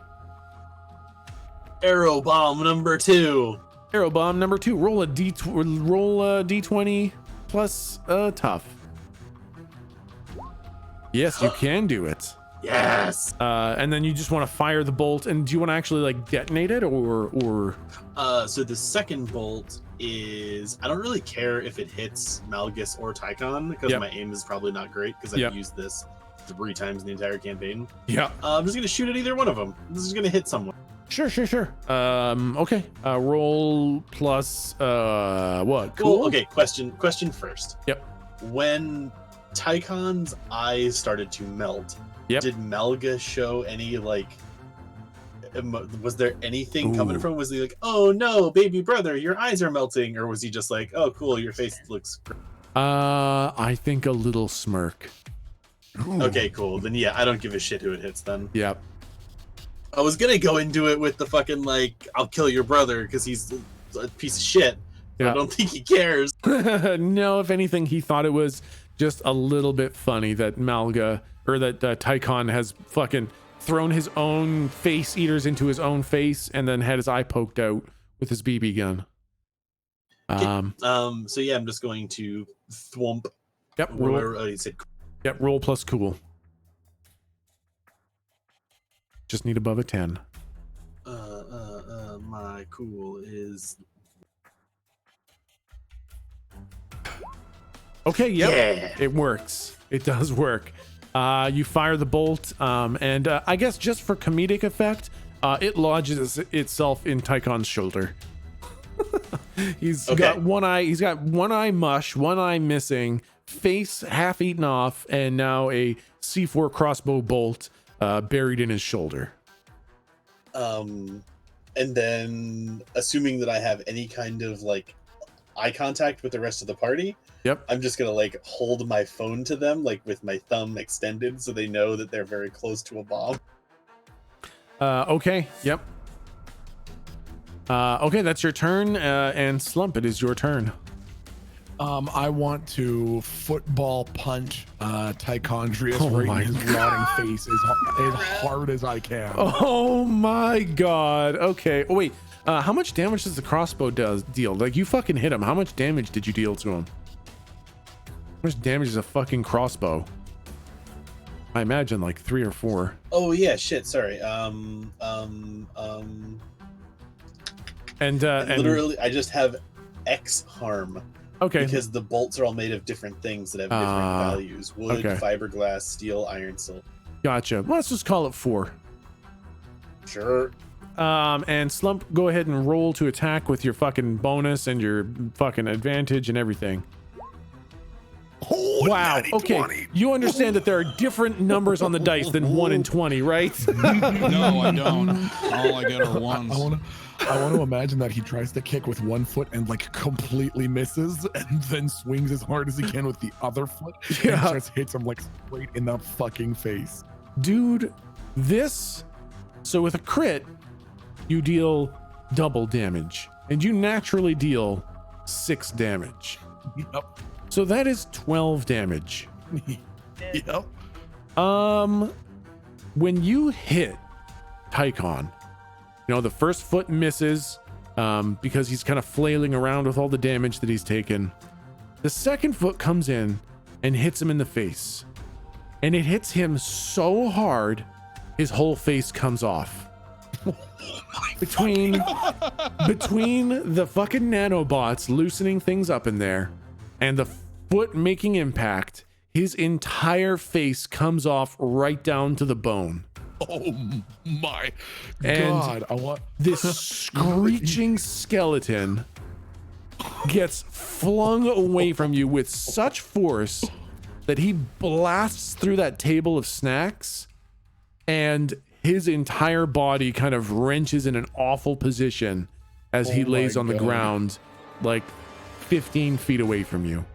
Arrow bomb number 2. Arrow bomb number 2. Roll a d20 plus tough. Yes, you can do it. Yes. And then you just want to fire the bolt. And do you want to actually like detonate it or? So the second bolt is, I don't really care if it hits Malgus or Tycon because my aim is probably not great because I've used this 3 times in the entire campaign. Yeah. I'm just gonna shoot at either one of them. This is gonna hit someone. Sure. Okay. Roll plus what? Cool. Well, okay. Question first. Yep. When Tycon's eyes started to melt, did Melgah show any like? Was there anything coming from? Was he like, "Oh no, baby brother, your eyes are melting," or was he just like, "Oh cool, your face looks great"? I think a little smirk. Ooh. Okay, cool. Then yeah, I don't give a shit who it hits then. Yep. I was gonna go into it with the fucking like, I'll kill your brother because he's a piece of shit. Yeah. I don't think he cares. No, if anything, he thought it was just a little bit funny that Melgah or that Tycon has fucking thrown his own face eaters into his own face and then had his eye poked out with his BB gun. So yeah, I'm just going to thwomp. Yep. Roll. He said. Yep. Roll plus cool. Just need above a 10. My cool is. Okay. Yep. Yeah. It works. It does work. You fire the bolt, and I guess just for comedic effect, it lodges itself in Tycon's shoulder. He's got one eye. He's got one eye mush, one eye missing, face half eaten off, and now a C4 crossbow bolt buried in his shoulder. And then, assuming that I have any kind of like eye contact with the rest of the party. Yep. I'm just gonna like hold my phone to them, like with my thumb extended, so they know that they're very close to a bomb. Okay. Yep. Okay, that's your turn. And Slump, it is your turn. I want to football punch Tychondrius Oh right my in his rotting face as hard as I can. Oh my god. Okay. Oh, wait. How much damage does the crossbow deal? Like, you fucking hit him. How much damage did you deal to him? How much damage is a fucking crossbow? I imagine like 3 or 4. Oh yeah, shit. Sorry. And literally, I just have X harm. Okay. Because the bolts are all made of different things that have different values: wood, okay. fiberglass, steel, iron, silver. Gotcha. Let's just call it 4. Sure. And Slump, go ahead and roll to attack with your fucking bonus and your fucking advantage and everything. Oh, wow. Okay. 20. You understand that there are different numbers on the dice than 1 and 20, right? No, I don't. All I get are ones. I want to imagine that he tries to kick with one foot and like completely misses, and then swings as hard as he can with the other foot, Yeah. and just hits him like straight in the fucking face. Dude, so with a crit, you deal double damage, and you naturally deal 6 damage. Yep. So that is 12 damage. Yep. When you hit Tycon, you know, the first foot misses because he's kind of flailing around with all the damage that he's taken. The second foot comes in and hits him in the face. And it hits him so hard, his whole face comes off. Between the fucking nanobots loosening things up in there and the foot making impact, his entire face comes off right down to the bone. Oh my And god! I want this screeching skeleton gets flung away from you with such force that he blasts through that table of snacks, and his entire body kind of wrenches in an awful position as he lays on the ground like 15 feet away from you.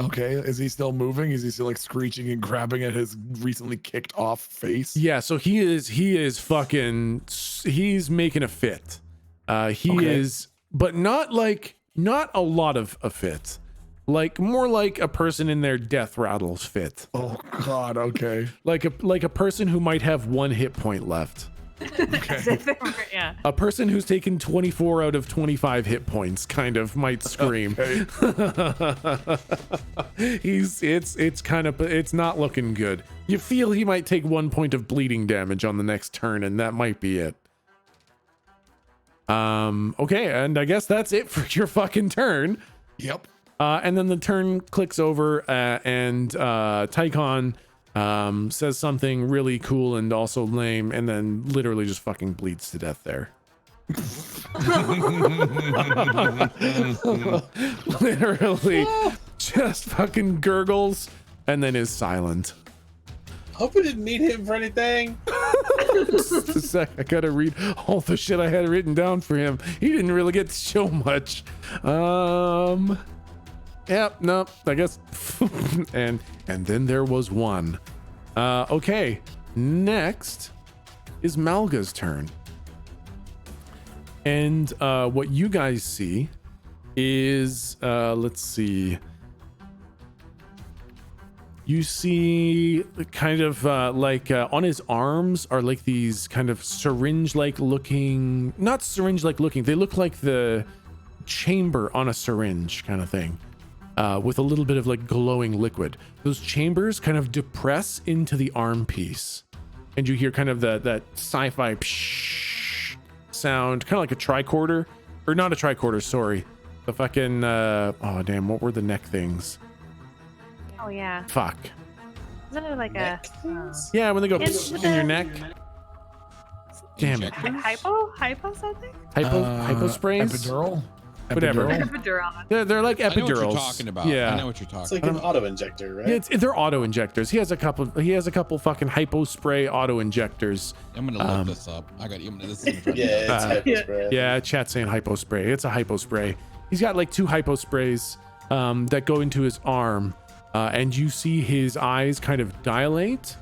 Okay, is he still moving? Is he still like screeching and grabbing at his recently kicked off face? Yeah, so he is fucking, he's making a fit. He is, but not a lot of a fit. Like more like a person in their death rattles fit. Oh god, okay. Like a person who might have 1 hit point left. Okay. Yeah. A person who's taken 24 out of 25 hit points kind of might scream. It's not looking good. You feel he might take 1 point of bleeding damage on the next turn, and that might be it. Okay, and I guess that's it for your fucking turn. Yep. And then the turn clicks over, and Tycon says something really cool and also lame, and then literally just fucking bleeds to death there. Literally just fucking gurgles and then is silent. Hope we didn't need him for anything. Just a sec, I gotta read all the shit I had written down for him. He didn't really get to show much. Yep, no, I guess. and then there was one. Okay, next is Melgah's turn. And what you guys see is, let's see. You see kind of on his arms are like these kind of syringe-like looking, not syringe-like looking, they look like the chamber on a syringe kind of thing. With a little bit of like glowing liquid. Those chambers kind of depress into the arm piece. And you hear kind of that sci-fi psh sound, kind of like a tricorder. Or not a tricorder, sorry. The fucking, oh damn, what were the neck things? Oh yeah. Fuck. Isn't it like a Yeah, when they go It's in your neck. Damn it. hypo something? Hypo sprays? Epidural? Whatever. Epidural. They're like I know what epidurals. you're talking about. Yeah. I know what you're talking It's like about. an auto injector, right? Yeah, they're auto injectors. He has a couple fucking hypo spray auto injectors. I'm gonna look this up. I got you. This is Yeah, it's hypospray. Yeah, chat's saying hypo spray. It's a hypo spray. He's got like 2 hypo sprays that go into his arm, and you see his eyes kind of dilate,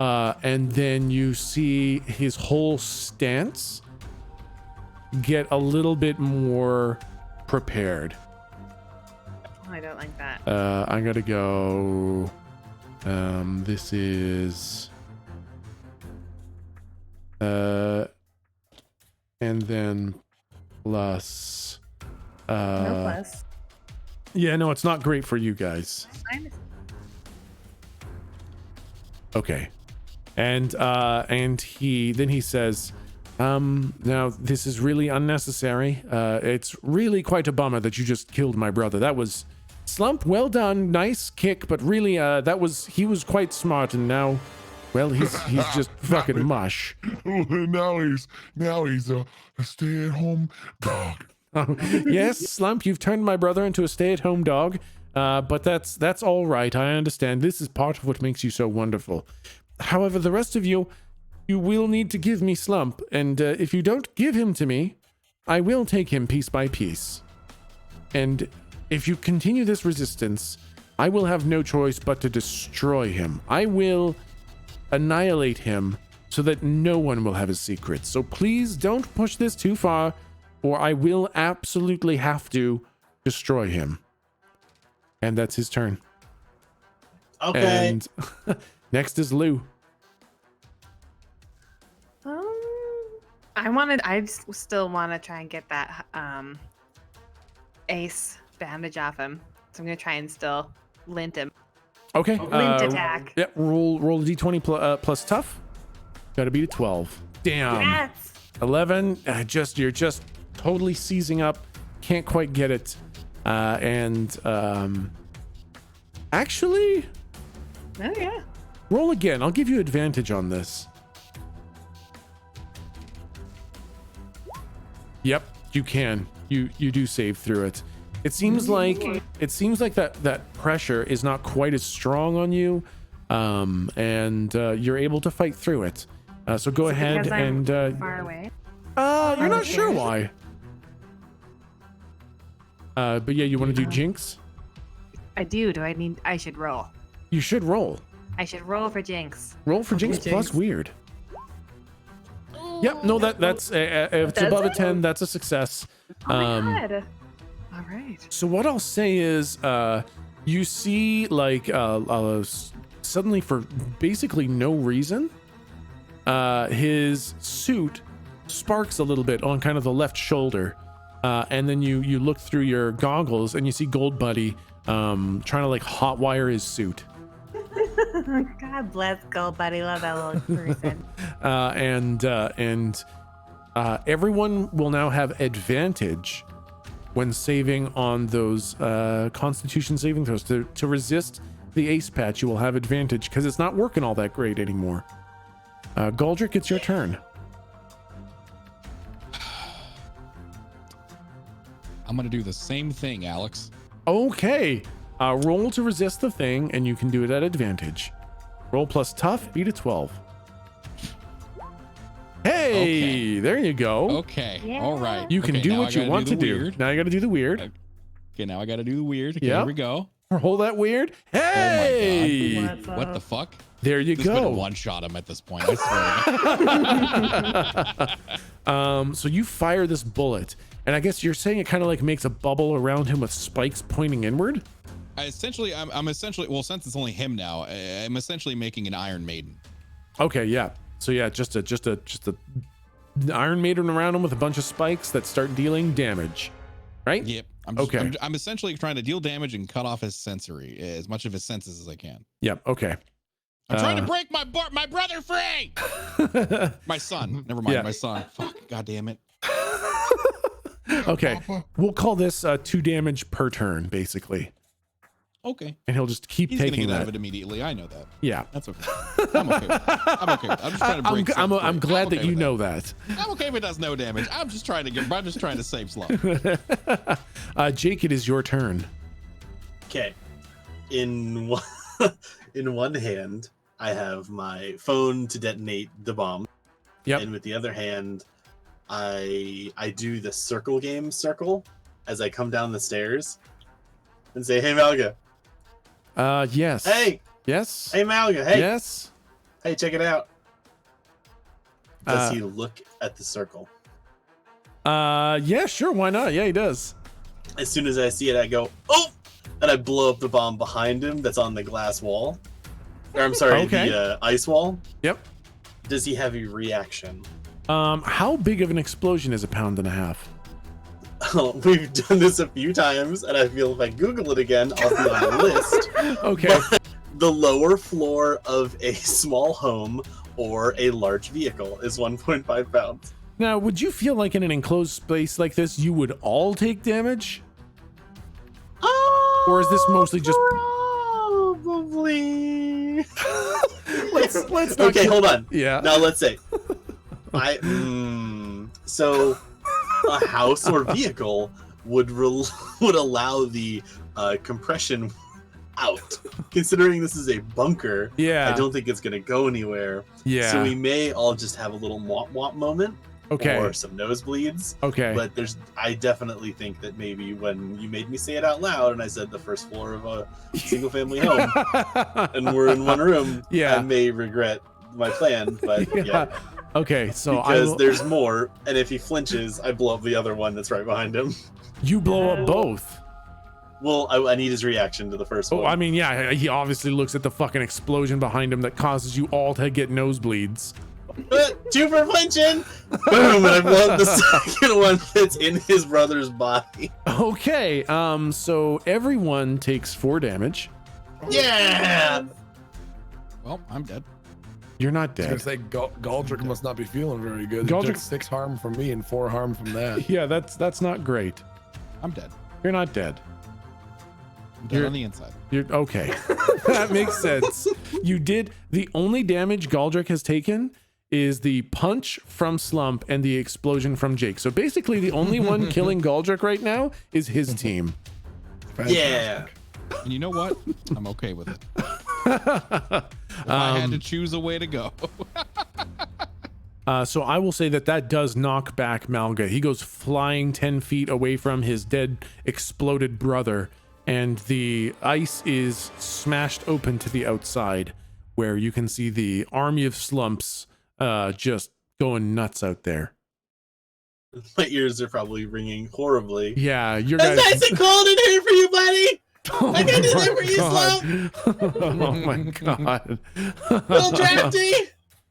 and then you see his whole stance get a little bit more prepared. I don't like that. I'm gonna go. This is. And then plus. No plus. Yeah, no, it's not great for you guys. Okay. And he says, now this is really unnecessary. It's really quite a bummer that you just killed my brother. That was Slump, well done, nice kick, but really he was quite smart, and now, well, he's just fucking mush. Now he's a stay-at-home dog. Yes, Slump, you've turned my brother into a stay-at-home dog, but that's all right. I understand. This is part of what makes you so wonderful. However, the rest of you will need to give me Slump, and if you don't give him to me, I will take him piece by piece. And if you continue this resistance, I will have no choice but to destroy him. I will annihilate him so that no one will have his secrets. So please don't push this too far, or I will absolutely have to destroy him. And that's his turn. Okay. And next is Lou. I still want to try and get that ace bandage off him. So I'm gonna try and still lint him. Okay. Lint attack. Yep. Roll a d20 plus tough. Got to beat a 12. Damn. Yes. 11. You're just totally seizing up. Can't quite get it. Actually, Oh yeah. roll again. I'll give you advantage on this. Yep, you can. You do save through it. It seems like that pressure is not quite as strong on you, and you're able to fight through it. So go ahead Because I'm and far away. you're not sure why. But yeah, you want to do Jinx? I do. I should roll. You should roll. I should roll for Jinx. Roll for Jinx plus weird. Yep, no, that's if it's Does above a it? 10, that's a success. Oh my god. All right. So what I'll say is, you see like suddenly for basically no reason, his suit sparks a little bit on kind of the left shoulder, and then you look through your goggles and you see Gold Buddy trying to like hotwire his suit. God bless Gold Buddy. Love that little person. And everyone will now have advantage when saving on those Constitution saving throws to resist the ace patch. You will have advantage because it's not working all that great anymore. Galdrick, it's your turn. I'm gonna do the same thing, Alex. Okay. Roll to resist the thing, and you can do it at advantage. Roll plus tough, beat a 12. Hey, Okay. there you go. Okay. Yeah. All right. You can Okay, do now I what you gotta want to the do. weird. Now you got to do the weird. Okay, now I gotta do the weird. Okay, Yep. here we go. Roll that weird. Hey, What's What the up? fuck? there you This better go. one-shot him at this point. I swear. So you fire this bullet, and I guess you're saying it kind of like makes a bubble around him with spikes pointing inward. I'm essentially, well, since it's only him now, I'm essentially making an Iron Maiden. Okay, yeah. So yeah, just a Iron Maiden around him with a bunch of spikes that start dealing damage, right? Yep. Okay. I'm essentially trying to deal damage and cut off his sensory, as much of his senses as I can. Yep. Okay. I'm trying to break my brother free. My son. Never mind. Yeah. My son. Fuck. God damn it. Okay. We'll call this 2 damage per turn, basically, Okay. and he'll just keep He's gonna taking get out of that. it immediately. I know that. Yeah. That's okay. I'm okay. With that. I'm okay. With that. I'm just trying to break. I'm something free. glad okay that you with know that. I'm okay if it does no damage. I'm just trying to save Slump. Jake, it is your turn. Okay. In one hand, I have my phone to detonate the bomb. Yep. And with the other hand, I do the circle as I come down the stairs and say, "Hey Melgah." Yes. Hey. Yes. Hey Melgah. Hey. Yes. Hey, check it out. Does Uh, he look at the circle? Yeah, sure. Why not? Yeah, he does. As soon as I see it, I go, "Oh, and I blow up the bomb behind him that's on the glass wall. Or I'm sorry, Okay. the ice wall. Yep. Does he have a reaction? How big of an explosion is 1.5 pounds? We've done this a few times, and I feel if I Google it again, I'll be on the list. Okay. But the lower floor of a small home or a large vehicle is 1.5 pounds. Now, would you feel like in an enclosed space like this, you would all take damage? Or is this mostly just... Probably. let's not Okay, hold on. Yeah. Now let's say so a house or vehicle would allow the compression out. Considering this is a bunker, Yeah. I don't think it's gonna go anywhere. Yeah. So we may all just have a little womp moment. Okay. Or some nosebleeds. Okay. But I definitely think that maybe when you made me say it out loud and I said the first floor of a single family home and we're in one room, Yeah. I may regret my plan, but yeah. Okay, so Because there's more, and if he flinches, I blow up the other one that's right behind him. You blow up both. Well, I need his reaction to the first one. Oh, I mean, yeah, he obviously looks at the fucking explosion behind him that causes you all to get nosebleeds. 2 for flinching! Boom! And I blow up the second one that's in his brother's body. Okay, so everyone takes 4 damage. Yeah! Well, I'm dead. You're not I dead. was gonna say Galdrick must not be feeling very good. Galdrick- He took 6 harm from me and 4 harm from that. Yeah, that's not great. I'm dead. You're not dead. I'm dead You're- on the inside. You're okay. That makes sense. You did. The only damage Galdrick has taken is the punch from Slump and the explosion from Jake. So basically, the only one killing Galdrick right now is his team. Yeah! And you know what? I'm okay with it. If I had to choose a way to go. So I will say that does knock back Melgah. He goes flying 10 feet away from his dead, exploded brother, and the ice is smashed open to the outside, where you can see the army of Slumps just going nuts out there. My ears are probably ringing horribly. Yeah, you're It's guys. nice and cold in here for you, buddy! Oh I can do that my for you, God. Oh my God. A little drafty!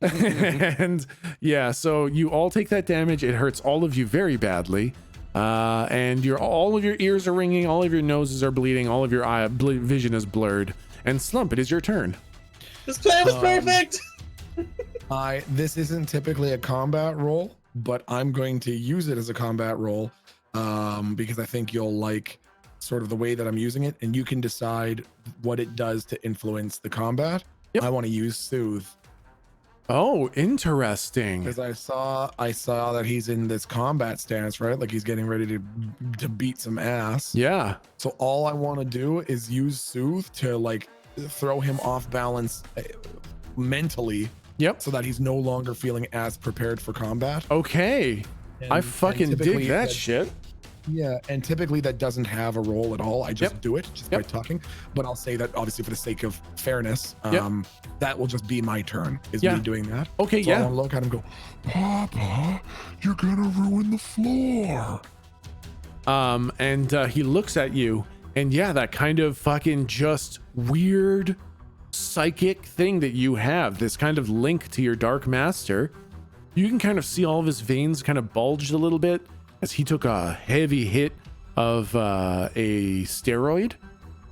And yeah, so you all take that damage. It hurts all of you very badly. And all of your ears are ringing, all of your noses are bleeding, all of your vision is blurred. And Slump, it is your turn. This plan was perfect! This isn't typically a combat roll, but I'm going to use it as a combat roll because I think you'll like sort of the way that I'm using it, and you can decide what it does to influence the combat. Yep. I want to use Soothe Oh, interesting. because I saw that he's in this combat stance, right? Like he's getting ready to beat some ass. Yeah. So all I want to do is use Soothe to like throw him off balance mentally, Yep. so that he's no longer feeling as prepared for combat. Okay. I fucking typically dig that shit. Yeah, and typically that doesn't have a role at all. I just Yep. do it just by talking. But I'll say that obviously for the sake of fairness, Yep. that will just be my turn, is Yeah. me doing that. Okay, So I yeah. want to look at him and go, Papa, you're gonna ruin the floor. And he looks at you, and yeah, that kind of fucking just weird psychic thing that you have, this kind of link to your dark master. You can kind of see all of his veins kind of bulged a little bit as he took a heavy hit of a steroid.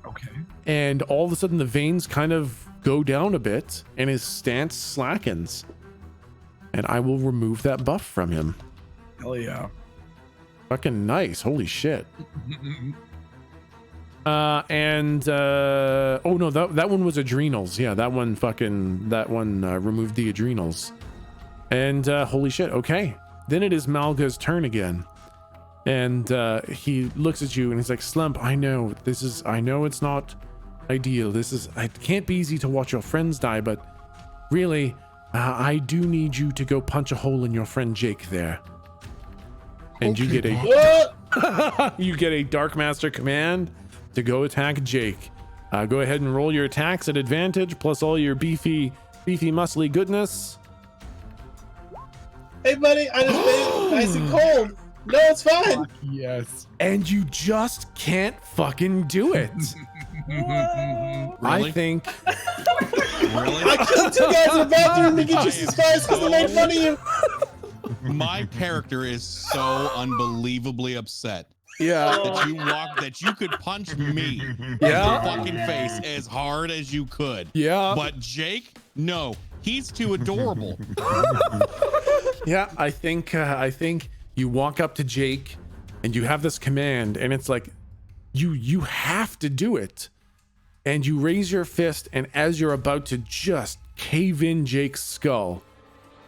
okay. And all of a sudden the veins kind of go down a bit and his stance slackens. And I will remove that buff from him. Hell yeah. Fucking nice. Holy shit. Oh no, that one was adrenals. Yeah, that one removed the adrenals. And holy shit. Okay. Then it is Melgah's turn again. And he looks at you and he's like, Slump, I know it's not ideal. It can't be easy to watch your friends die, but really, I do need you to go punch a hole in your friend Jake there. And you get you get a Dark Master command to go attack Jake. Go ahead and roll your attacks at advantage, plus all your beefy, muscly goodness. Hey, buddy, I just made it nice and cold. No, it's fine. Yes. And you just can't fucking do it. Really? I think Really? I killed 2 guys in the bathroom to get you some spice because they made fun of you. My character is so unbelievably upset yeah. that you could punch me Yeah. in the fucking face as hard as you could. Yeah. But Jake, no, he's too adorable. Yeah, I think you walk up to Jake and you have this command and it's like you have to do it. And you raise your fist, and as you're about to just cave in Jake's skull,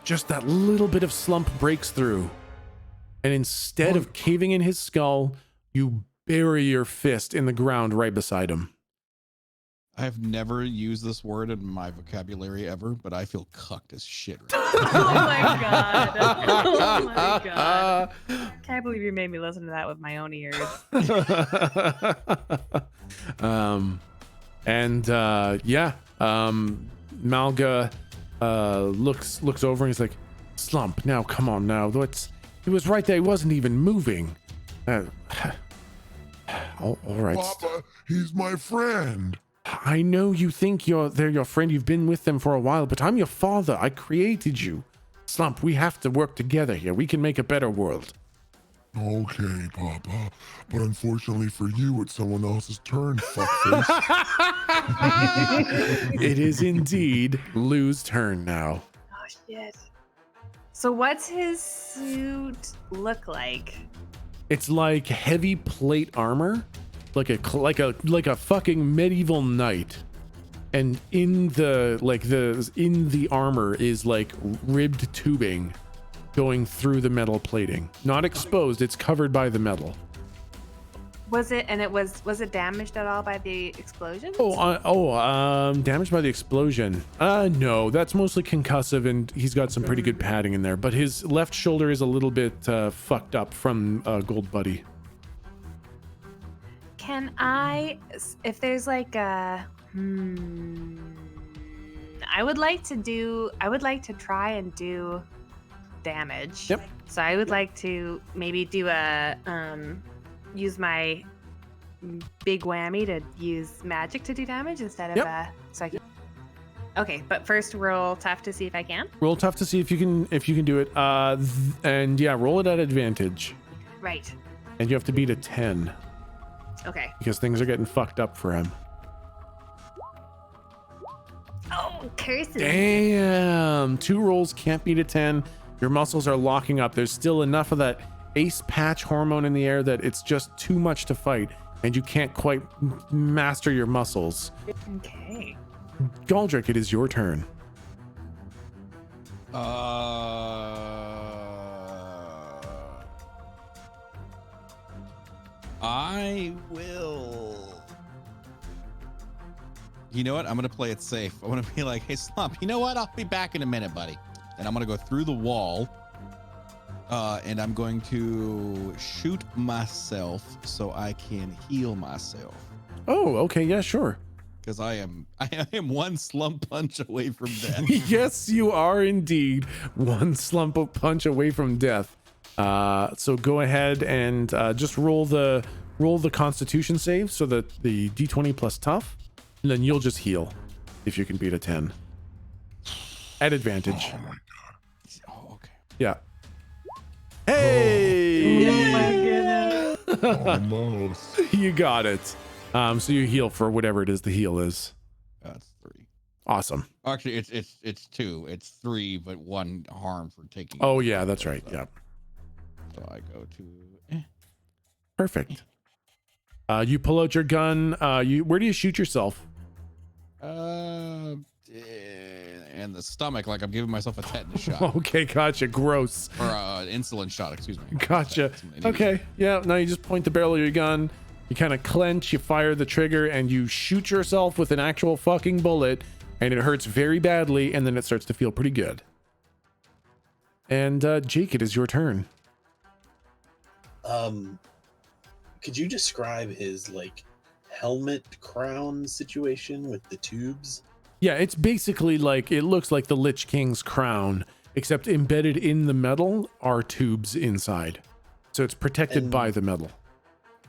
just that little bit of slump breaks through. And instead of caving in his skull, you bury your fist in the ground right beside him. I've never used this word in my vocabulary ever, but I feel cucked as shit right now. Oh my god. Oh my god. Can't believe you made me listen to that with my own ears. Melgah looks over and he's like, Slump, now come on now. He was right there, he wasn't even moving. All right. Papa, he's my friend. I know you think they're your friend, you've been with them for a while, but I'm your father. I created you. Slump, we have to work together here. We can make a better world. Okay, Papa, but unfortunately for you, it's someone else's turn, fuckface. It is indeed Lou's turn now. Oh shit. So what's his suit look like? It's like heavy plate armor, like a fucking medieval knight. And in the armor is like ribbed tubing going through the metal plating. Not exposed, it's covered by the metal. Was it damaged at all by the explosion? Damaged by the explosion. No, that's mostly concussive, and he's got some pretty good padding in there. But his left shoulder is a little bit fucked up from Gold Buddy. Can I, if there's like a, I would like to try and do damage. Yep. So I would like to maybe do a, use my big whammy to use magic to do damage instead of so I can. Okay, but first roll tough to see if I can. Roll tough to see if you can do it. And yeah, roll it at advantage. Right. And you have to beat a 10 Okay. because things are getting fucked up for him. Oh, curses. Damn. 2 rolls can't beat a 10. Your muscles are locking up. There's still enough of that ace patch hormone in the air that it's just too much to fight, and you can't quite master your muscles. Okay. Galdrick, it is your turn. I will. You know what? I'm gonna play it safe. I want to be like, hey, Slump. You know what? I'll be back in a minute, buddy. And I'm gonna go through the wall. And I'm going to shoot myself so I can heal myself. Oh, okay, yeah, sure. Because I am one slump punch away from death. Yes, you are indeed one slump punch away from death. So go ahead and just roll the Constitution save, so that the D20 plus tough, and then you'll just heal if you can beat a 10 at advantage. Oh my god. Oh, okay. Yeah. Hey! Oh my goodness. Almost. You got it. So you heal for whatever it is the heal is. That's 3. Awesome. Actually, it's 2. It's 3, but 1 harm for taking. Oh yeah, that's right. Yeah. So I go to. Perfect. You pull out your gun. Where do you shoot yourself? In the stomach, like I'm giving myself a tetanus shot. Okay, gotcha. Gross. Or insulin shot, excuse me. Gotcha. Okay. Yeah. Now you just point the barrel of your gun. You kind of clench. You fire the trigger, and you shoot yourself with an actual fucking bullet, and it hurts very badly, and then it starts to feel pretty good. And Jake, it is your turn. Could you describe his helmet crown situation with the tubes? Yeah, it's basically like, it looks like the Lich King's crown, except embedded in the metal are tubes inside. So it's protected And- by the metal.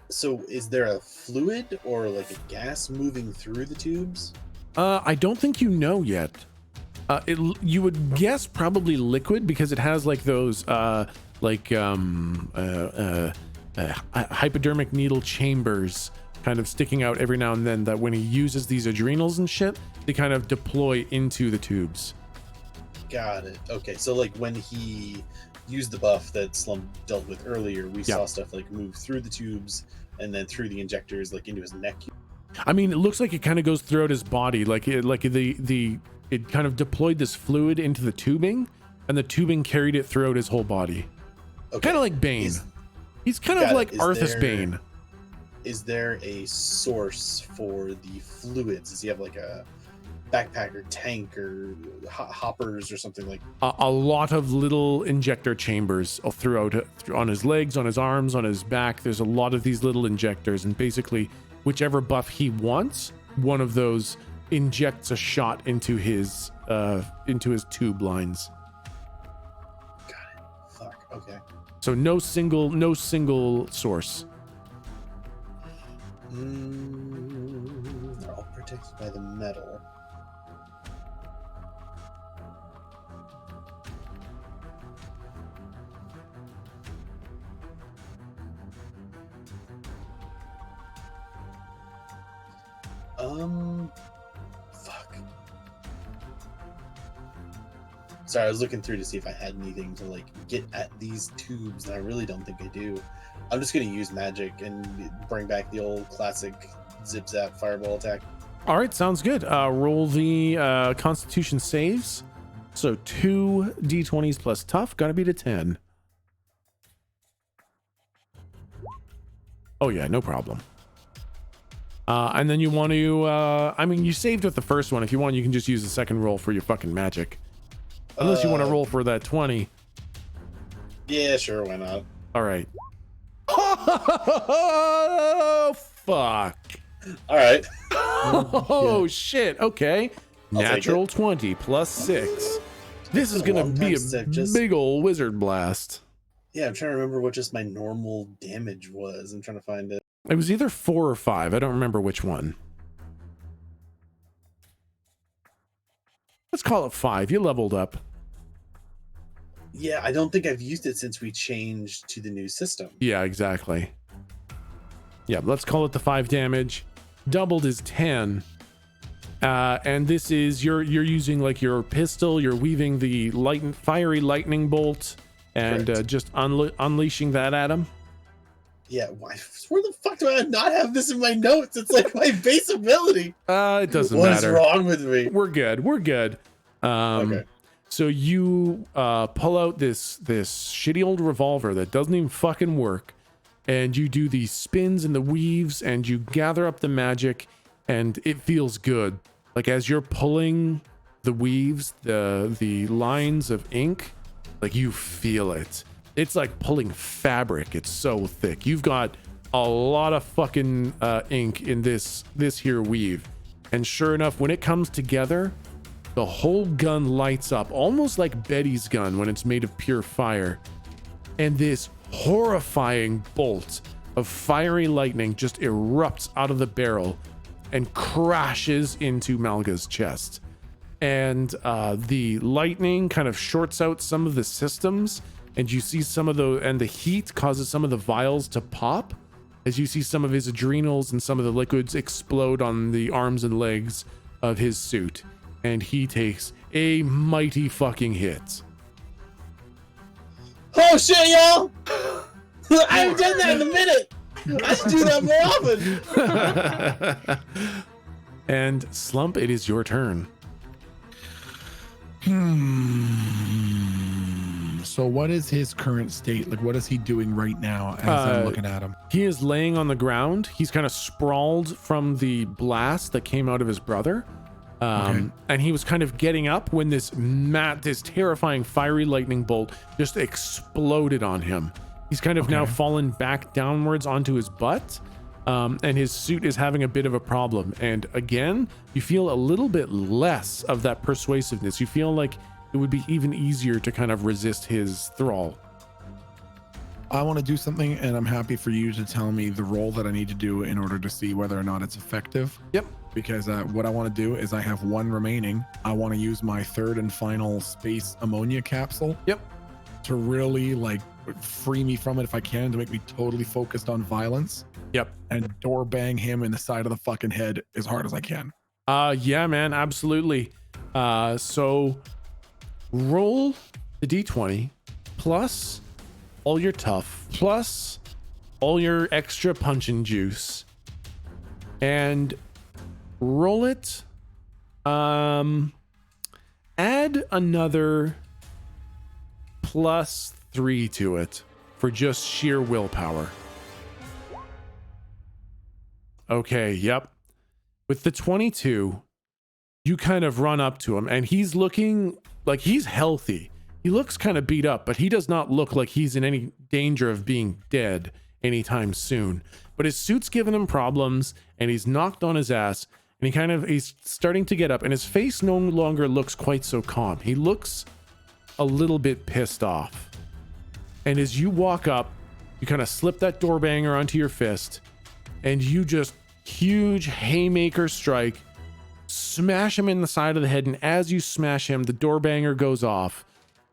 So is there a fluid or like a gas moving through the tubes? I don't think you know yet. You would guess probably liquid because it has like those hypodermic needle chambers kind of sticking out every now and then, that when he uses these adrenals and shit, they kind of deploy into the tubes. Got it. Okay, so like when he used the buff that Slump dealt with earlier, we saw stuff like move through the tubes and then through the injectors, like into his neck. I mean, it looks like it kind of goes throughout his body, it kind of deployed this fluid into the tubing, and the tubing carried it throughout his whole body. Okay. Kind of like Bane. He's kind of like Arthas Bane. Is there a source for the fluids? Does he have like a backpack or tank or hoppers or something like? A lot of little injector chambers throughout on his legs, on his arms, on his back. There's a lot of these little injectors, and basically whichever buff he wants, one of those injects a shot into his tube lines. Got it. Fuck. Okay. So no single source. They're all protected by the metal. Fuck. Sorry, I was looking through to see if I had anything to like get at these tubes, and I really don't think I do. I'm just gonna use magic and bring back the old classic zip zap fireball attack. All right, sounds good. Roll the Constitution saves. So 2 d20s plus tough, gotta beat a 10. Oh yeah, no problem. And then you want to, I mean, you saved with the first one. If you want, you can just use the second roll for your fucking magic. Unless you want to roll for that 20. Yeah, sure, why not? All right. Oh, fuck. All right. Oh, shit. Okay. Natural 20 plus 6. This is going to be a big old wizard blast. Yeah, I'm trying to remember what just my normal damage was. I'm trying to find it. It was either 4 or 5. I don't remember which one. Let's call it 5. You leveled up. Yeah, I don't think I've used it since we changed to the new system. Yeah, exactly. Yeah, let's call it the 5 damage. Doubled is 10. And this is you're using like your pistol. You're weaving the fiery lightning bolt and just unleashing that at him. Yeah, why? Where the fuck do I not have this in my notes? It's like my base ability. It doesn't What is matter. wrong with me? We're good. We're good. Okay. So you pull out this shitty old revolver that doesn't even fucking work, and you do these spins and the weaves, and you gather up the magic, and it feels good. Like as you're pulling the weaves, the lines of ink, like you feel it. It's like pulling fabric. It's so thick. You've got a lot of fucking ink in this here weave, and sure enough, when it comes together, the whole gun lights up, almost like Betty's gun when it's made of pure fire. And this horrifying bolt of fiery lightning just erupts out of the barrel and crashes into Melgah's chest. And the lightning kind of shorts out some of the systems, and you see and the heat causes some of the vials to pop as you see some of his adrenals and some of the liquids explode on the arms and legs of his suit. And he takes a mighty fucking hit. Oh shit, y'all! I haven't done that in a minute. I should do that more often. And Slump, it is your turn. So what is his current state? Like, what is he doing right now as I'm looking at him? He is laying on the ground. He's kind of sprawled from the blast that came out of his brother. And he was kind of getting up when this terrifying fiery lightning bolt just exploded on him. He's kind of now fallen back downwards onto his butt, and his suit is having a bit of a problem. And again, you feel a little bit less of that persuasiveness. You feel like it would be even easier to kind of resist his thrall. I want to do something, and I'm happy for you to tell me the role that I need to do in order to see whether or not it's effective. Yep. Because what I want to do is I have one remaining. I want to use my third and final space ammonia capsule. Yep. To really like free me from it if I can, to make me totally focused on violence. Yep. And door bang him in the side of the fucking head as hard as I can. Yeah, man, absolutely. So roll the d20 plus all your tough plus all your extra punch and juice and roll it. Add another +3 to it for just sheer willpower. Okay, yep. With the 22, you kind of run up to him, and he's looking like he's healthy. He looks kind of beat up, but he does not look like he's in any danger of being dead anytime soon. But his suit's giving him problems, and he's knocked on his ass, and he's starting to get up, and his face no longer looks quite so calm. He looks a little bit pissed off. And as you walk up, you kind of slip that door banger onto your fist, and you just huge haymaker strike, smash him in the side of the head, and as you smash him, the door banger goes off,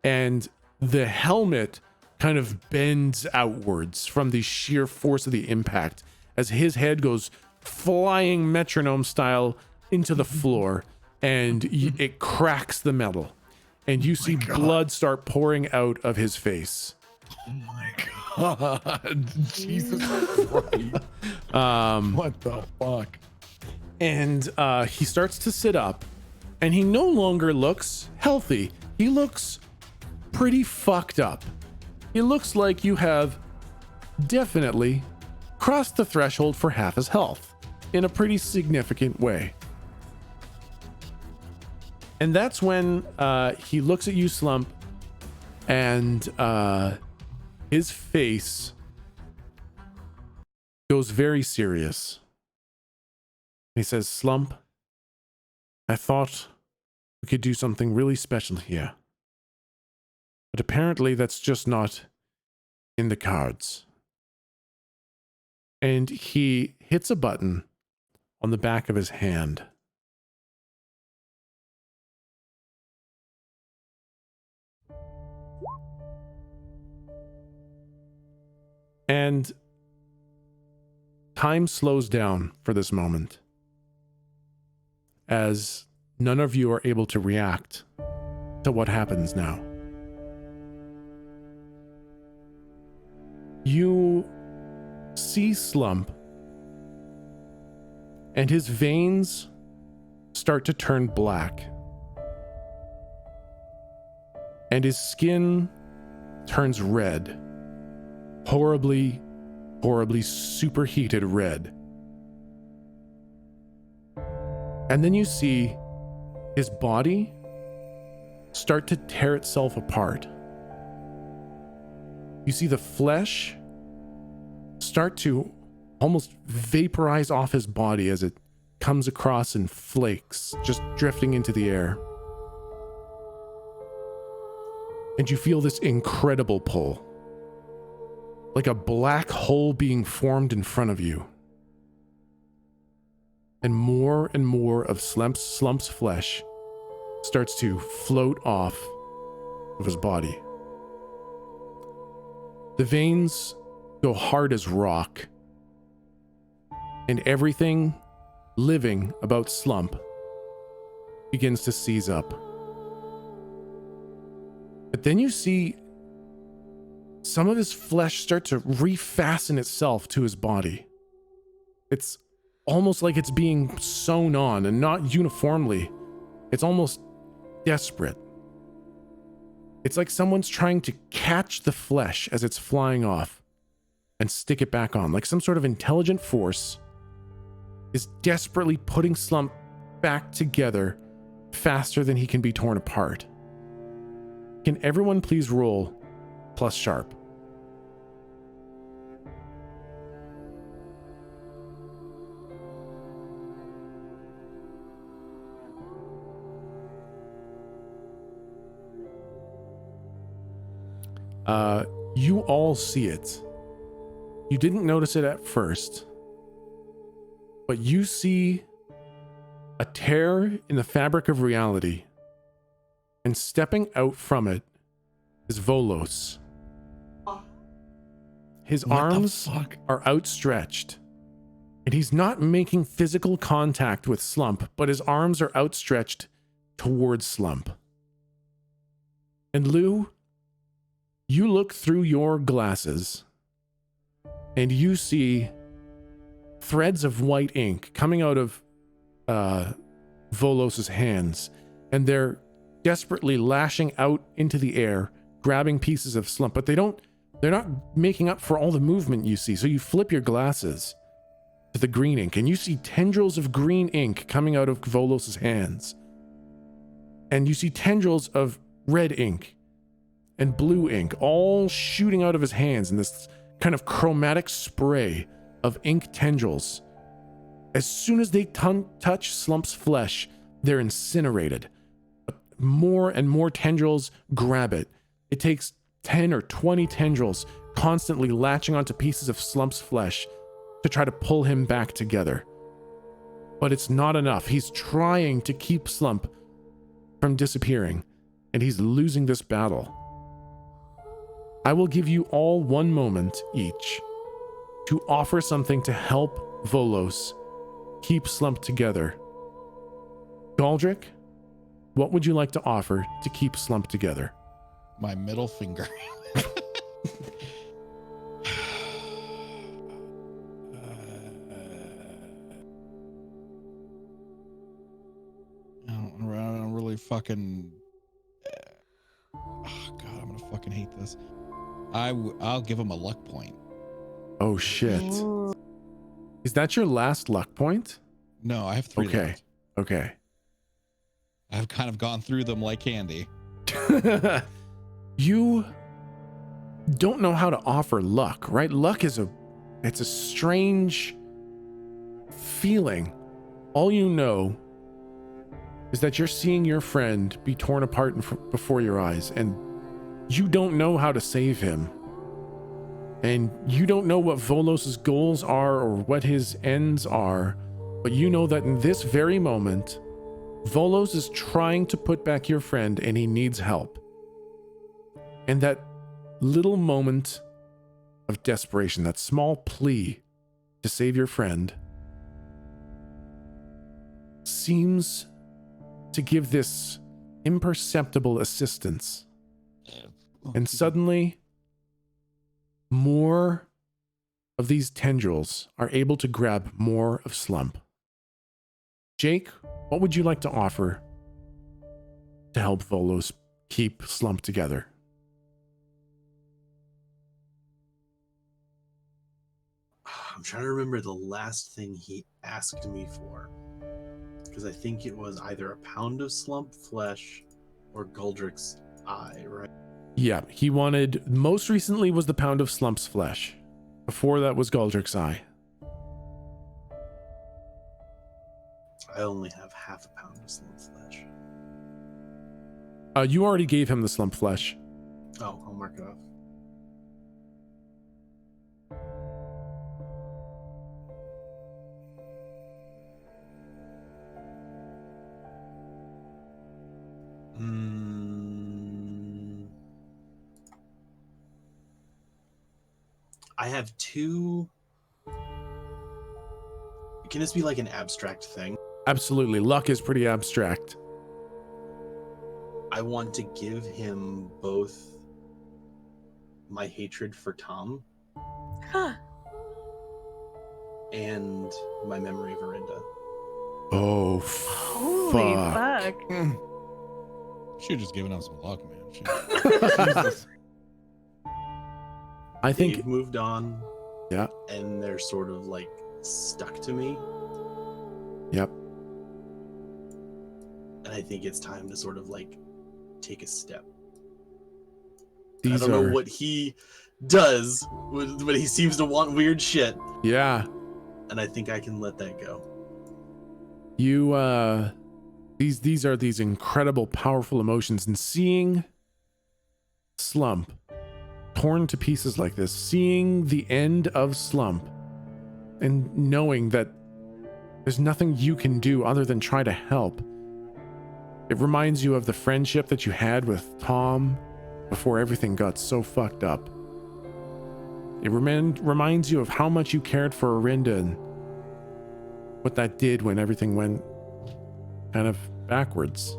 and the helmet kind of bends outwards from the sheer force of the impact as his head goes flying metronome style into the floor, and it cracks the metal, and you see blood start pouring out of his face. Oh my god. Jesus Christ. What the fuck? And he starts to sit up, and he no longer looks healthy. He looks pretty fucked up. It looks like you have definitely crossed the threshold for half his health in a pretty significant way. And that's when he looks at you, Slump, and his face goes very serious. He says, "Slump, I thought we could do something really special here. But apparently that's just not in the cards." And he hits a button on the back of his hand. And time slows down for this moment, as none of you are able to react to what happens now. You see Slump, and his veins start to turn black, and his skin turns red, horribly superheated red. And then you see his body start to tear itself apart. You see the flesh start to almost vaporize off his body as it comes across in flakes, just drifting into the air. And you feel this incredible pull, like a black hole being formed in front of you. And more of Slump's flesh starts to float off of his body. The veins go hard as rock, and everything living about Slump begins to seize up. But then you see some of his flesh start to refasten itself to his body. It's almost like it's being sewn on, and not uniformly. It's almost desperate. It's like someone's trying to catch the flesh as it's flying off and stick it back on, like some sort of intelligent force is desperately putting Slump back together faster than he can be torn apart. Can everyone please roll plus sharp? You all see it. You didn't notice it at first, but you see a tear in the fabric of reality, and stepping out from it is Volos. His arms are outstretched, and he's not making physical contact with Slump, but his arms are outstretched towards Slump. And Lou, you look through your glasses, and you see threads of white ink coming out of Volos's hands, and they're desperately lashing out into the air, grabbing pieces of Slump, but they're not making up for all the movement you see. So you flip your glasses to the green ink, and you see tendrils of green ink coming out of Volos's hands. And you see tendrils of red ink and blue ink all shooting out of his hands in this kind of chromatic spray of ink tendrils. As soon as they touch Slump's flesh, they're incinerated. More and more tendrils grab it. It takes 10 or 20 tendrils constantly latching onto pieces of Slump's flesh to try to pull him back together. But it's not enough. He's trying to keep Slump from disappearing, and he's losing this battle. I will give you all 1 moment each to offer something to help Volos keep Slump together. Galdrick, what would you like to offer to keep Slump together? My middle finger. I don't really fucking. Oh God, I'm gonna fucking hate this. I'll give him a luck point. Oh shit! Is that your last luck point? No, I have 3 left. Okay. I've kind of gone through them like candy. You don't know how to offer luck, right? Luck is it's a strange feeling. All you know is that you're seeing your friend be torn apart before your eyes, and you don't know how to save him. And you don't know what Volos's goals are or what his ends are, but you know that in this very moment, Volos is trying to put back your friend and he needs help. And that little moment of desperation, that small plea to save your friend, seems to give this imperceptible assistance. And suddenly, more of these tendrils are able to grab more of Slump. Jake, what would you like to offer to help Volos keep Slump together? I'm trying to remember the last thing he asked me for, because I think it was either a pound of Slump flesh or Galdrick's eye, right? Yeah, he wanted, most recently was the pound of Slump's flesh. Before that was Galdrick's eye. I only have half a pound of Slump flesh. You already gave him the Slump flesh. Oh, I'll mark it off. I have 2. Can this be like an abstract thing? Absolutely. Luck is pretty abstract. I want to give him both my hatred for Tom and my memory of Arinda. Oh, Holy fuck. Should have just given him some luck, man. Jesus. I think they've moved on. Yeah. And they're sort of like stuck to me. Yep. And I think it's time to sort of like take a step. These I don't know what he does, but he seems to want weird shit. Yeah. And I think I can let that go. You, these are these incredible, powerful emotions, and seeing Slump torn to pieces like this, seeing the end of Slump and knowing that there's nothing you can do other than try to help. It reminds you of the friendship that you had with Tom before everything got so fucked up. It reminds you of how much you cared for Arinda and what that did when everything went kind of backwards.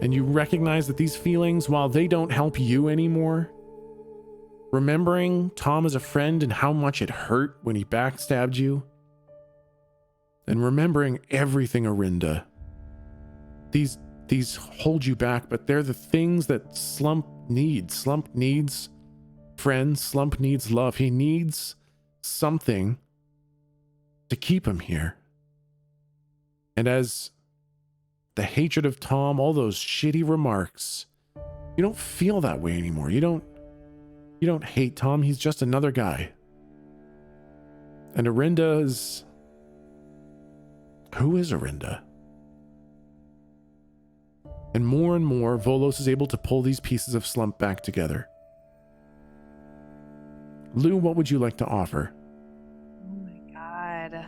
And you recognize that these feelings, while they don't help you anymore, remembering Tom as a friend and how much it hurt when he backstabbed you, and remembering everything Arinda, these hold you back, but they're the things that Slump needs. Slump needs friends. Slump needs love. He needs something to keep him here. And as the hatred of Tom, all those shitty remarks, you don't feel that way anymore. You don't hate Tom. He's just another guy. And Arinda is... Who is Arinda? And more, Volos is able to pull these pieces of Slump back together. Lou, what would you like to offer? Oh my god.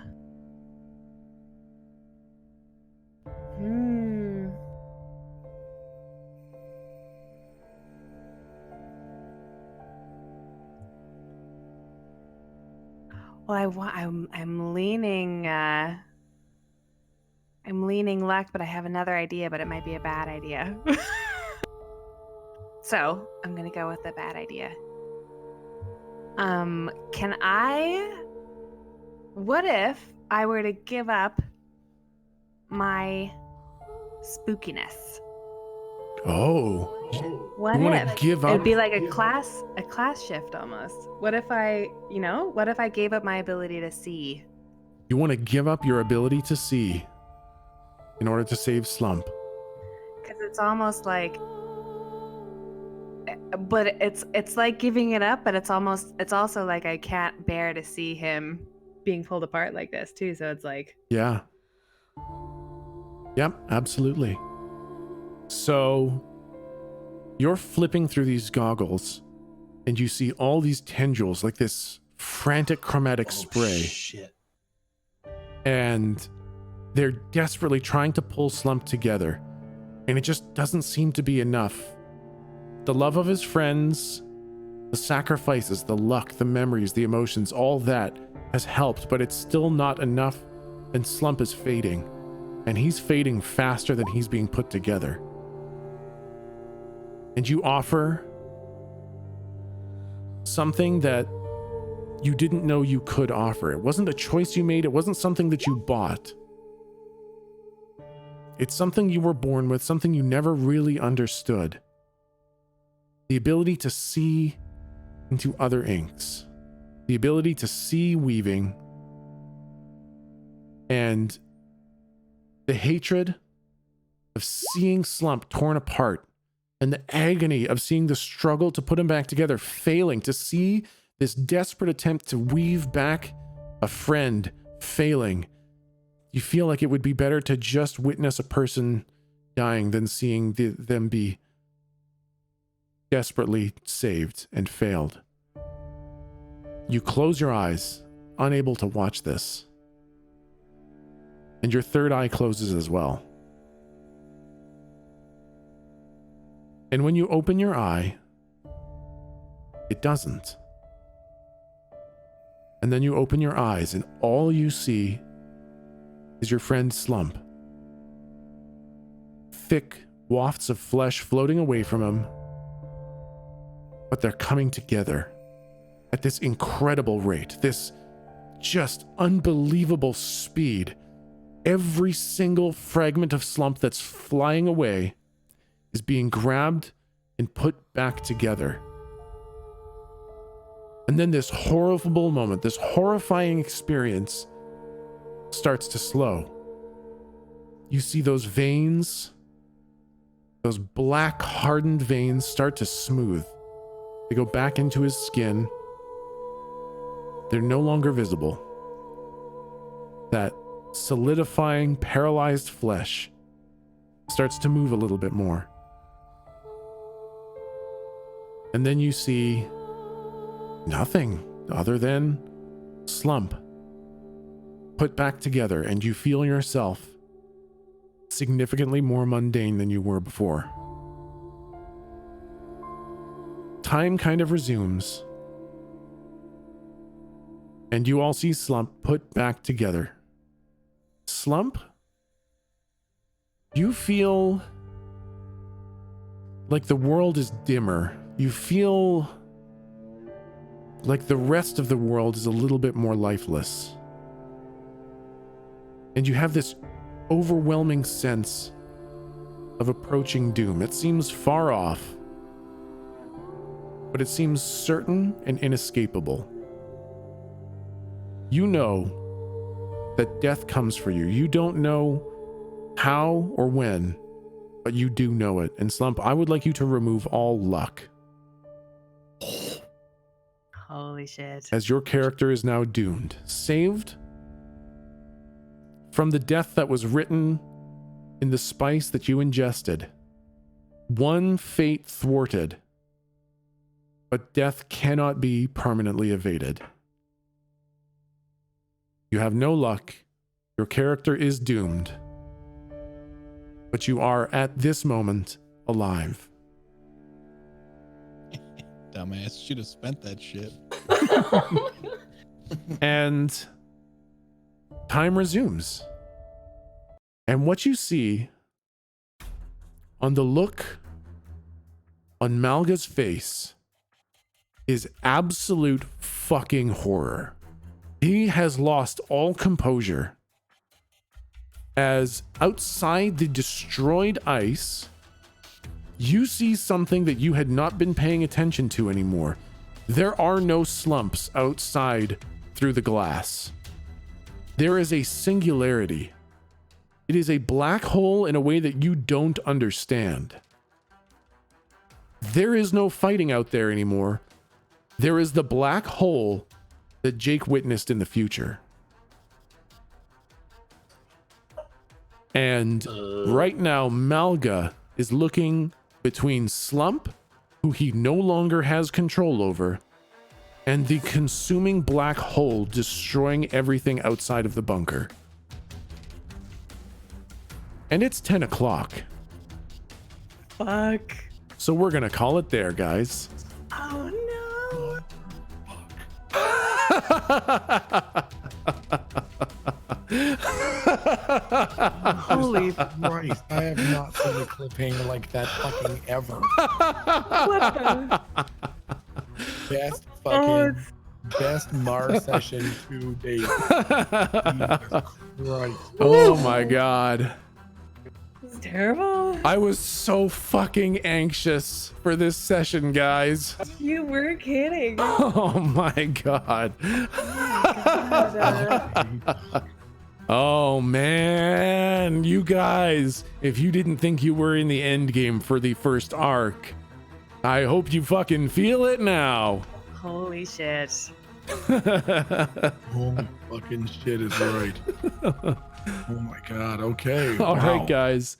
Well, I'm leaning luck, but I have another idea, but it might be a bad idea. So I'm gonna go with the bad idea. What if I were to give up my spookiness? Oh. What you want if to give up? it'd be like a class shift almost? What if I gave up my ability to see? You want to give up your ability to see in order to save Slump? Because it's almost like, but it's like giving it up, but it's also like I can't bear to see him being pulled apart like this too. So it's like, yeah. Yep, absolutely. So you're flipping through these goggles and you see all these tendrils, like this frantic chromatic spray. Shit. And they're desperately trying to pull Slump together, and it just doesn't seem to be enough. The love of his friends, the sacrifices, the luck, the memories, the emotions, all that has helped, but it's still not enough, and Slump is fading, and he's fading faster than he's being put together. And you offer something that you didn't know you could offer. It wasn't a choice you made. It wasn't something that you bought. It's something you were born with, something you never really understood. The ability to see into other inks. The ability to see weaving. And the hatred of seeing Slump torn apart. And the agony of seeing the struggle to put him back together, failing, to see this desperate attempt to weave back a friend failing. You feel like it would be better to just witness a person dying than seeing them be desperately saved and failed. You close your eyes, unable to watch this. And your third eye closes as well. And when you open your eye, it doesn't. And then you open your eyes and all you see is your friend Slump. Thick wafts of flesh floating away from him, but they're coming together at this incredible rate, this just unbelievable speed. Every single fragment of Slump that's flying away is being grabbed and put back together. And then this horrible moment, this horrifying experience starts to slow. You see those veins, those black hardened veins start to smooth. They go back into his skin. They're no longer visible. That solidifying, paralyzed flesh starts to move a little bit more. And then you see nothing other than Slump put back together, and you feel yourself significantly more mundane than you were before. Time kind of resumes, and you all see Slump put back together. Slump, you feel like the world is dimmer. You feel like the rest of the world is a little bit more lifeless. And you have this overwhelming sense of approaching doom. It seems far off, but it seems certain and inescapable. You know that death comes for you. You don't know how or when, but you do know it. And Slump, I would like you to remove all luck, Holy shit. as your character is now doomed, saved from the death that was written in the spice that you ingested. One fate thwarted, but death cannot be permanently evaded. You have no luck. Your character is doomed, but you are at this moment alive. Dumbass should have spent that shit. And time resumes. And what you see on the look on Melgah's face is absolute fucking horror. He has lost all composure as outside the destroyed ice, you see something that you had not been paying attention to anymore. There are no slumps outside through the glass. There is a singularity. It is a black hole in a way that you don't understand. There is no fighting out there anymore. There is the black hole that Jake witnessed in the future. And right now, Melgah is looking between Slump, who he no longer has control over, and the consuming black hole destroying everything outside of the bunker. And it's 10 o'clock. Fuck. So we're going to call it there, guys. Oh no. Holy Christ. I have not seen a cliffhanger like that fucking ever. What the? Best fucking best Mars session to date. Jesus Christ. Oh my God. This is terrible. I was so fucking anxious for this session, guys. You were kidding. Oh my God. Oh man, you guys, if you didn't think you were in the end game for the first arc, I hope you fucking feel it now. Holy shit. Holy fucking shit is right. Oh my God. Okay. All wow. right, guys.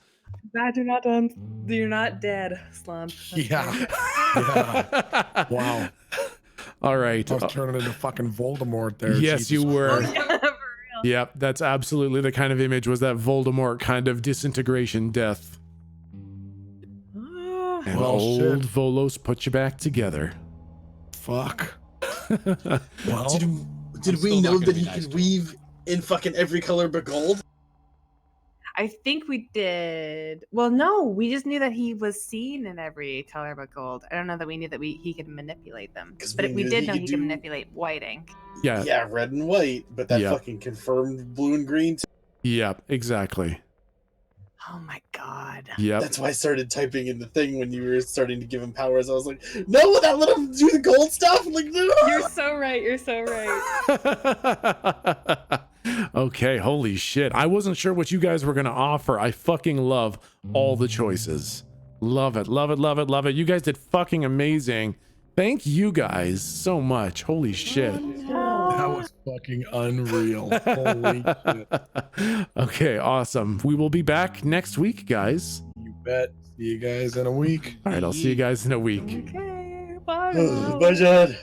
Glad you're not done. You're not dead, Slump. That's Yeah. good. Yeah. Wow. All right. I was turning into fucking Voldemort there. Yes, Jesus you were. Yeah, for real. Yep, that's absolutely the kind of image, was that Voldemort kind of disintegration death. Oh, And Well, old shit. Volos put you back together. Fuck. Well, Did I'm we still know not that gonna be he nice could to him. weave in fucking every color but gold? I think we did. Well, no, we just knew that he was seen in every color but gold. I don't know that we knew that he could manipulate them. 'Cause But we we knew did he know could he could do- manipulate white ink. Yeah, Yeah, red and white, but that Yeah. fucking confirmed blue and green too. yep, exactly. Oh my god. Yep. That's why I started typing in the thing when you were starting to give him powers. I was like, no, that let him do the gold stuff? I'm like, no! You're so right. You're so right. Okay, holy shit. I wasn't sure what you guys were going to offer. I fucking love all the choices. Love it, love it, love it, love it. You guys did fucking amazing. Thank you guys so much. Holy shit. that was fucking unreal. Holy shit. Okay, awesome. We will be back next week, guys. You bet. See you guys in a week. All right, I'll see you guys in a week. Okay. Bye. Bye, Jed.